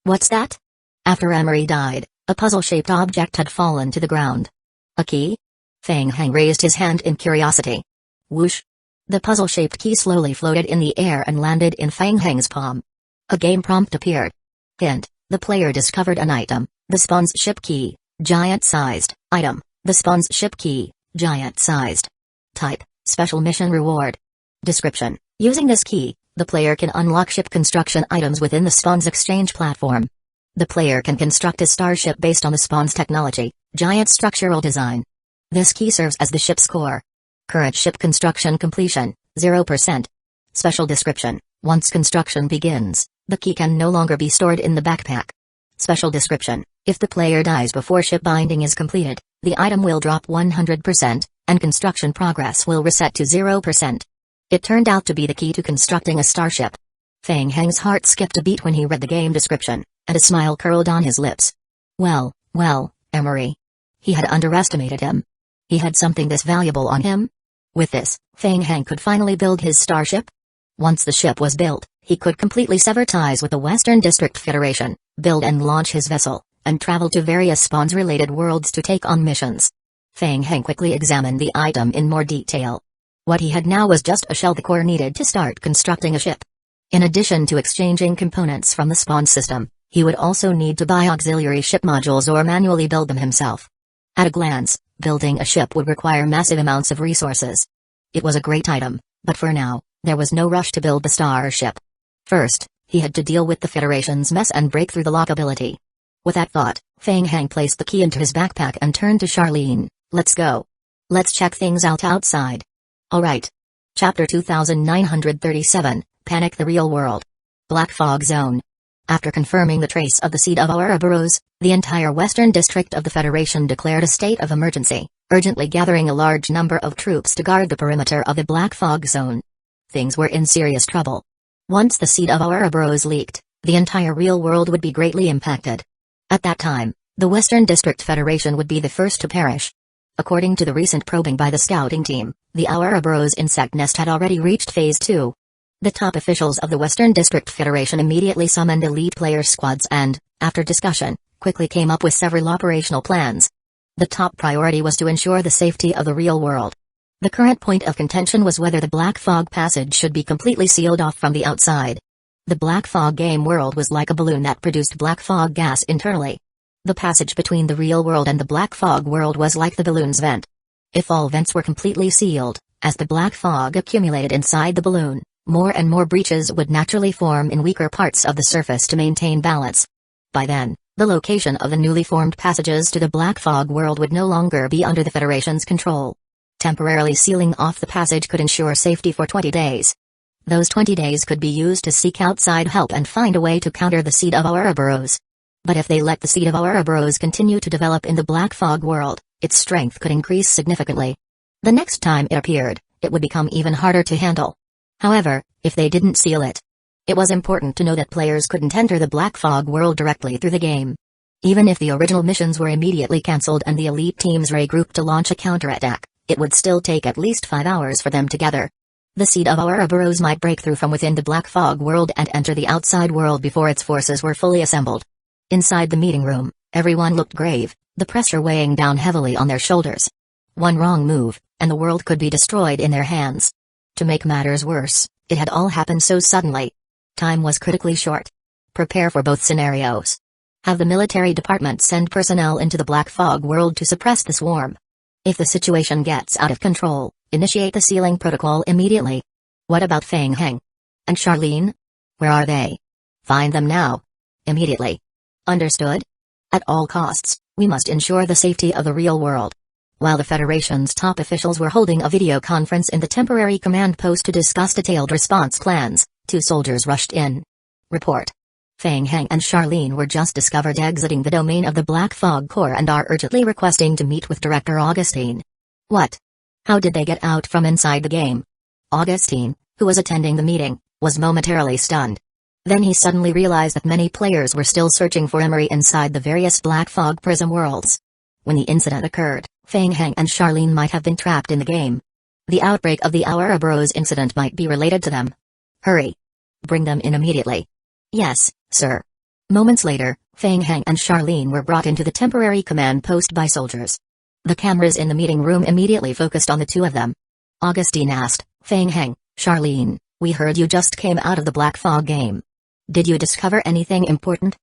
A: What's that? After Emery died, a puzzle-shaped object had fallen to the ground. A key? Fang Heng raised his hand in curiosity. Whoosh! The puzzle-shaped key slowly floated in the air and landed in Fang Heng's palm. A game prompt appeared. Hint: the player discovered an item, the Spawn's ship key, giant-sized. Item: the Spawn's ship key, giant-sized. Type: special mission reward. Description: using this key, the player can unlock ship construction items within the Spawn's exchange platform. The player can construct a starship based on the Spawn's technology, giant structural design. This key serves as the ship's core. Current ship construction completion, 0%. Special description: once construction begins, the key can no longer be stored in the backpack. Special description: if the player dies before ship binding is completed, the item will drop 100%, and construction progress will reset to 0%. It turned out to be the key to constructing a starship. Fang Heng's heart skipped a beat when he read the game description, and a smile curled on his lips. Well, Emery. He had underestimated him. He had something this valuable on him? With this, Fang Heng could finally build his starship. Once the ship was built, he could completely sever ties with the Western District Federation, build and launch his vessel, and travel to various Spawns-related worlds to take on missions. Fang Heng quickly examined the item in more detail. What he had now was just a shell the core needed to start constructing a ship. In addition to exchanging components from the Spawn system, he would also need to buy auxiliary ship modules or manually build them himself. At a glance, building a ship would require massive amounts of resources. It was a great item, but for now, there was no rush to build the starship. First, he had to deal with the Federation's mess and break through the lock ability. With that thought, Fang Heng placed the key into his backpack and turned to Charlene. Let's go. Let's check things out outside. Alright. Chapter 2937, Panic the Real World. Black Fog Zone. After confirming the trace of the seed of Ouroboros, the entire Western District of the Federation declared a state of emergency, urgently gathering a large number of troops to guard the perimeter of the Black Fog Zone. Things were in serious trouble. Once the seed of Ouroboros leaked, the entire real world would be greatly impacted. At that time, the Western District Federation would be the first to perish. According to the recent probing by the scouting team, the Ouroboros insect nest had already reached Phase 2. The top officials of the Western District Federation immediately summoned elite player squads and, after discussion, quickly came up with several operational plans. The top priority was to ensure the safety of the real world. The current point of contention was whether the Black Fog passage should be completely sealed off from the outside. The Black Fog game world was like a balloon that produced black fog gas internally. The passage between the real world and the Black Fog world was like the balloon's vent. If all vents were completely sealed, as the black fog accumulated inside the balloon, more and more breaches would naturally form in weaker parts of the surface to maintain balance. By then, the location of the newly formed passages to the Black Fog world would no longer be under the Federation's control. Temporarily sealing off the passage could ensure safety for 20 days. Those 20 days could be used to seek outside help and find a way to counter the seed of Ouroboros. But if they let the seed of Ouroboros continue to develop in the Black Fog world, its strength could increase significantly. The next time it appeared, it would become even harder to handle. However, if they didn't seal it, it was important to know that players couldn't enter the Black Fog world directly through the game. Even if the original missions were immediately cancelled and the elite teams regrouped to launch a counterattack, it would still take at least 5 hours for them to gather. The seed of Ouroboros might break through from within the Black Fog world and enter the outside world before its forces were fully assembled. Inside the meeting room, everyone looked grave, the pressure weighing down heavily on their shoulders. One wrong move, and the world could be destroyed in their hands. To make matters worse, it had all happened so suddenly. Time was critically short. Prepare for both scenarios. Have the military department send personnel into the Black Fog world to suppress the swarm. If the situation gets out of control, initiate the sealing protocol immediately. What about Fang Heng? And Charlene? Where are they? Find them now. Immediately. Understood? At all costs, we must ensure the safety of the real world. While the Federation's top officials were holding a video conference in the temporary command post to discuss detailed response plans, 2 soldiers rushed in. Report. Fang Heng and Charlene were just discovered exiting the domain of the Black Fog Corps and are urgently requesting to meet with Director Augustine. What? How did they get out from inside the game? Augustine, who was attending the meeting, was momentarily stunned. Then he suddenly realized that many players were still searching for Emery inside the various Black Fog Prism worlds. When the incident occurred, Fang Heng and Charlene might have been trapped in the game. The outbreak of the Ouroboros incident might be related to them. Hurry. Bring them in immediately. Yes, sir. Moments later, Fang Heng and Charlene were brought into the temporary command post by soldiers. The cameras in the meeting room immediately focused on the 2 of them. Augustine asked, Fang Heng, Charlene, we heard you just came out of the Black Fog game. Did you discover anything important?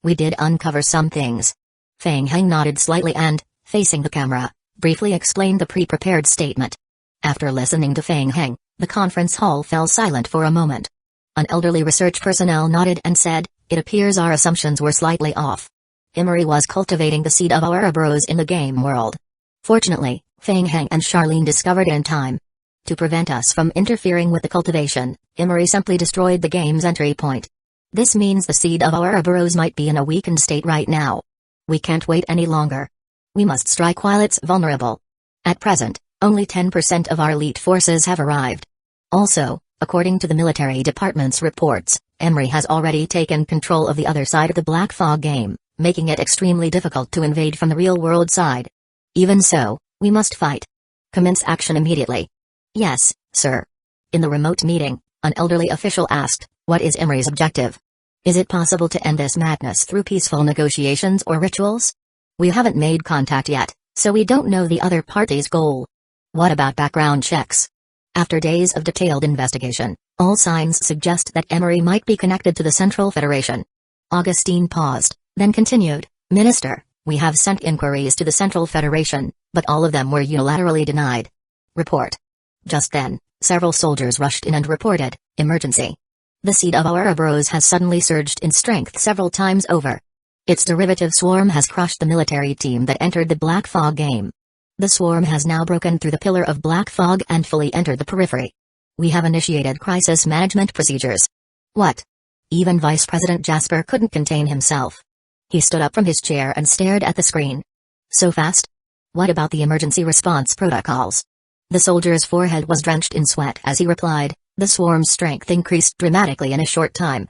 A: We did uncover some things. Fang Heng nodded slightly and, facing the camera, briefly explained the pre-prepared statement. After listening to Fang Heng, the conference hall fell silent for a moment. An elderly research personnel nodded and said, it appears our assumptions were slightly off. Emery was cultivating the seed of Ouroboros in the game world. Fortunately, Fang Heng and Charlene discovered in time. To prevent us from interfering with the cultivation, Emery simply destroyed the game's entry point. This means the seed of Ouroboros might be in a weakened state right now. We can't wait any longer. We must strike while it's vulnerable. At present, only 10% of our elite forces have arrived. Also, according to the military department's reports, Emery has already taken control of the other side of the Black Fog game, making it extremely difficult to invade from the real-world side. Even so, we must fight. Commence action immediately. Yes, sir. In the remote meeting, an elderly official asked, what is Emery's objective? Is it possible to end this madness through peaceful negotiations or rituals? We haven't made contact yet, so we don't know the other party's goal. What about background checks? After days of detailed investigation, all signs suggest that Emery might be connected to the Central Federation. Augustine paused, then continued, Minister, we have sent inquiries to the Central Federation, but all of them were unilaterally denied. Report. Just then, several soldiers rushed in and reported, emergency. The seed of Ouroboros has suddenly surged in strength several times over. Its derivative swarm has crushed the military team that entered the Black Fog game. The swarm has now broken through the pillar of Black Fog and fully entered the periphery. We have initiated crisis management procedures. What? Even Vice President Jasper couldn't contain himself. He stood up from his chair and stared at the screen. So fast? What about the emergency response protocols? The soldier's forehead was drenched in sweat as he replied, the swarm's strength increased dramatically in a short time.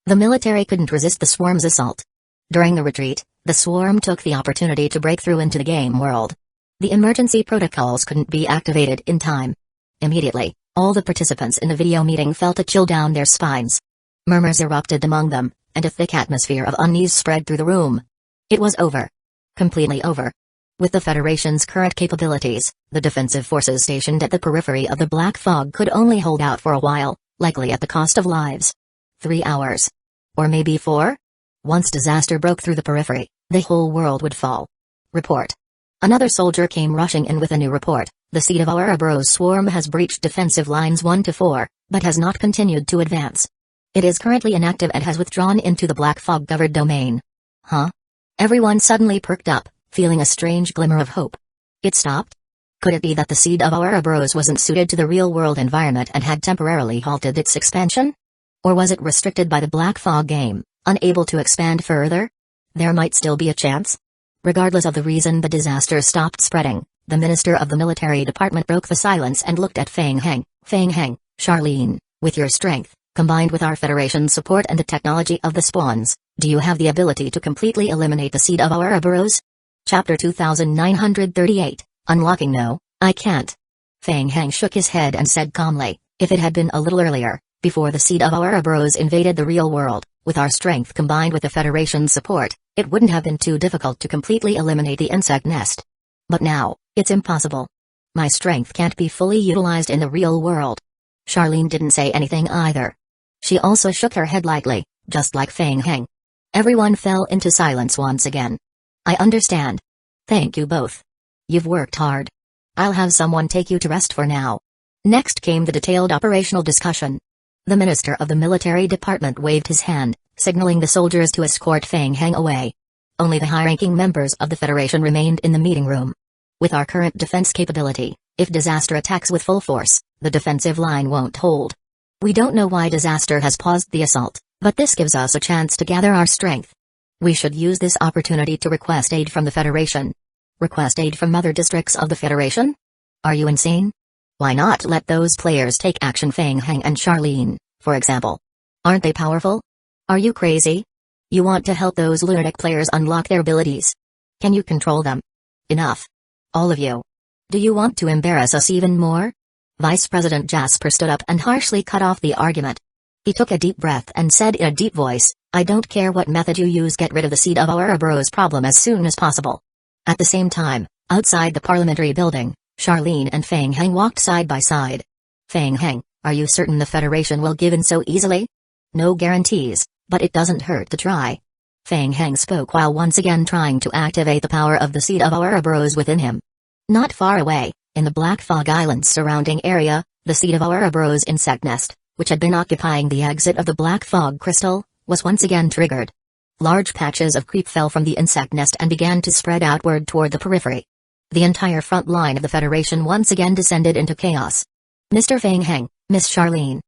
A: The military couldn't resist the swarm's assault. During the retreat, the swarm took the opportunity to break through into the game world. The emergency protocols couldn't be activated in time. Immediately, all the participants in the video meeting felt a chill down their spines. Murmurs erupted among them, and a thick atmosphere of unease spread through the room. It was over. Completely over. With the Federation's current capabilities, the defensive forces stationed at the periphery of the Black Fog could only hold out for a while, likely at the cost of lives. 3 hours. Or maybe 4? Once disaster broke through the periphery, the whole world would fall. Report. Another soldier came rushing in with a new report. The seed of Ouroboros swarm has breached defensive lines 1 to 4, but has not continued to advance. It is currently inactive and has withdrawn into the Black Fog-covered domain. Huh? Everyone suddenly perked up, feeling a strange glimmer of hope. It stopped? Could it be that the seed of Ouroboros wasn't suited to the real-world environment and had temporarily halted its expansion? Or was it restricted by the Black Fog game, unable to expand further? There might still be a chance. Regardless of the reason the disaster stopped spreading, the Minister of the Military Department broke the silence and looked at Fang Heng. Fang Heng, Charlene, with your strength, combined with our Federation's support and the technology of the spawns, do you have the ability to completely eliminate the seed of Ouroboros? Chapter 2938, Unlocking. No, I can't. Fang Heng shook his head and said calmly, if it had been a little earlier, before the seed of Ouroboros invaded the real world, with our strength combined with the Federation's support, it wouldn't have been too difficult to completely eliminate the insect nest. But now, it's impossible. My strength can't be fully utilized in the real world. Charlene didn't say anything either. She also shook her head lightly, just like Fang Heng. Everyone fell into silence once again. I understand. Thank you both. You've worked hard. I'll have someone take you to rest for now. Next came the detailed operational discussion. The Minister of the Military Department waved his hand, signaling the soldiers to escort Fang Heng away. Only the high-ranking members of the Federation remained in the meeting room. With our current defense capability, if Disaster attacks with full force, the defensive line won't hold. We don't know why Disaster has paused the assault, but this gives us a chance to gather our strength. We should use this opportunity to request aid from the Federation. Request aid from other districts of the Federation? Are you insane? Why not let those players take action? Feng Heng and Charlene, for example. Aren't they powerful? Are you crazy? You want to help those lunatic players unlock their abilities? Can you control them? Enough. All of you. Do you want to embarrass us even more? Vice President Jasper stood up and harshly cut off the argument. He took a deep breath and said in a deep voice, I don't care what method you use, get rid of the seed of our Ouroboros problem as soon as possible. At the same time, outside the parliamentary building, Charlene and Feng Heng walked side by side. Feng Heng, are you certain the Federation will give in so easily? No guarantees, but it doesn't hurt to try. Feng Heng spoke while once again trying to activate the power of the seed of our Ouroboros within him. Not far away, in the Black Fog Islands surrounding area, the seed of our Ouroboros insect nest, which had been occupying the exit of the Black Fog crystal, was once again triggered. Large patches of creep fell from the insect nest and began to spread outward toward the periphery. The entire front line of the Federation once again descended into chaos. Mr. Feng Heng, Miss Charlene.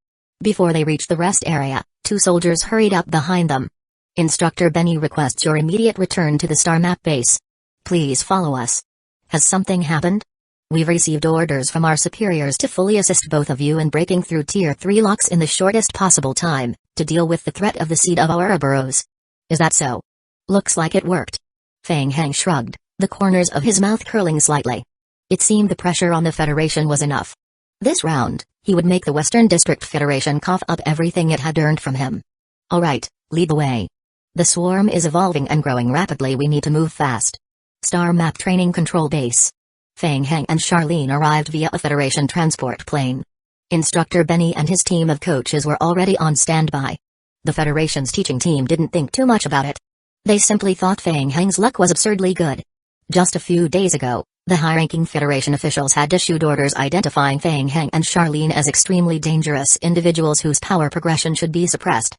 A: Before they reached the rest area, two soldiers hurried up behind them. Instructor Benny requests your immediate return to the star map base. Please follow us. Has something happened? We've received orders from our superiors to fully assist both of you in breaking through Tier 3 locks in the shortest possible time, to deal with the threat of the seed of our Ouroboros. Is that so? Looks like it worked. Feng Heng shrugged, the corners of his mouth curling slightly. It seemed the pressure on the Federation was enough. This round, he would make the Western District Federation cough up everything it had earned from him. Alright, lead the way. The swarm is evolving and growing rapidly, we need to move fast. Star Map Training Control Base. Feng Heng and Charlene arrived via a Federation transport plane. Instructor Benny and his team of coaches were already on standby. The Federation's teaching team didn't think too much about it. They simply thought Feng Heng's luck was absurdly good. Just a few days ago, the high-ranking Federation officials had issued orders identifying Feng Heng and Charlene as extremely dangerous individuals whose power progression should be suppressed.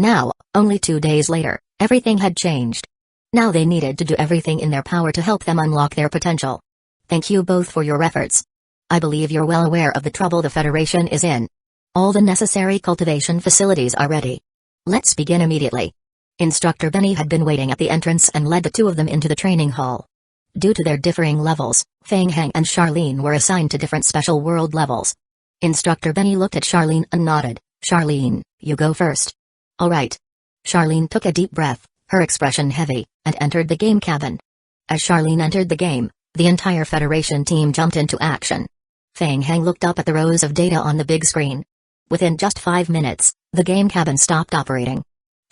A: Now, only 2 days later, everything had changed. Now they needed to do everything in their power to help them unlock their potential. Thank you both for your efforts. I believe you're well aware of the trouble the Federation is in. All the necessary cultivation facilities are ready. Let's begin immediately. Instructor Benny had been waiting at the entrance and led the two of them into the training hall. Due to their differing levels, Feng Heng and Charlene were assigned to different special world levels. Instructor Benny looked at Charlene and nodded. Charlene, you go first. Alright. Charlene took a deep breath, her expression heavy, and entered the game cabin. As Charlene entered the game, the entire Federation team jumped into action. Feng Heng looked up at the rows of data on the big screen. Within just 5 minutes, the game cabin stopped operating.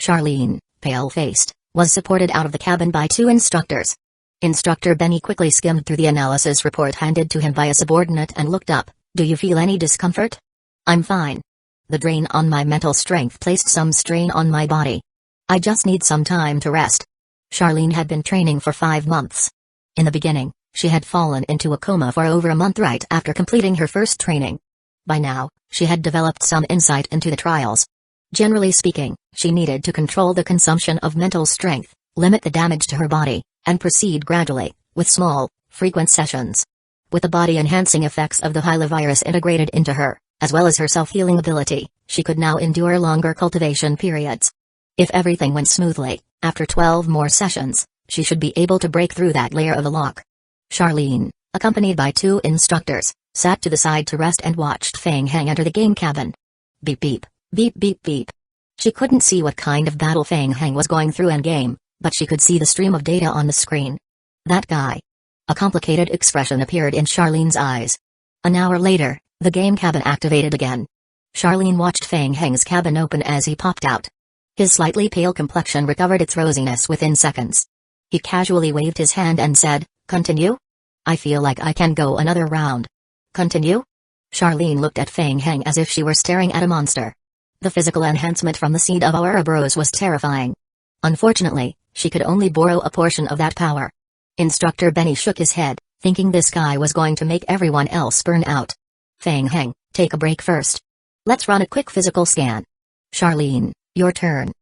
A: Charlene, pale-faced, was supported out of the cabin by 2 instructors. Instructor Benny quickly skimmed through the analysis report handed to him by a subordinate and looked up. Do you feel any discomfort? I'm fine. The drain on my mental strength placed some strain on my body. I just need some time to rest. Charlene had been training for 5 months. In the beginning, she had fallen into a coma for over a month right after completing her first training. By now, she had developed some insight into the trials. Generally speaking, she needed to control the consumption of mental strength, limit the damage to her body, and proceed gradually, with small, frequent sessions. With the body-enhancing effects of the Hyla virus integrated into her, as well as her self-healing ability, she could now endure longer cultivation periods. If everything went smoothly, after 12 more sessions, she should be able to break through that layer of the lock. Charlene, accompanied by 2 instructors, sat to the side to rest and watched Feng Heng enter the game cabin. Beep beep, beep beep beep. She couldn't see what kind of battle Feng Heng was going through in-game, but she could see the stream of data on the screen. That guy. A complicated expression appeared in Charlene's eyes. An hour later, the game cabin activated again. Charlene watched Feng Heng's cabin open as he popped out. His slightly pale complexion recovered its rosiness within seconds. He casually waved his hand and said, "Continue? I feel like I can go another round." "Continue?" Charlene looked at Feng Heng as if she were staring at a monster. The physical enhancement from the seed of our Ouroboros was terrifying. Unfortunately, she could only borrow a portion of that power. Instructor Benny shook his head, thinking this guy was going to make everyone else burn out. "Feng Heng, take a break first. Let's run a quick physical scan. Charlene, your turn."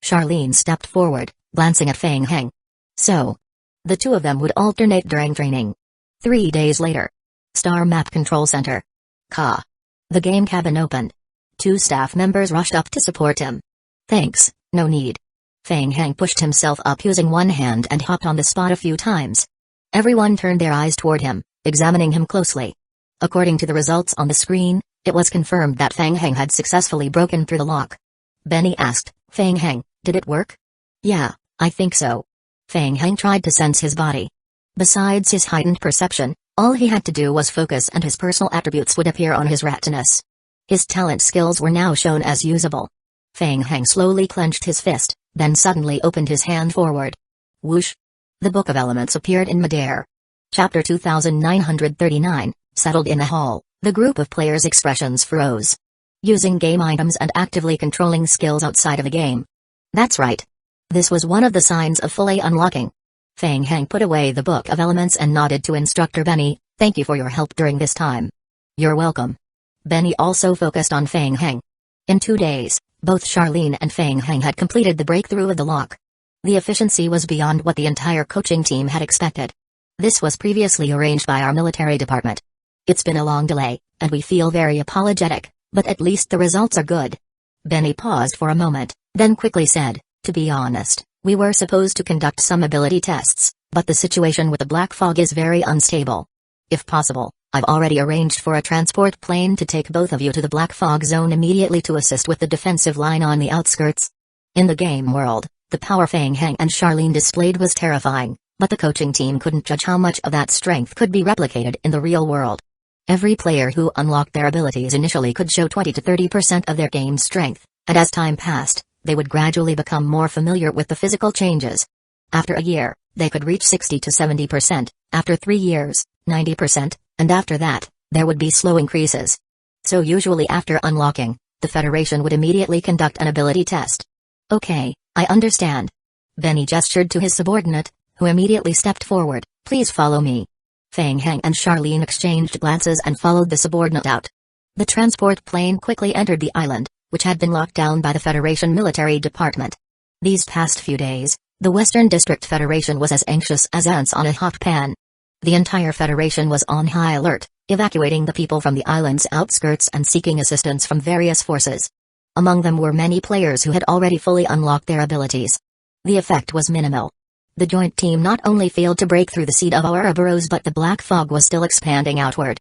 A: Charlene stepped forward, glancing at Feng Heng. So, the two of them would alternate during training. 3 days later. Star Map Control Center. Ka. The game cabin opened. 2 staff members rushed up to support him. Thanks, no need. Feng Heng pushed himself up using one hand and hopped on the spot a few times. Everyone turned their eyes toward him, examining him closely. According to the results on the screen, it was confirmed that Feng Heng had successfully broken through the lock. Benny asked, Feng Heng, did it work? Yeah, I think so. Feng Heng tried to sense his body. Besides his heightened perception, all he had to do was focus and his personal attributes would appear on his retinas. His talent skills were now shown as usable. Feng Heng slowly clenched his fist, then suddenly opened his hand forward. Whoosh! The Book of Elements appeared in midair. Chapter 2939, settled in the hall, the group of players' expressions froze. Using game items and actively controlling skills outside of the game. That's right. This was one of the signs of fully unlocking. Feng Heng put away the Book of Elements and nodded to Instructor Benny, thank you for your help during this time. You're welcome. Benny also focused on Feng Heng. In 2 days, both Charlene and Feng Heng had completed the breakthrough of the lock. The efficiency was beyond what the entire coaching team had expected. This was previously arranged by our military department. It's been a long delay, and we feel very apologetic, but at least the results are good. Benny paused for a moment, then quickly said, to be honest, we were supposed to conduct some ability tests, but the situation with the black fog is very unstable. If possible, I've already arranged for a transport plane to take both of you to the black fog zone immediately to assist with the defensive line on the outskirts. In the game world, the power Feng Heng and Charlene displayed was terrifying, but the coaching team couldn't judge how much of that strength could be replicated in the real world. Every player who unlocked their abilities initially could show 20 to 30% of their game strength, and as time passed, they would gradually become more familiar with the physical changes. After a year, they could reach 60 to 70%, after 3 years, 90%, and after that, there would be slow increases. So usually after unlocking, the Federation would immediately conduct an ability test. Okay, I understand. Benny gestured to his subordinate, who immediately stepped forward, please follow me. Feng Heng and Charlene exchanged glances and followed the subordinate out. The transport plane quickly entered the island, which had been locked down by the Federation military department. These past few days, the Western District Federation was as anxious as ants on a hot pan. The entire Federation was on high alert, evacuating the people from the island's outskirts and seeking assistance from various forces. Among them were many players who had already fully unlocked their abilities. The effect was minimal. The joint team not only failed to break through the seed of Ouroboros, but the black fog was still expanding outward.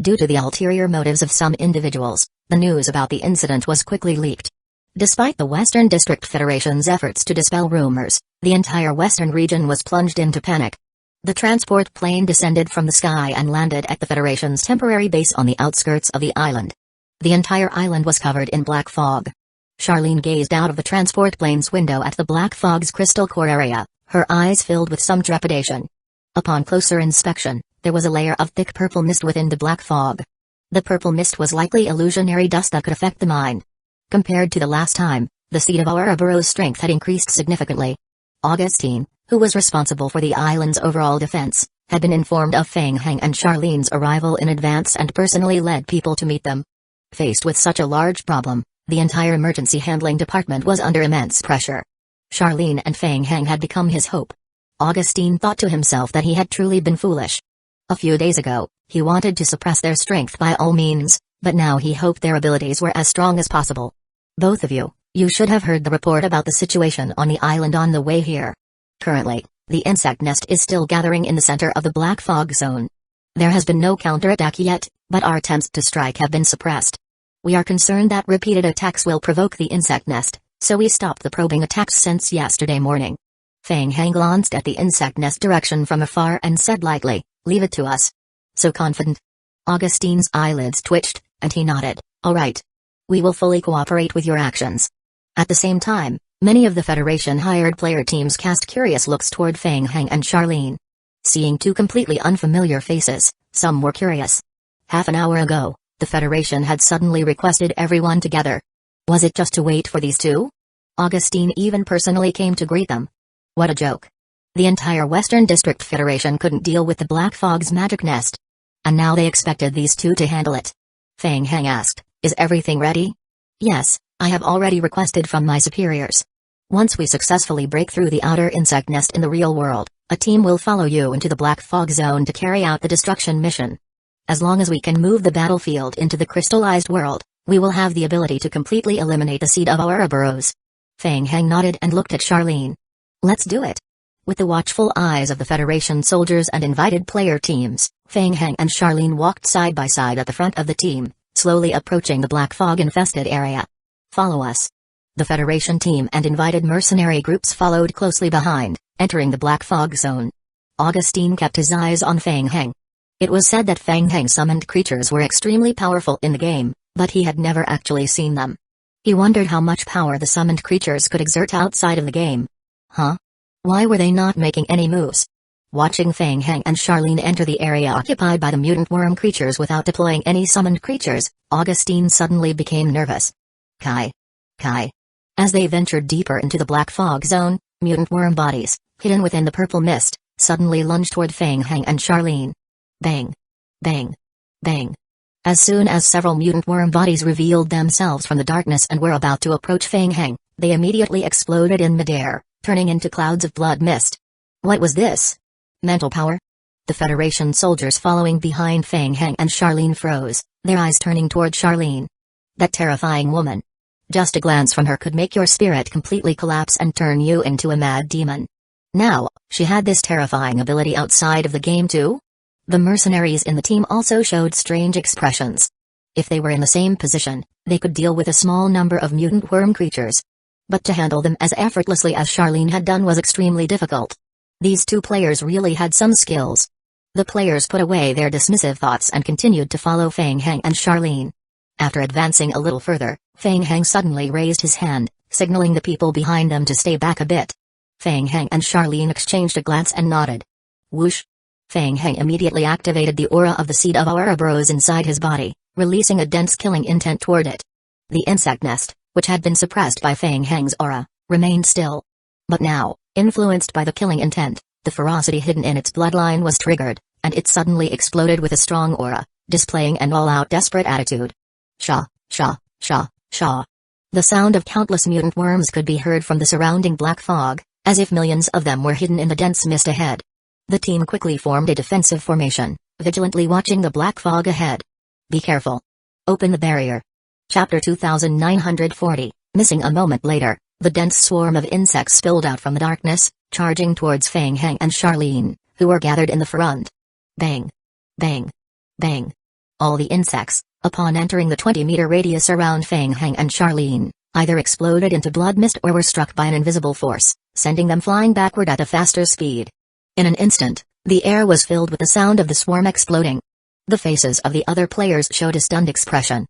A: Due to the ulterior motives of some individuals, the news about the incident was quickly leaked. Despite the Western District Federation's efforts to dispel rumors, the entire western region was plunged into panic. The transport plane descended from the sky and landed at the Federation's temporary base on the outskirts of the island. The entire island was covered in black fog. Charlene gazed out of the transport plane's window at the black fog's crystal core area, her eyes filled with some trepidation. Upon closer inspection, there was a layer of thick purple mist within the black fog. The purple mist was likely illusionary dust that could affect the mind. Compared to the last time, the seed of Ouroboros' strength had increased significantly. Augustine, who was responsible for the island's overall defense, had been informed of Feng Heng and Charlene's arrival in advance and personally led people to meet them. Faced with such a large problem, the entire emergency handling department was under immense pressure. Charlene and Feng Heng had become his hope. Augustine thought to himself that he had truly been foolish. A few days ago, he wanted to suppress their strength by all means, but now he hoped their abilities were as strong as possible. Both of you, you should have heard the report about the situation on the island on the way here. Currently, the insect nest is still gathering in the center of the black fog zone. There has been no counterattack yet, but our attempts to strike have been suppressed. We are concerned that repeated attacks will provoke the insect nest, so we stopped the probing attacks since yesterday morning. Feng Heng glanced at the insect nest direction from afar and said lightly, leave it to us. So confident. Augustine's eyelids twitched, and he nodded, all right. We will fully cooperate with your actions. At the same time, many of the Federation hired player teams cast curious looks toward Feng Heng and Charlene. Seeing two completely unfamiliar faces, some were curious. Half an hour ago, the Federation had suddenly requested everyone together. Was it just to wait for these two? Augustine even personally came to greet them. What a joke. The entire Western District Federation couldn't deal with the Black Fog's magic nest. And now they expected these two to handle it. Feng Heng asked, is everything ready? Yes, I have already requested from my superiors. Once we successfully break through the outer insect nest in the real world, A team will follow you into the Black Fog Zone to carry out the destruction mission. As long as we can move the battlefield into the crystallized world, we will have the ability to completely eliminate the seed of Ouroboros. Feng Heng nodded and looked at Charlene. Let's do it. With the watchful eyes of the Federation soldiers and invited player teams, Feng Heng and Charlene walked side by side at the front of the team, slowly approaching the black fog-infested area. Follow us. The Federation team and invited mercenary groups followed closely behind, entering the Black Fog Zone. Augustine kept his eyes on Feng Heng. It was said that Feng Heng summoned creatures were extremely powerful in the game, but he had never actually seen them. He wondered how much power the summoned creatures could exert outside of the game. Huh? Why were they not making any moves? Watching Feng Heng and Charlene enter the area occupied by the mutant worm creatures without deploying any summoned creatures, Augustine suddenly became nervous. Kai. As they ventured deeper into the Black Fog Zone, mutant worm bodies, hidden within the purple mist, suddenly lunged toward Feng Heng and Charlene. Bang. Bang. Bang. As soon as several mutant worm bodies revealed themselves from the darkness and were about to approach Feng Heng, they immediately exploded in midair, turning into clouds of blood mist. What was this? Mental power? The Federation soldiers following behind Feng Heng and Charlene froze, their eyes turning toward Charlene. That terrifying woman. Just a glance from her could make your spirit completely collapse and turn you into a mad demon. Now, she had this terrifying ability outside of the game too? The mercenaries in the team also showed strange expressions. If they were in the same position, they could deal with a small number of mutant worm creatures. But to handle them as effortlessly as Charlene had done was extremely difficult. These two players really had some skills. The players put away their dismissive thoughts and continued to follow Feng Heng and Charlene. After advancing a little further, Feng Heng suddenly raised his hand, signaling the people behind them to stay back a bit. Feng Heng and Charlene exchanged a glance and nodded. Whoosh! Feng Heng immediately activated the aura of the seed of Ouroboros inside his body, releasing a dense killing intent toward it. The insect nest, which had been suppressed by Feng Heng's aura, remained still. But now, influenced by the killing intent, the ferocity hidden in its bloodline was triggered, and it suddenly exploded with a strong aura, displaying an all-out desperate attitude. Sha, sha, sha, sha. The sound of countless mutant worms could be heard from the surrounding black fog, as if millions of them were hidden in the dense mist ahead. The team quickly formed a defensive formation, vigilantly watching the black fog ahead. Be careful. Open the barrier. Chapter 2940, missing a moment later, the dense swarm of insects spilled out from the darkness, charging towards Feng Heng and Charlene, who were gathered in the front. Bang. Bang. Bang. All the insects, upon entering the 20-meter radius around Feng Heng and Charlene, either exploded into blood mist or were struck by an invisible force, sending them flying backward at a faster speed. In an instant, the air was filled with the sound of the swarm exploding. The faces of the other players showed a stunned expression.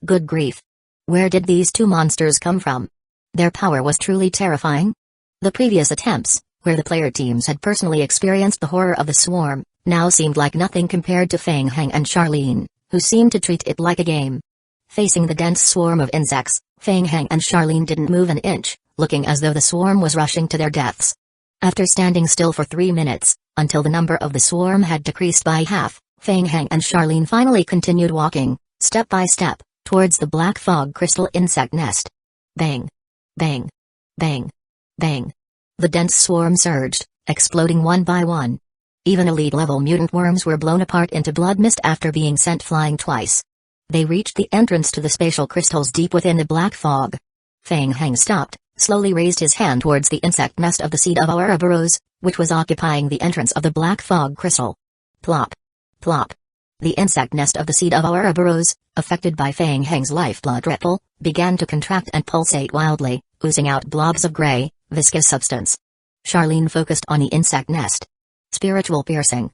A: Good grief. Where did these two monsters come from? Their power was truly terrifying. The previous attempts, where the player teams had personally experienced the horror of the swarm, now seemed like nothing compared to Feng Heng and Charlene, who seemed to treat it like a game. Facing the dense swarm of insects, Feng Heng and Charlene didn't move an inch, looking as though the swarm was rushing to their deaths. After standing still for 3 minutes, until the number of the swarm had decreased by half, Feng Heng and Charlene finally continued walking, step by step, towards the black fog crystal insect nest. Bang. Bang. Bang. Bang. The dense swarm surged, exploding one by one. Even elite-level mutant worms were blown apart into blood mist after being sent flying twice. They reached the entrance to the spatial crystals deep within the black fog. Feng Heng stopped, slowly raised his hand towards the insect nest of the seed of Ouroboros, which was occupying the entrance of the black fog crystal. Plop. Plop. The insect nest of the seed of Ouroboros, affected by Feng Heng's lifeblood ripple, began to contract and pulsate wildly, oozing out blobs of gray, viscous substance. Charlene focused on the insect nest. Spiritual piercing.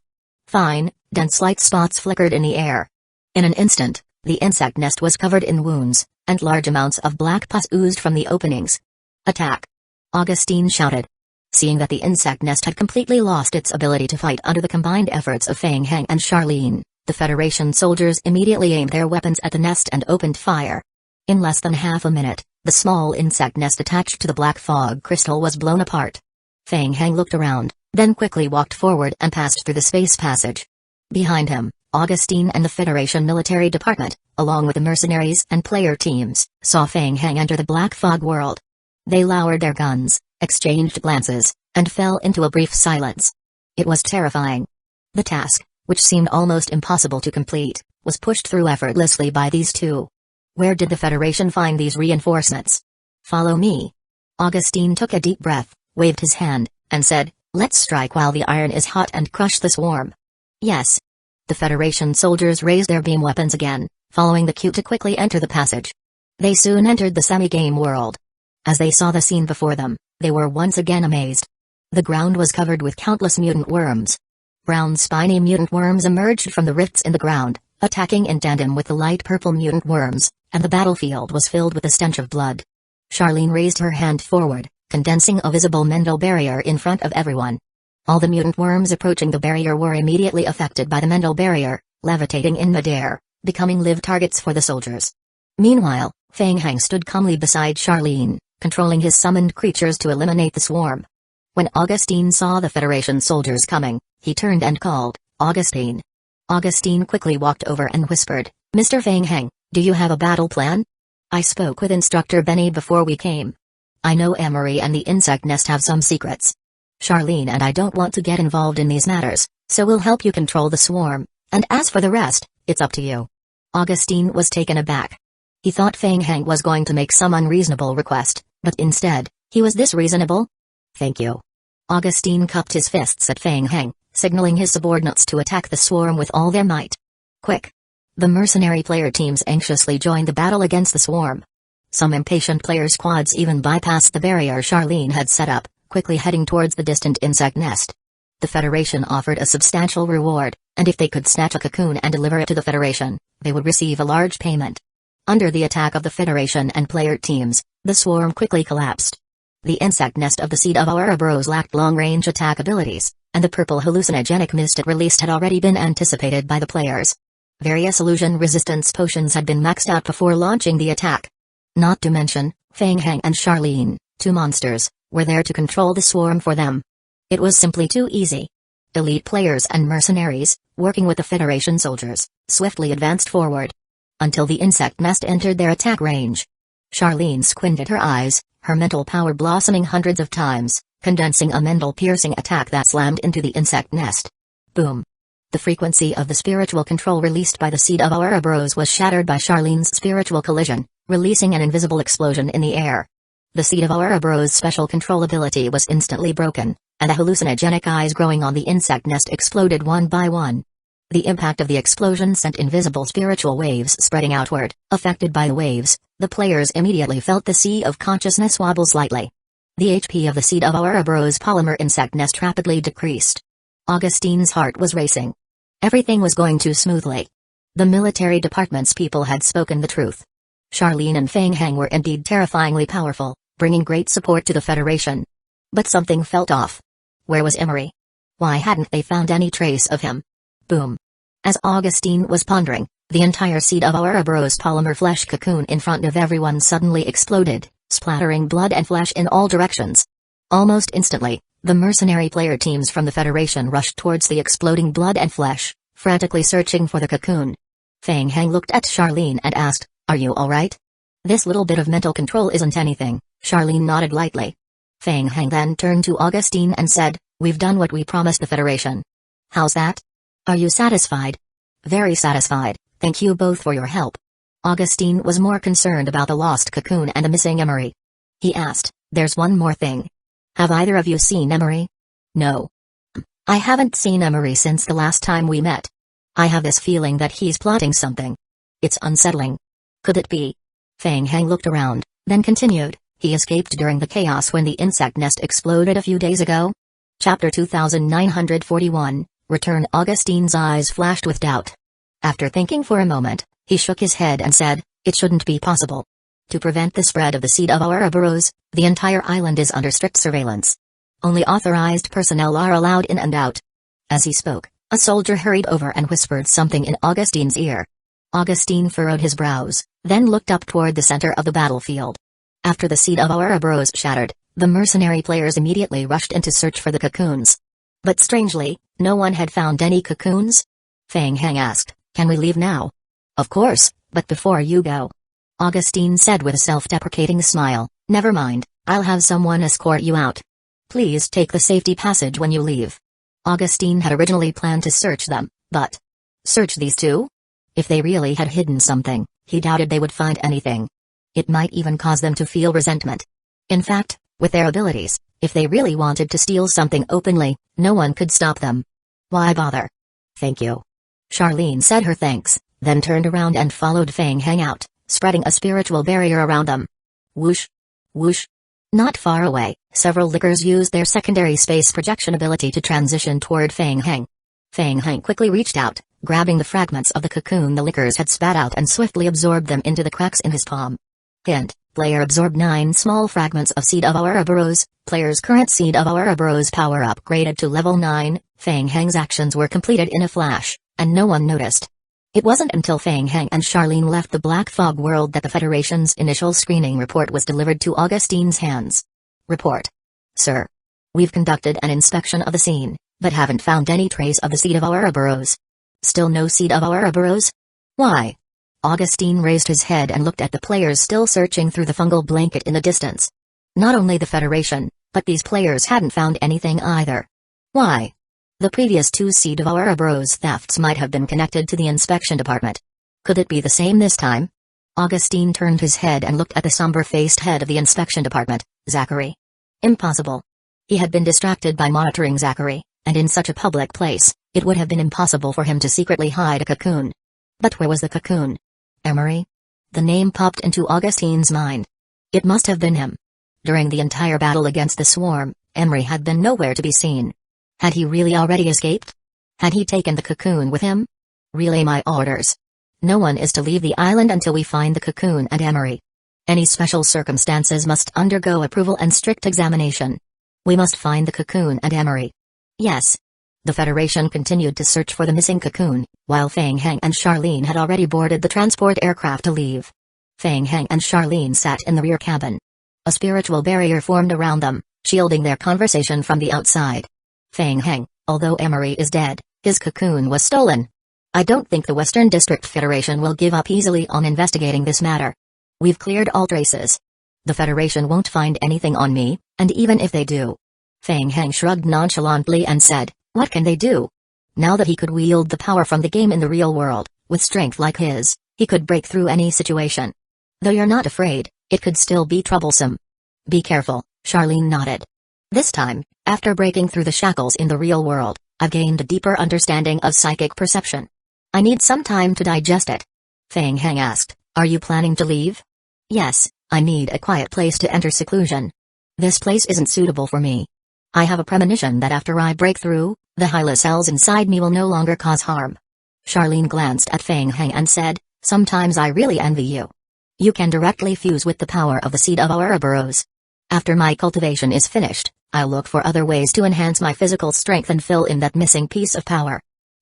A: Fine, dense light spots flickered in the air. In an instant, the insect nest was covered in wounds, and large amounts of black pus oozed from the openings. Attack! Augustine shouted. Seeing that the insect nest had completely lost its ability to fight under the combined efforts of Feng Heng and Charlene, the Federation soldiers immediately aimed their weapons at the nest and opened fire. In less than half a minute, the small insect nest attached to the black fog crystal was blown apart. Feng Heng looked around, then quickly walked forward and passed through the space passage. Behind him, Augustine and the Federation military department, along with the mercenaries and player teams, saw Feng Heng enter the black fog world. They lowered their guns, exchanged glances, and fell into a brief silence. It was terrifying. The task, which seemed almost impossible to complete, was pushed through effortlessly by these two. Where did the Federation find these reinforcements? Follow me. Augustine took a deep breath, waved his hand, and said, let's strike while the iron is hot and crush the swarm. Yes. The Federation soldiers raised their beam weapons again, following the cue to quickly enter the passage. They soon entered the semi-game world. As they saw the scene before them, they were once again amazed. The ground was covered with countless mutant worms. Brown spiny mutant worms emerged from the rifts in the ground, attacking in tandem with the light purple mutant worms, and the battlefield was filled with the stench of blood. Charlene raised her hand forward, condensing a visible mental barrier in front of everyone. All the mutant worms approaching the barrier were immediately affected by the mental barrier, levitating in midair, becoming live targets for the soldiers. Meanwhile, Feng Hang stood calmly beside Charlene, controlling his summoned creatures to eliminate the swarm. When Augustine saw the Federation soldiers coming, he turned and called, Augustine. Augustine quickly walked over and whispered, Mr. Feng Hang, do you have a battle plan? I spoke with Instructor Benny before we came. I know Emery and the insect nest have some secrets. Charlene and I don't want to get involved in these matters, so we'll help you control the swarm, and as for the rest, it's up to you. Augustine was taken aback. He thought Feng Hang was going to make some unreasonable request, but instead, he was this reasonable? Thank you. Augustine cupped his fists at Feng Hang, signaling his subordinates to attack the swarm with all their might. Quick! The mercenary player teams anxiously joined the battle against the swarm. Some impatient player squads even bypassed the barrier Charlene had set up, quickly heading towards the distant insect nest. The Federation offered a substantial reward, and if they could snatch a cocoon and deliver it to the Federation, they would receive a large payment. Under the attack of the Federation and player teams, the swarm quickly collapsed. The insect nest of the Seed of Ouroboros lacked long-range attack abilities, and the purple hallucinogenic mist it released had already been anticipated by the players. Various illusion resistance potions had been maxed out before launching the attack. Not to mention, Feng Hang and Charlene, two monsters, were there to control the swarm for them. It was simply too easy. Elite players and mercenaries, working with the Federation soldiers, swiftly advanced forward. Until the insect nest entered their attack range. Charlene squinted her eyes, her mental power blossoming hundreds of times, condensing a mental piercing attack that slammed into the insect nest. Boom. The frequency of the spiritual control released by the Seed of Ouroboros was shattered by Charlene's spiritual collision, releasing an invisible explosion in the air. The Seed of Ouroboros' special control ability was instantly broken, and the hallucinogenic eyes growing on the insect nest exploded one by one. The impact of the explosion sent invisible spiritual waves spreading outward. Affected by the waves, the players immediately felt the sea of consciousness wobble slightly. The HP of the Seed of Ouroboros' polymer insect nest rapidly decreased. Augustine's heart was racing. Everything was going too smoothly. The military department's people had spoken the truth. Charlene and Feng Hang were indeed terrifyingly powerful, bringing great support to the Federation. But something felt off. Where was Emery? Why hadn't they found any trace of him? Boom. As Augustine was pondering, the entire Seed of Ouroboros polymer flesh cocoon in front of everyone suddenly exploded, splattering blood and flesh in all directions. Almost instantly, the mercenary player teams from the Federation rushed towards the exploding blood and flesh, frantically searching for the cocoon. Feng Hang looked at Charlene and asked, "Are you alright?" "This little bit of mental control isn't anything," Charlene nodded lightly. Feng Hang then turned to Augustine and said, "We've done what we promised the Federation." "How's that? Are you satisfied?" "Very satisfied, thank you both for your help." Augustine was more concerned about the lost cocoon and the missing Emery. He asked, "There's one more thing. Have either of you seen Emery?" "No. I haven't seen Emery since the last time we met. I have this feeling that he's plotting something. It's unsettling. Could it be?" Feng Hang looked around, then continued, "He escaped during the chaos when the insect nest exploded a few days ago?" Chapter 2941, Return. Augustine's eyes flashed with doubt. After thinking for a moment, he shook his head and said, "It shouldn't be possible. To prevent the spread of the Seed of Ouroboros, the entire island is under strict surveillance. Only authorized personnel are allowed in and out." As he spoke, a soldier hurried over and whispered something in Augustine's ear. Augustine furrowed his brows, then looked up toward the center of the battlefield. After the Seed of Ouroboros shattered, the mercenary players immediately rushed in to search for the cocoons. But strangely, no one had found any cocoons. Feng Hang asked, "Can we leave now?" "Of course, but before you go," Augustine said with a self-deprecating smile, "Never mind, I'll have someone escort you out. Please take the safety passage when you leave." Augustine had originally planned to search them, but search these two? If they really had hidden something, he doubted they would find anything. It might even cause them to feel resentment. In fact, with their abilities, if they really wanted to steal something openly, no one could stop them. Why bother? Thank you. Charlene said her thanks, then turned around and followed Fang Hang out, spreading a spiritual barrier around them. Whoosh! Whoosh! Not far away, several lickers used their secondary space projection ability to transition toward Fang Hang. Fang Hang quickly reached out, grabbing the fragments of the cocoon the lickers had spat out and swiftly absorbed them into the cracks in his palm. Hint: player absorbed 9 small fragments of Seed of Ouroboros. Player's current Seed of Ouroboros power upgraded to level 9. Fang Hang's actions were completed in a flash, and no one noticed. It wasn't until Fang Hang and Charlene left the Black Fog world that the Federation's initial screening report was delivered to Augustine's hands. Report. Sir. We've conducted an inspection of the scene, but haven't found any trace of the Seed of Ouroboros. Still no Seed of Ouroboros? Why? Augustine raised his head and looked at the players still searching through the fungal blanket in the distance. Not only the Federation, but these players hadn't found anything either. Why? The previous 2 Seed of Ouroboros thefts might have been connected to the inspection department. Could it be the same this time? Augustine turned his head and looked at the somber-faced head of the inspection department, Zachary. Impossible. He had been distracted by monitoring Zachary, and in such a public place, it would have been impossible for him to secretly hide a cocoon. But where was the cocoon? Emery? The name popped into Augustine's mind. It must have been him. During the entire battle against the swarm, Emery had been nowhere to be seen. Had he really already escaped? Had he taken the cocoon with him? Relay my orders. No one is to leave the island until we find the cocoon and Emery. Any special circumstances must undergo approval and strict examination. We must find the cocoon and Emery. Yes. The Federation continued to search for the missing cocoon, while Fang Hang and Charlene had already boarded the transport aircraft to leave. Fang Hang and Charlene sat in the rear cabin. A spiritual barrier formed around them, shielding their conversation from the outside. Fang Hang, although Emery is dead, his cocoon was stolen. I don't think the Western District Federation will give up easily on investigating this matter. We've cleared all traces. The Federation won't find anything on me, and even if they do. Fang Hang shrugged nonchalantly and said, what can they do? Now that he could wield the power from the game in the real world, with strength like his, he could break through any situation. Though you're not afraid, it could still be troublesome. Be careful, Charlene nodded. This time, after breaking through the shackles in the real world, I've gained a deeper understanding of psychic perception. I need some time to digest it. Fang Hang asked, are you planning to leave? Yes, I need a quiet place to enter seclusion. This place isn't suitable for me. I have a premonition that after I break through, the Hyla cells inside me will no longer cause harm. Charlene glanced at Fang Hang and said, sometimes I really envy you. You can directly fuse with the power of the Seed of Ouroboros. After my cultivation is finished, I'll look for other ways to enhance my physical strength and fill in that missing piece of power.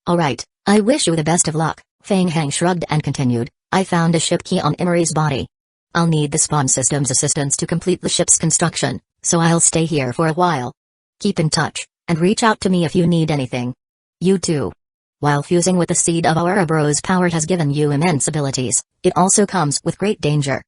A: Alright, I wish you the best of luck. Fang Hang shrugged and continued, I found a ship key on Emery's body. I'll need the spawn system's assistance to complete the ship's construction, so I'll stay here for a while. Keep in touch, and reach out to me if you need anything. You too. While fusing with the Seed of Ouroboros' power has given you immense abilities, it also comes with great danger.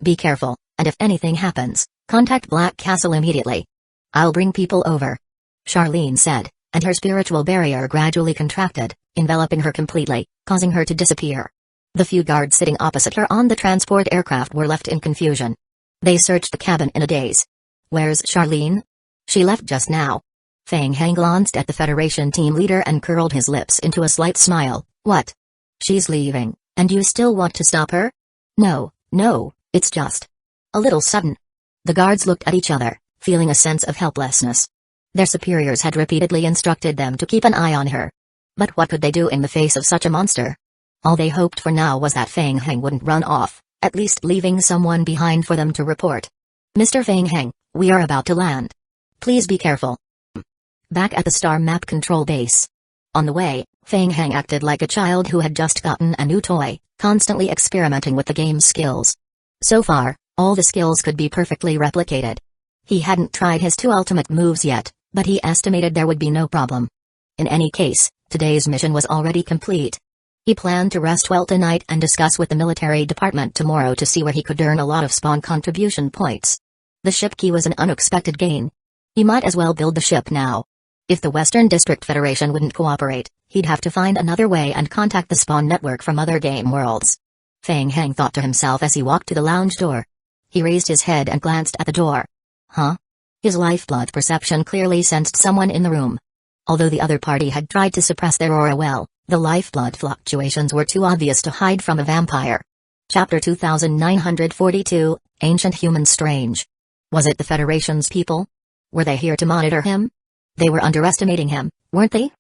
A: Be careful, and if anything happens, contact Black Castle immediately. I'll bring people over. Charlene said, and her spiritual barrier gradually contracted, enveloping her completely, causing her to disappear. The few guards sitting opposite her on the transport aircraft were left in confusion. They searched the cabin in a daze. Where's Charlene? She left just now. Fang Hang glanced at the Federation team leader and curled his lips into a slight smile. What? She's leaving, and you still want to stop her? No, it's just a little sudden. The guards looked at each other, feeling a sense of helplessness. Their superiors had repeatedly instructed them to keep an eye on her. But what could they do in the face of such a monster? All they hoped for now was that Fang Hang wouldn't run off, at least leaving someone behind for them to report. Mr. Fang Hang, we are about to land. Please be careful. Back at the Star Map Control Base. On the way, Fang Hang acted like a child who had just gotten a new toy, constantly experimenting with the game's skills. So far, all the skills could be perfectly replicated. He hadn't tried his 2 ultimate moves yet, but he estimated there would be no problem. In any case, today's mission was already complete. He planned to rest well tonight and discuss with the military department tomorrow to see where he could earn a lot of spawn contribution points. The ship key was an unexpected gain. He might as well build the ship now. If the Western District Federation wouldn't cooperate, he'd have to find another way and contact the Spawn Network from other game worlds. Feng Heng thought to himself as he walked to the lounge door. He raised his head and glanced at the door. Huh? His lifeblood perception clearly sensed someone in the room. Although the other party had tried to suppress their aura well, the lifeblood fluctuations were too obvious to hide from a vampire. Chapter 2942, Ancient Humans Strange. Was it the Federation's people? Were they here to monitor him? They were underestimating him, weren't they?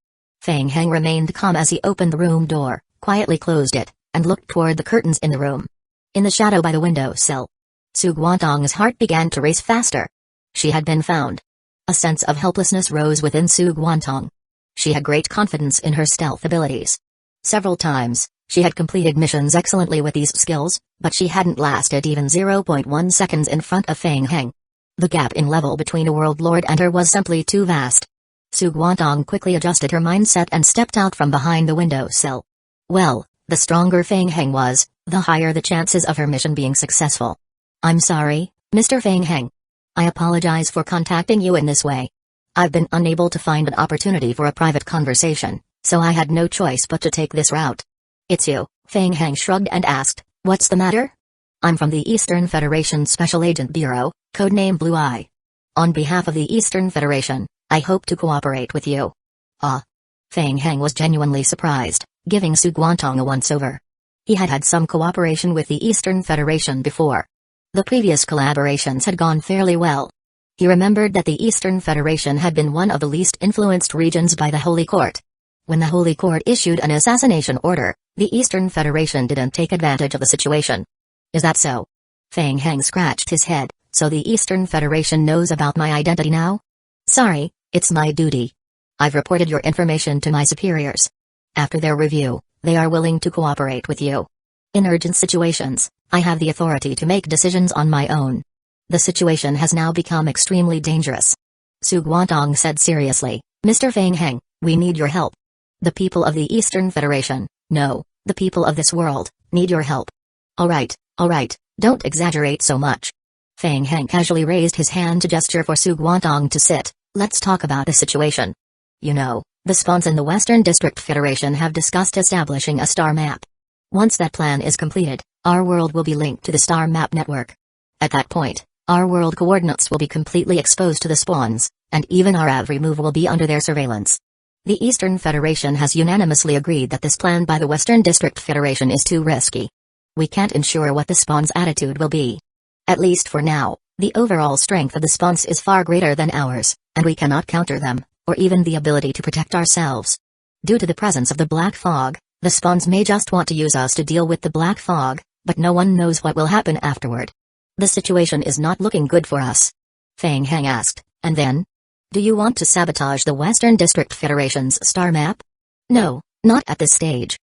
A: Feng Heng remained calm as he opened the room door, quietly closed it, and looked toward the curtains in the room. In the shadow by the windowsill, Su Guantong's heart began to race faster. She had been found. A sense of helplessness rose within Su Guantong. She had great confidence in her stealth abilities. Several times, she had completed missions excellently with these skills, but she hadn't lasted even 0.1 seconds in front of Feng Heng. The gap in level between a world lord and her was simply too vast. Su Guantong quickly adjusted her mindset and stepped out from behind the windowsill. Well, the stronger Feng Heng was, the higher the chances of her mission being successful. I'm sorry, Mr. Feng Heng. I apologize for contacting you in this way. I've been unable to find an opportunity for a private conversation, so I had no choice but to take this route. It's you, Feng Heng shrugged and asked, what's the matter? I'm from the Eastern Federation Special Agent Bureau, codename Blue Eye. On behalf of the Eastern Federation, I hope to cooperate with you. Ah. Feng Heng was genuinely surprised, giving Su Guantong a once-over. He had had some cooperation with the Eastern Federation before. The previous collaborations had gone fairly well. He remembered that the Eastern Federation had been one of the least influenced regions by the Holy Court. When the Holy Court issued an assassination order, the Eastern Federation didn't take advantage of the situation. Is that so? Feng Heng scratched his head. So the Eastern Federation knows about my identity now? Sorry, it's my duty. I've reported your information to my superiors. After their review, they are willing to cooperate with you. In urgent situations, I have the authority to make decisions on my own. The situation has now become extremely dangerous. Su Guantong said seriously, Mr. Feng Heng, we need your help. The people of the Eastern Federation, no, the people of this world, need your help. Alright, don't exaggerate so much. Feng Heng casually raised his hand to gesture for Su Guantong to sit. Let's talk about the situation. You know, the spawns in the Western District Federation have discussed establishing a star map. Once that plan is completed, our world will be linked to the star map network. At that point, our world coordinates will be completely exposed to the spawns, and even our every move will be under their surveillance. The Eastern Federation has unanimously agreed that this plan by the Western District Federation is too risky. We can't ensure what the spawns' attitude will be. At least for now, the overall strength of the spawns is far greater than ours, and we cannot counter them, or even the ability to protect ourselves. Due to the presence of the black fog, the spawns may just want to use us to deal with the black fog, but no one knows what will happen afterward. The situation is not looking good for us. Feng Heng asked, and then? Do you want to sabotage the Western District Federation's star map? No, not at this stage.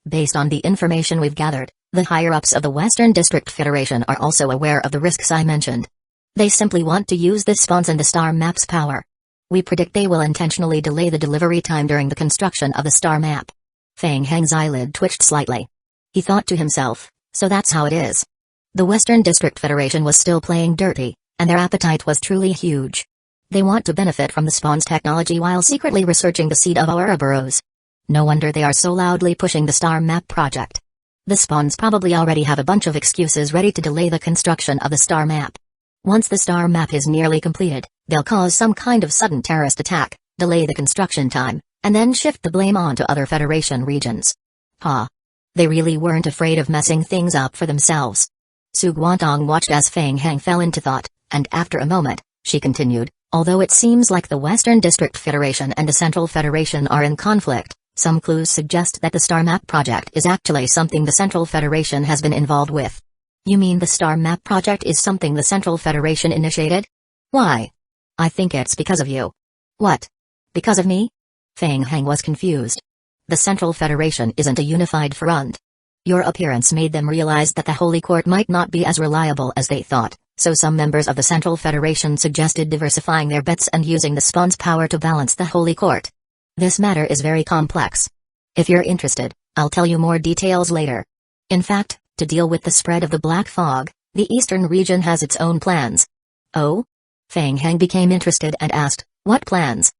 A: Based on the information we've gathered, the higher-ups of the Western District Federation are also aware of the risks I mentioned. They simply want to use this spawns and the star map's power. We predict they will intentionally delay the delivery time during the construction of the star map. Feng Heng's eyelid twitched slightly. He thought to himself, so that's how it is. The Western District Federation was still playing dirty, and their appetite was truly huge. They want to benefit from the spawn's technology while secretly researching the seed of Ouroboros. No wonder they are so loudly pushing the star map project. The spawns probably already have a bunch of excuses ready to delay the construction of the star map. Once the star map is nearly completed, they'll cause some kind of sudden terrorist attack, delay the construction time, and then shift the blame onto other Federation regions. They really weren't afraid of messing things up for themselves. Su Guantong watched as Feng Heng fell into thought, and after a moment, she continued, although it seems like the Western District Federation and the Central Federation are in conflict, some clues suggest that the Star Map project is actually something the Central Federation has been involved with. You mean the Star Map project is something the Central Federation initiated? Why? I think it's because of you. What? Because of me? Feng Heng was confused. The Central Federation isn't a unified front. Your appearance made them realize that the Holy Court might not be as reliable as they thought, so some members of the Central Federation suggested diversifying their bets and using the spawn's power to balance the Holy Court. This matter is very complex. If you're interested, I'll tell you more details later. In fact, to deal with the spread of the black fog, the Eastern region has its own plans. Oh? Feng Heng became interested and asked, what plans?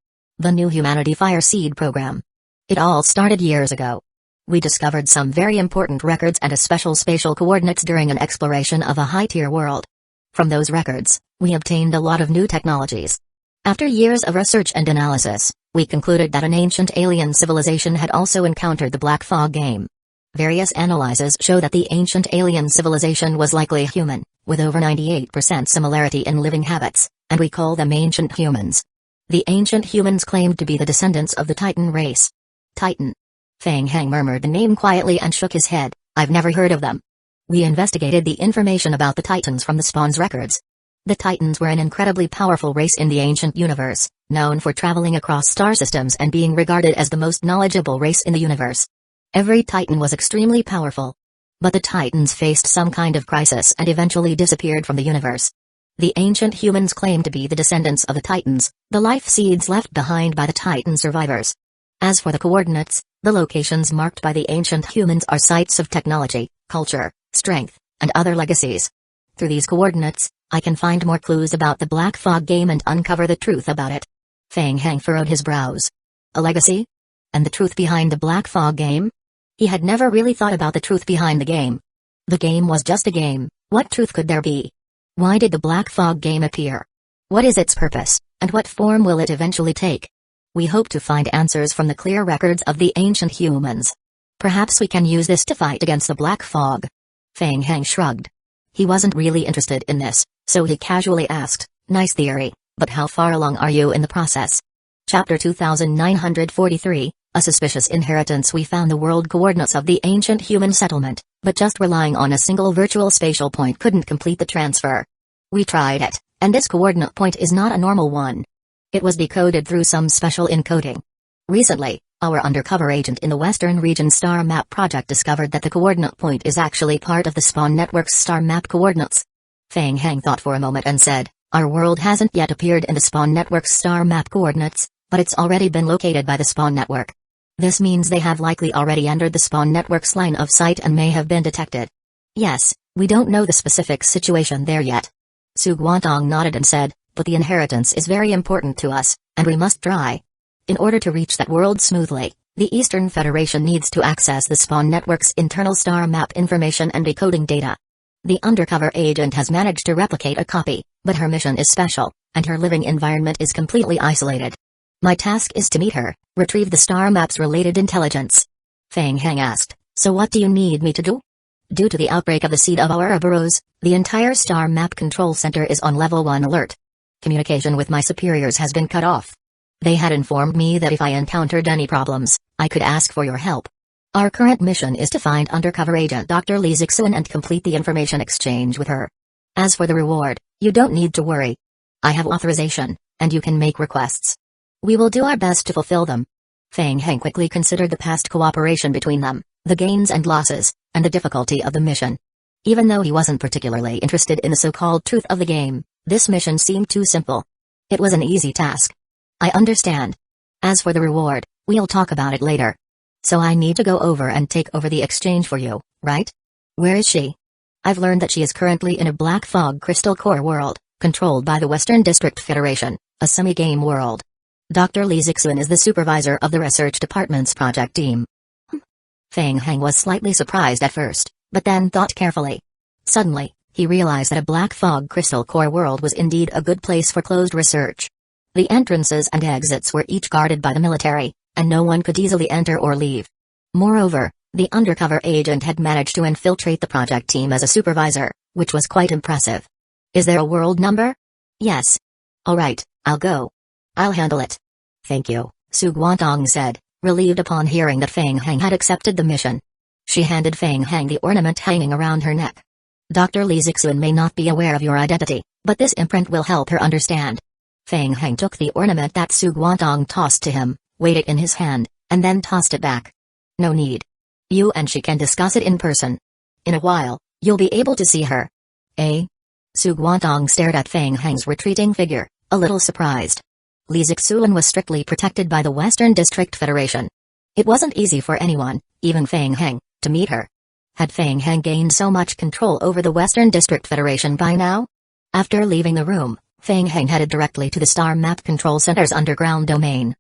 A: The New Humanity Fire Seed Program. It all started years ago. We discovered some very important records and a special spatial coordinates during an exploration of a high-tier world. From those records, we obtained a lot of new technologies. After years of research and analysis, we concluded that an ancient alien civilization had also encountered the Black Fog game. Various analyses show that the ancient alien civilization was likely human, with over 98% similarity in living habits, and we call them ancient humans. The ancient humans claimed to be the descendants of the Titan race. Titan. Fang Heng murmured the name quietly and shook his head. I've never heard of them. We investigated the information about the Titans from the Spawn's records. The Titans were an incredibly powerful race in the ancient universe, known for traveling across star systems and being regarded as the most knowledgeable race in the universe. Every Titan was extremely powerful. But the Titans faced some kind of crisis and eventually disappeared from the universe. The ancient humans claim to be the descendants of the Titans, the life seeds left behind by the Titan survivors. As for the coordinates, the locations marked by the ancient humans are sites of technology, culture, strength, and other legacies. Through these coordinates, I can find more clues about the Black Fog game and uncover the truth about it. Fang Heng furrowed his brows. A legacy? And the truth behind the Black Fog game? He had never really thought about the truth behind the game. The game was just a game. What truth could there be? Why did the Black Fog game appear? What is its purpose, and what form will it eventually take? We hope to find answers from the clear records of the ancient humans. Perhaps we can use this to fight against the Black Fog. Fang Heng shrugged. He wasn't really interested in this, so he casually asked, nice theory, but how far along are you in the process? Chapter 2943, A Suspicious Inheritance. We found the world coordinates of the ancient human settlement, but just relying on a single virtual spatial point couldn't complete the transfer. We tried it, and this coordinate point is not a normal one. It was decoded through some special encoding. Recently, our undercover agent in the Western Region Star Map project discovered that the coordinate point is actually part of the Spawn Network's Star Map coordinates. Fang Heng thought for a moment and said, our world hasn't yet appeared in the Spawn Network's Star Map coordinates, but it's already been located by the Spawn Network. This means they have likely already entered the Spawn Network's line of sight and may have been detected. Yes, we don't know the specific situation there yet. Su Guantong nodded and said, but the inheritance is very important to us, and we must try. In order to reach that world smoothly, the Eastern Federation needs to access the Spawn Network's internal star map information and decoding data. The undercover agent has managed to replicate a copy, but her mission is special, and her living environment is completely isolated. My task is to meet her, retrieve the star map's related intelligence. Fang Heng asked, so what do you need me to do? Due to the outbreak of the seed of Ouroboros, the entire star map control center is on level 1 alert. Communication with my superiors has been cut off. They had informed me that if I encountered any problems, I could ask for your help. Our current mission is to find undercover agent Dr. Lee Zixuan and complete the information exchange with her. As for the reward, you don't need to worry. I have authorization, and you can make requests. We will do our best to fulfill them. Fang Heng quickly considered the past cooperation between them, the gains and losses, and the difficulty of the mission. Even though he wasn't particularly interested in the so-called truth of the game, this mission seemed too simple. It was an easy task. I understand. As for the reward, we'll talk about it later. So I need to go over and take over the exchange for you, right? Where is she? I've learned that she is currently in a Black Fog Crystal Core world, controlled by the Western District Federation, a semi-game world. Dr. Lee Zixuan is the supervisor of the research department's project team. Fang Heng was slightly surprised at first, but then thought carefully. Suddenly, he realized that a Black Fog Crystal Core world was indeed a good place for closed research. The entrances and exits were each guarded by the military, and no one could easily enter or leave. Moreover, the undercover agent had managed to infiltrate the project team as a supervisor, which was quite impressive. Is there a world number? Yes. Alright, I'll go. I'll handle it. Thank you, Su Guantong said, relieved upon hearing that Fang Heng had accepted the mission. She handed Fang Heng the ornament hanging around her neck. Dr. Lee Zixuan may not be aware of your identity, but this imprint will help her understand. Fang Heng took the ornament that Su Guantong tossed to him, weighed it in his hand, and then tossed it back. No need. You and she can discuss it in person. In a while, you'll be able to see her. Eh? Su Guantong stared at Fang Heng's retreating figure, a little surprised. Lee Zixuan was strictly protected by the Western District Federation. It wasn't easy for anyone, even Fang Heng, to meet her. Had Fang Heng gained so much control over the Western District Federation by now? After leaving the room, Fang Heng headed directly to the Star Map Control Center's underground domain.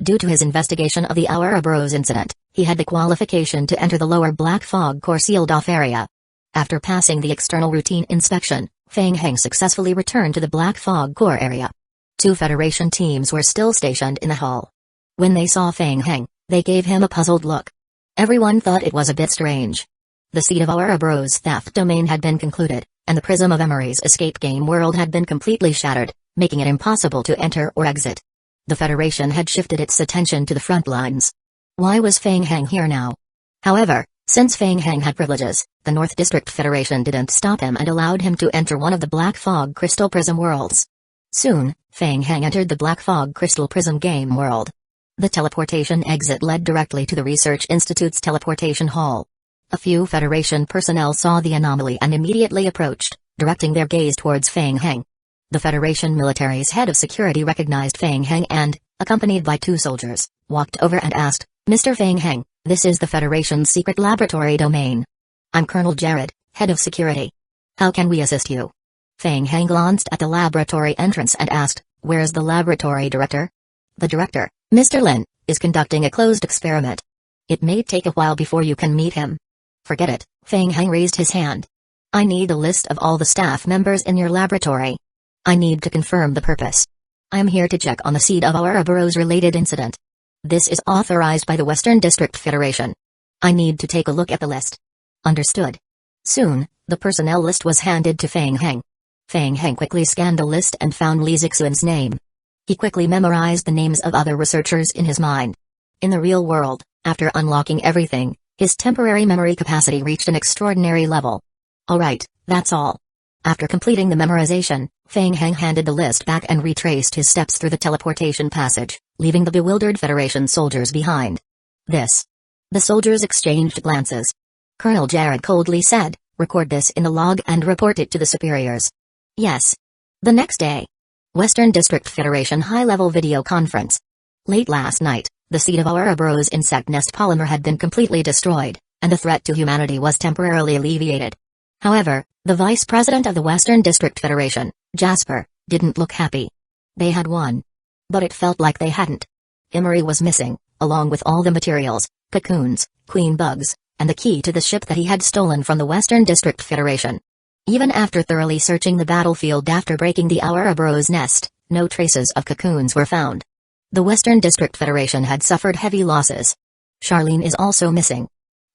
A: Due to his investigation of the Ouroboros incident, he had the qualification to enter the lower Black Fog Core sealed-off area. After passing the external routine inspection, Fang Heng successfully returned to the Black Fog Core area. 2 Federation teams were still stationed in the hall. When they saw Fang Heng, they gave him a puzzled look. Everyone thought it was a bit strange. The seed of Ouroboros' theft domain had been concluded, and the prism of Emery's escape game world had been completely shattered, making it impossible to enter or exit. The Federation had shifted its attention to the front lines. Why was Fang Heng here now? However, since Fang Heng had privileges, the North District Federation didn't stop him and allowed him to enter one of the Black Fog Crystal Prism worlds. Soon, Fang Heng entered the Black Fog Crystal Prism game world. The teleportation exit led directly to the Research Institute's teleportation hall. A few Federation personnel saw the anomaly and immediately approached, directing their gaze towards Fang Heng. The Federation military's head of security recognized Fang Heng and, accompanied by 2 soldiers, walked over and asked, "Mr. Fang Heng, this is the Federation's secret laboratory domain. I'm Colonel Jared, head of security. How can we assist you?" Fang Heng glanced at the laboratory entrance and asked, "Where's the laboratory director?" "The director, Mr. Lin, is conducting a closed experiment. It may take a while before you can meet him." "Forget it," Fang Heng raised his hand. "I need a list of all the staff members in your laboratory. I need to confirm the purpose. I am here to check on the seed of Ouroboros related incident. This is authorized by the Western District Federation. I need to take a look at the list." "Understood." Soon, the personnel list was handed to Fang Heng. Fang Heng quickly scanned the list and found Li Zixuan's name. He quickly memorized the names of other researchers in his mind. In the real world, after unlocking everything, his temporary memory capacity reached an extraordinary level. "Alright, that's all." After completing the memorization, Fang Heng handed the list back and retraced his steps through the teleportation passage, leaving the bewildered Federation soldiers behind. "This." The soldiers exchanged glances. Colonel Jared coldly said, "Record this in the log and report it to the superiors." "Yes." The next day. Western District Federation high-level video conference. Late last night, the seed of Ouroboros insect nest polymer had been completely destroyed, and the threat to humanity was temporarily alleviated. However, the vice president of the Western District Federation, Jasper, didn't look happy. They had won. But it felt like they hadn't. Emery was missing, along with all the materials, cocoons, queen bugs, and the key to the ship that he had stolen from the Western District Federation. Even after thoroughly searching the battlefield after breaking the Ouroboros nest, no traces of cocoons were found. The Western District Federation had suffered heavy losses. Charlene is also missing.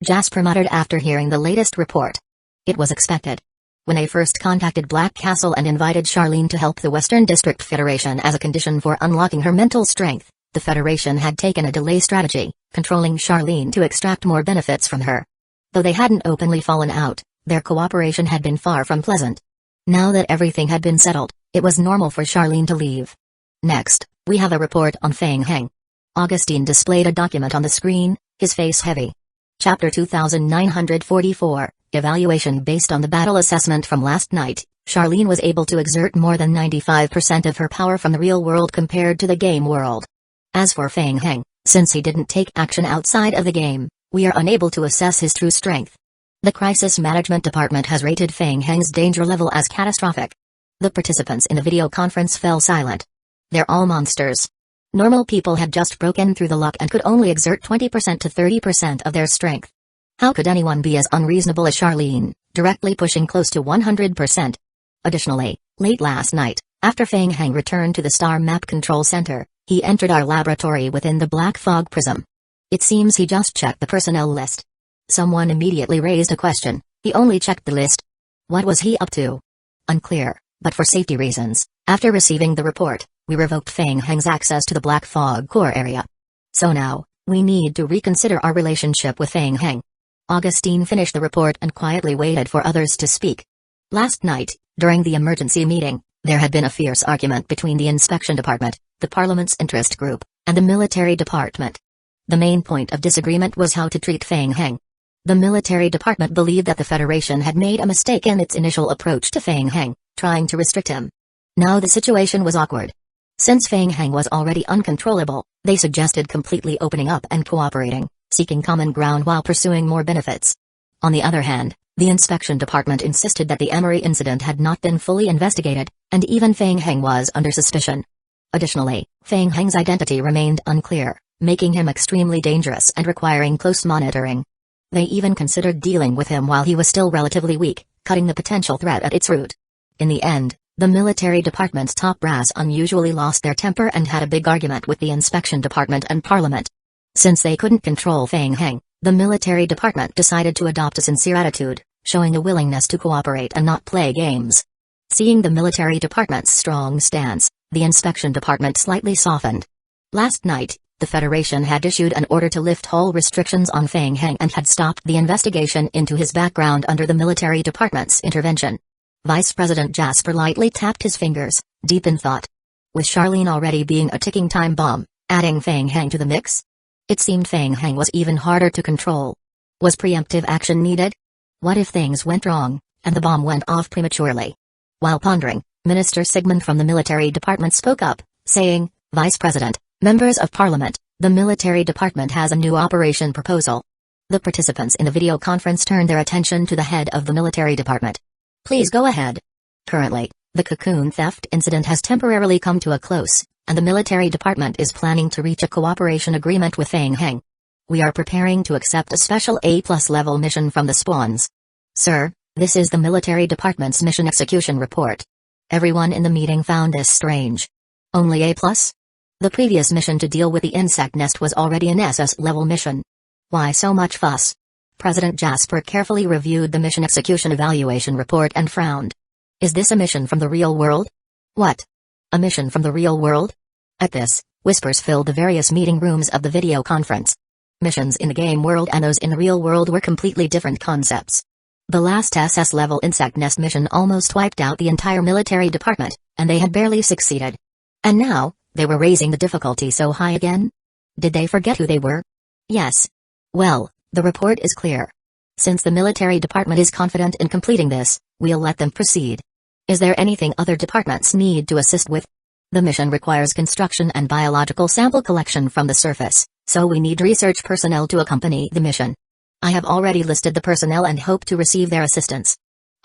A: Jasper muttered after hearing the latest report. It was expected. When they first contacted Black Castle and invited Charlene to help the Western District Federation as a condition for unlocking her mental strength, the Federation had taken a delay strategy, controlling Charlene to extract more benefits from her. Though they hadn't openly fallen out, their cooperation had been far from pleasant. Now that everything had been settled, it was normal for Charlene to leave. Next, we have a report on Fang Heng. Augustine displayed a document on the screen, his face heavy. Chapter 2944, Evaluation. Based on the battle assessment from last night, Charlene was able to exert more than 95% of her power from the real world compared to the game world. As for Fang Heng, since he didn't take action outside of the game, we are unable to assess his true strength. The Crisis Management Department has rated Fang Heng's danger level as catastrophic. The participants in the video conference fell silent. They're all monsters. Normal people had just broken through the lock and could only exert 20% to 30% of their strength. How could anyone be as unreasonable as Charlene, directly pushing close to 100%? Additionally, late last night, after Fang Heng returned to the Star Map Control Center, he entered our laboratory within the Black Fog Prism. It seems he just checked the personnel list. Someone immediately raised a question. He only checked the list. What was he up to? Unclear, but for safety reasons, after receiving the report, we revoked Fang Heng's access to the Black Fog Core area. So now, we need to reconsider our relationship with Fang Heng. Augustine finished the report and quietly waited for others to speak. Last night, during the emergency meeting, there had been a fierce argument between the Inspection Department, the Parliament's interest group, and the Military Department. The main point of disagreement was how to treat Fang Heng. The Military Department believed that the Federation had made a mistake in its initial approach to Fang Heng, trying to restrict him. Now the situation was awkward. Since Fang Heng was already uncontrollable, they suggested completely opening up and cooperating, seeking common ground while pursuing more benefits. On the other hand, the Inspection Department insisted that the Emery incident had not been fully investigated, and even Fang Heng was under suspicion. Additionally, Fang Heng's identity remained unclear, making him extremely dangerous and requiring close monitoring. They even considered dealing with him while he was still relatively weak, cutting the potential threat at its root. In the end, the military department's top brass unusually lost their temper and had a big argument with the inspection department and parliament. Since they couldn't control Fang Heng, the military department decided to adopt a sincere attitude, showing a willingness to cooperate and not play games. Seeing the military department's strong stance, the inspection department slightly softened. Last night, the Federation had issued an order to lift all restrictions on Fang Heng and had stopped the investigation into his background under the military department's intervention. Vice President Jasper lightly tapped his fingers, deep in thought. With Charlene already being a ticking time bomb, adding Fang Heng to the mix? It seemed Fang Heng was even harder to control. Was preemptive action needed? What if things went wrong, and the bomb went off prematurely? While pondering, Minister Sigmund from the military department spoke up, saying, Vice President, members of Parliament, the military department has a new operation proposal. The participants in the video conference turned their attention to the head of the military department. Please go ahead. Currently, the cocoon theft incident has temporarily come to a close, and the military department is planning to reach a cooperation agreement with Fang Heng. We are preparing to accept a special A+ level mission from the spawns. Sir, this is the military department's mission execution report. Everyone in the meeting found this strange. Only A+? The previous mission to deal with the insect nest was already an SS level mission. Why so much fuss? President Jasper carefully reviewed the mission execution evaluation report and frowned. Is this a mission from the real world? What? A mission from the real world? At this, whispers filled the various meeting rooms of the video conference. Missions in the game world and those in the real world were completely different concepts. The last SS level insect nest mission almost wiped out the entire military department, and they had barely succeeded. And now, they were raising the difficulty so high again? Did they forget who they were? Yes. Well, the report is clear. Since the military department is confident in completing this, we'll let them proceed. Is there anything other departments need to assist with? The mission requires construction and biological sample collection from the surface, so we need research personnel to accompany the mission. I have already listed the personnel and hope to receive their assistance.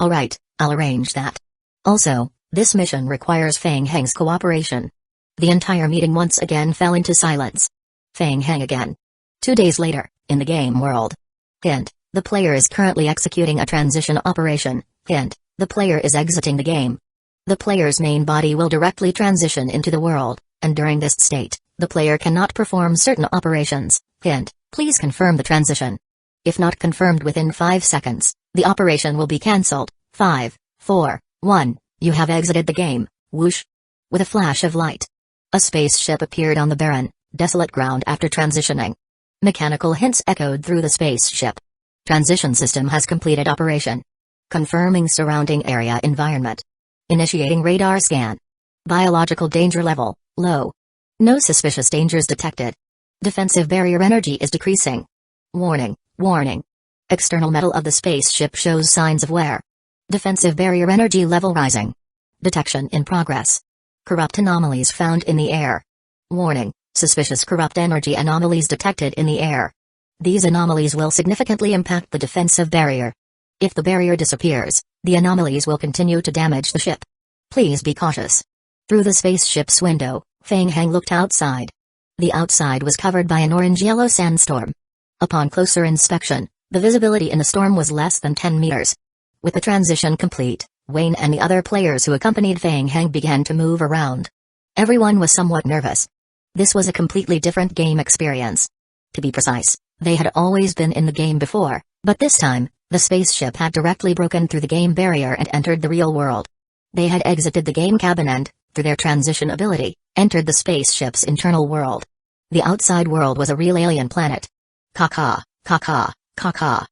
A: Alright, I'll arrange that. Also, this mission requires Fang Heng's cooperation. The entire meeting once again fell into silence. Fang Heng again. 2 days later, in the game world. Hint, the player is currently executing a transition operation. Hint, the player is exiting the game. The player's main body will directly transition into the world, and during this state, the player cannot perform certain operations. Hint, please confirm the transition. If not confirmed within 5 seconds, the operation will be cancelled. 5, 4, 1, you have exited the game. Whoosh. With a flash of light, a spaceship appeared on the barren, desolate ground after transitioning. Mechanical hints echoed through the spaceship. Transition system has completed operation. Confirming surrounding area environment. Initiating radar scan. Biological danger level, low. No suspicious dangers detected. Defensive barrier energy is decreasing. Warning, warning. External metal of the spaceship shows signs of wear. Defensive barrier energy level rising. Detection in progress. Corrupt anomalies found in the air. Warning, suspicious corrupt energy anomalies detected in the air. These anomalies will significantly impact the defensive barrier. If the barrier disappears, the anomalies will continue to damage the ship. Please be cautious. Through the spaceship's window, Fang Heng looked outside. The outside was covered by an orange-yellow sandstorm. Upon closer inspection, the visibility in the storm was less than 10 meters. With the transition complete, Wayne and the other players who accompanied Fang Heng began to move around. Everyone was somewhat nervous. This was a completely different game experience. To be precise, they had always been in the game before, but this time, the spaceship had directly broken through the game barrier and entered the real world. They had exited the game cabin and, through their transition ability, entered the spaceship's internal world. The outside world was a real alien planet. Caca, caca, caca.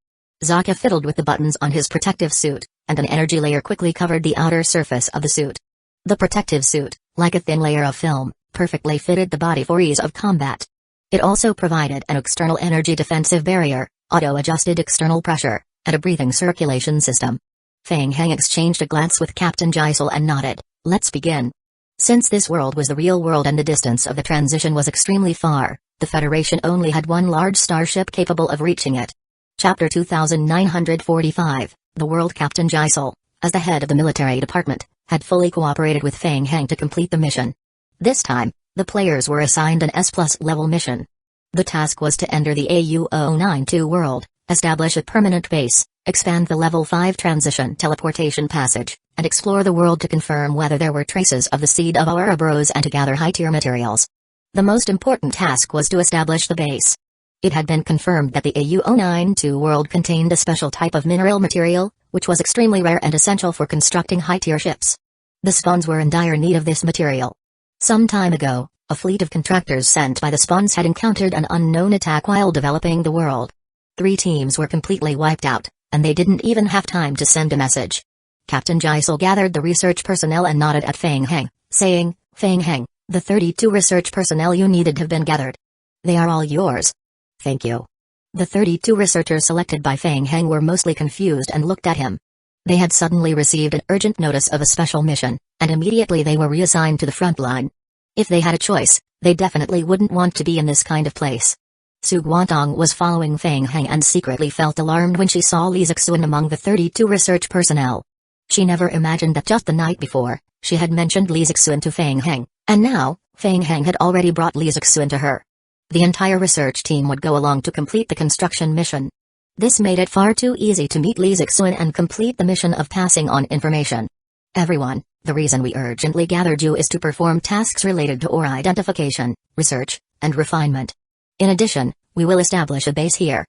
A: Zaka fiddled with the buttons on his protective suit, and an energy layer quickly covered the outer surface of the suit. The protective suit, like a thin layer of film, perfectly fitted the body for ease of combat. It also provided an external energy defensive barrier, auto-adjusted external pressure, and a breathing circulation system. Fang Heng exchanged a glance with Captain Jisel and nodded. Let's begin. Since this world was the real world and the distance of the transition was extremely far, the Federation only had one large starship capable of reaching it. Chapter 2945, The World. Captain Jisel, as the head of the military department, had fully cooperated with Fang Heng to complete the mission. This time, the players were assigned an S+ level mission. The task was to enter the AU-092 world, establish a permanent base, expand the level 5 transition teleportation passage, and explore the world to confirm whether there were traces of the seed of Ouroboros and to gather high-tier materials. The most important task was to establish the base. It had been confirmed that the AU-092 world contained a special type of mineral material, which was extremely rare and essential for constructing high-tier ships. The spawns were in dire need of this material. Some time ago, a fleet of contractors sent by the spawns had encountered an unknown attack while developing the world. 3 teams were completely wiped out, and they didn't even have time to send a message. Captain Jisoo gathered the research personnel and nodded at Fang Heng, saying, "Fang Heng, the 32 research personnel you needed have been gathered. They are all yours." "Thank you." The 32 researchers selected by Fang Heng were mostly confused and looked at him. They had suddenly received an urgent notice of a special mission, and immediately they were reassigned to the front line. If they had a choice, they definitely wouldn't want to be in this kind of place. Su Guantong was following Fang Heng and secretly felt alarmed when she saw Li Zixuan among the 32 research personnel. She never imagined that just the night before, she had mentioned Li Zixuan to Fang Heng, and now, Fang Heng had already brought Li Zixuan to her. The entire research team would go along to complete the construction mission. This made it far too easy to meet Li Zixuan and complete the mission of passing on information. "Everyone, the reason we urgently gathered you is to perform tasks related to ore identification, research, and refinement. In addition, we will establish a base here.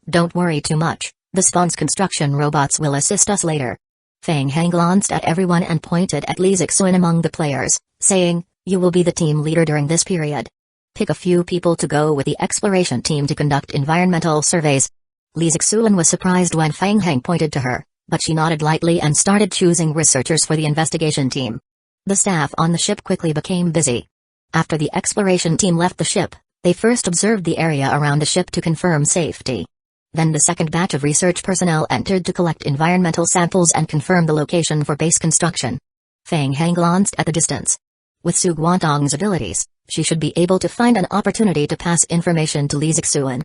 A: Don't worry too much, the spawn's construction robots will assist us later." Fang Heng glanced at everyone and pointed at Li Zixuan among the players, saying, "You will be the team leader during this period. Pick a few people to go with the exploration team to conduct environmental surveys." Li Zixuan was surprised when Fang Heng pointed to her, but she nodded lightly and started choosing researchers for the investigation team. The staff on the ship quickly became busy. After the exploration team left the ship, they first observed the area around the ship to confirm safety. Then the second batch of research personnel entered to collect environmental samples and confirm the location for base construction. Fang Heng glanced at the distance. With Su Guantong's abilities, she should be able to find an opportunity to pass information to Li Zixuan.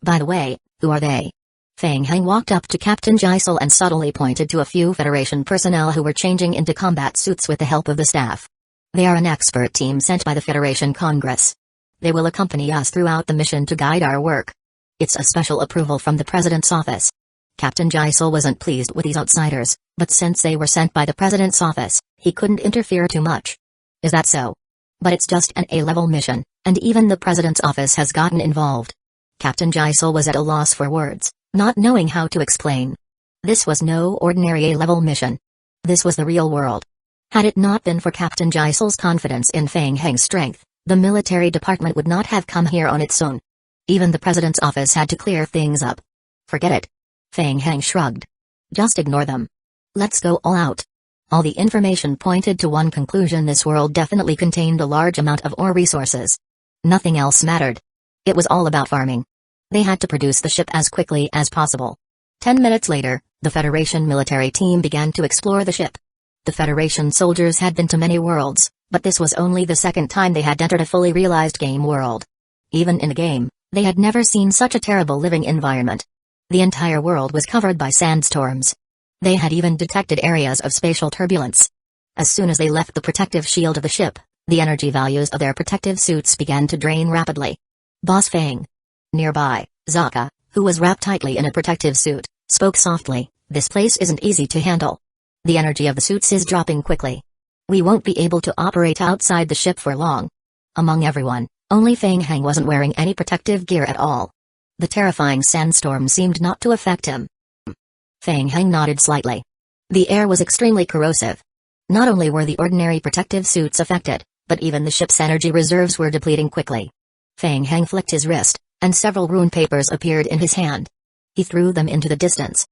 A: "By the way, who are they?" Fang Heng walked up to Captain Jisoo and subtly pointed to a few Federation personnel who were changing into combat suits with the help of the staff. "They are an expert team sent by the Federation Congress. They will accompany us throughout the mission to guide our work. It's a special approval from the President's office." Captain Jisoo wasn't pleased with these outsiders, but since they were sent by the President's office, he couldn't interfere too much. "Is that so? But it's just an A-level mission, and even the President's office has gotten involved." Captain Jisoo was at a loss for words, not knowing how to explain. This was no ordinary A-level mission. This was the real world. Had it not been for Captain Jisoo's confidence in Fang Heng's strength, the military department would not have come here on its own. Even the President's office had to clear things up. "Forget it." Fang Heng shrugged. "Just ignore them. Let's go all out." All the information pointed to one conclusion: this world definitely contained a large amount of ore resources. Nothing else mattered. It was all about farming. They had to produce the ship as quickly as possible. 10 minutes later, the Federation military team began to explore the ship. The Federation soldiers had been to many worlds, but this was only the second time they had entered a fully realized game world. Even in a game, they had never seen such a terrible living environment. The entire world was covered by sandstorms. They had even detected areas of spatial turbulence. As soon as they left the protective shield of the ship, the energy values of their protective suits began to drain rapidly. "Boss Fang." Nearby, Zaka, who was wrapped tightly in a protective suit, spoke softly, "This place isn't easy to handle. The energy of the suits is dropping quickly. We won't be able to operate outside the ship for long." Among everyone, only Fang Heng wasn't wearing any protective gear at all. The terrifying sandstorm seemed not to affect him. Fang Heng nodded slightly. The air was extremely corrosive. Not only were the ordinary protective suits affected, but even the ship's energy reserves were depleting quickly. Fang Heng flicked his wrist, and several rune papers appeared in his hand. He threw them into the distance.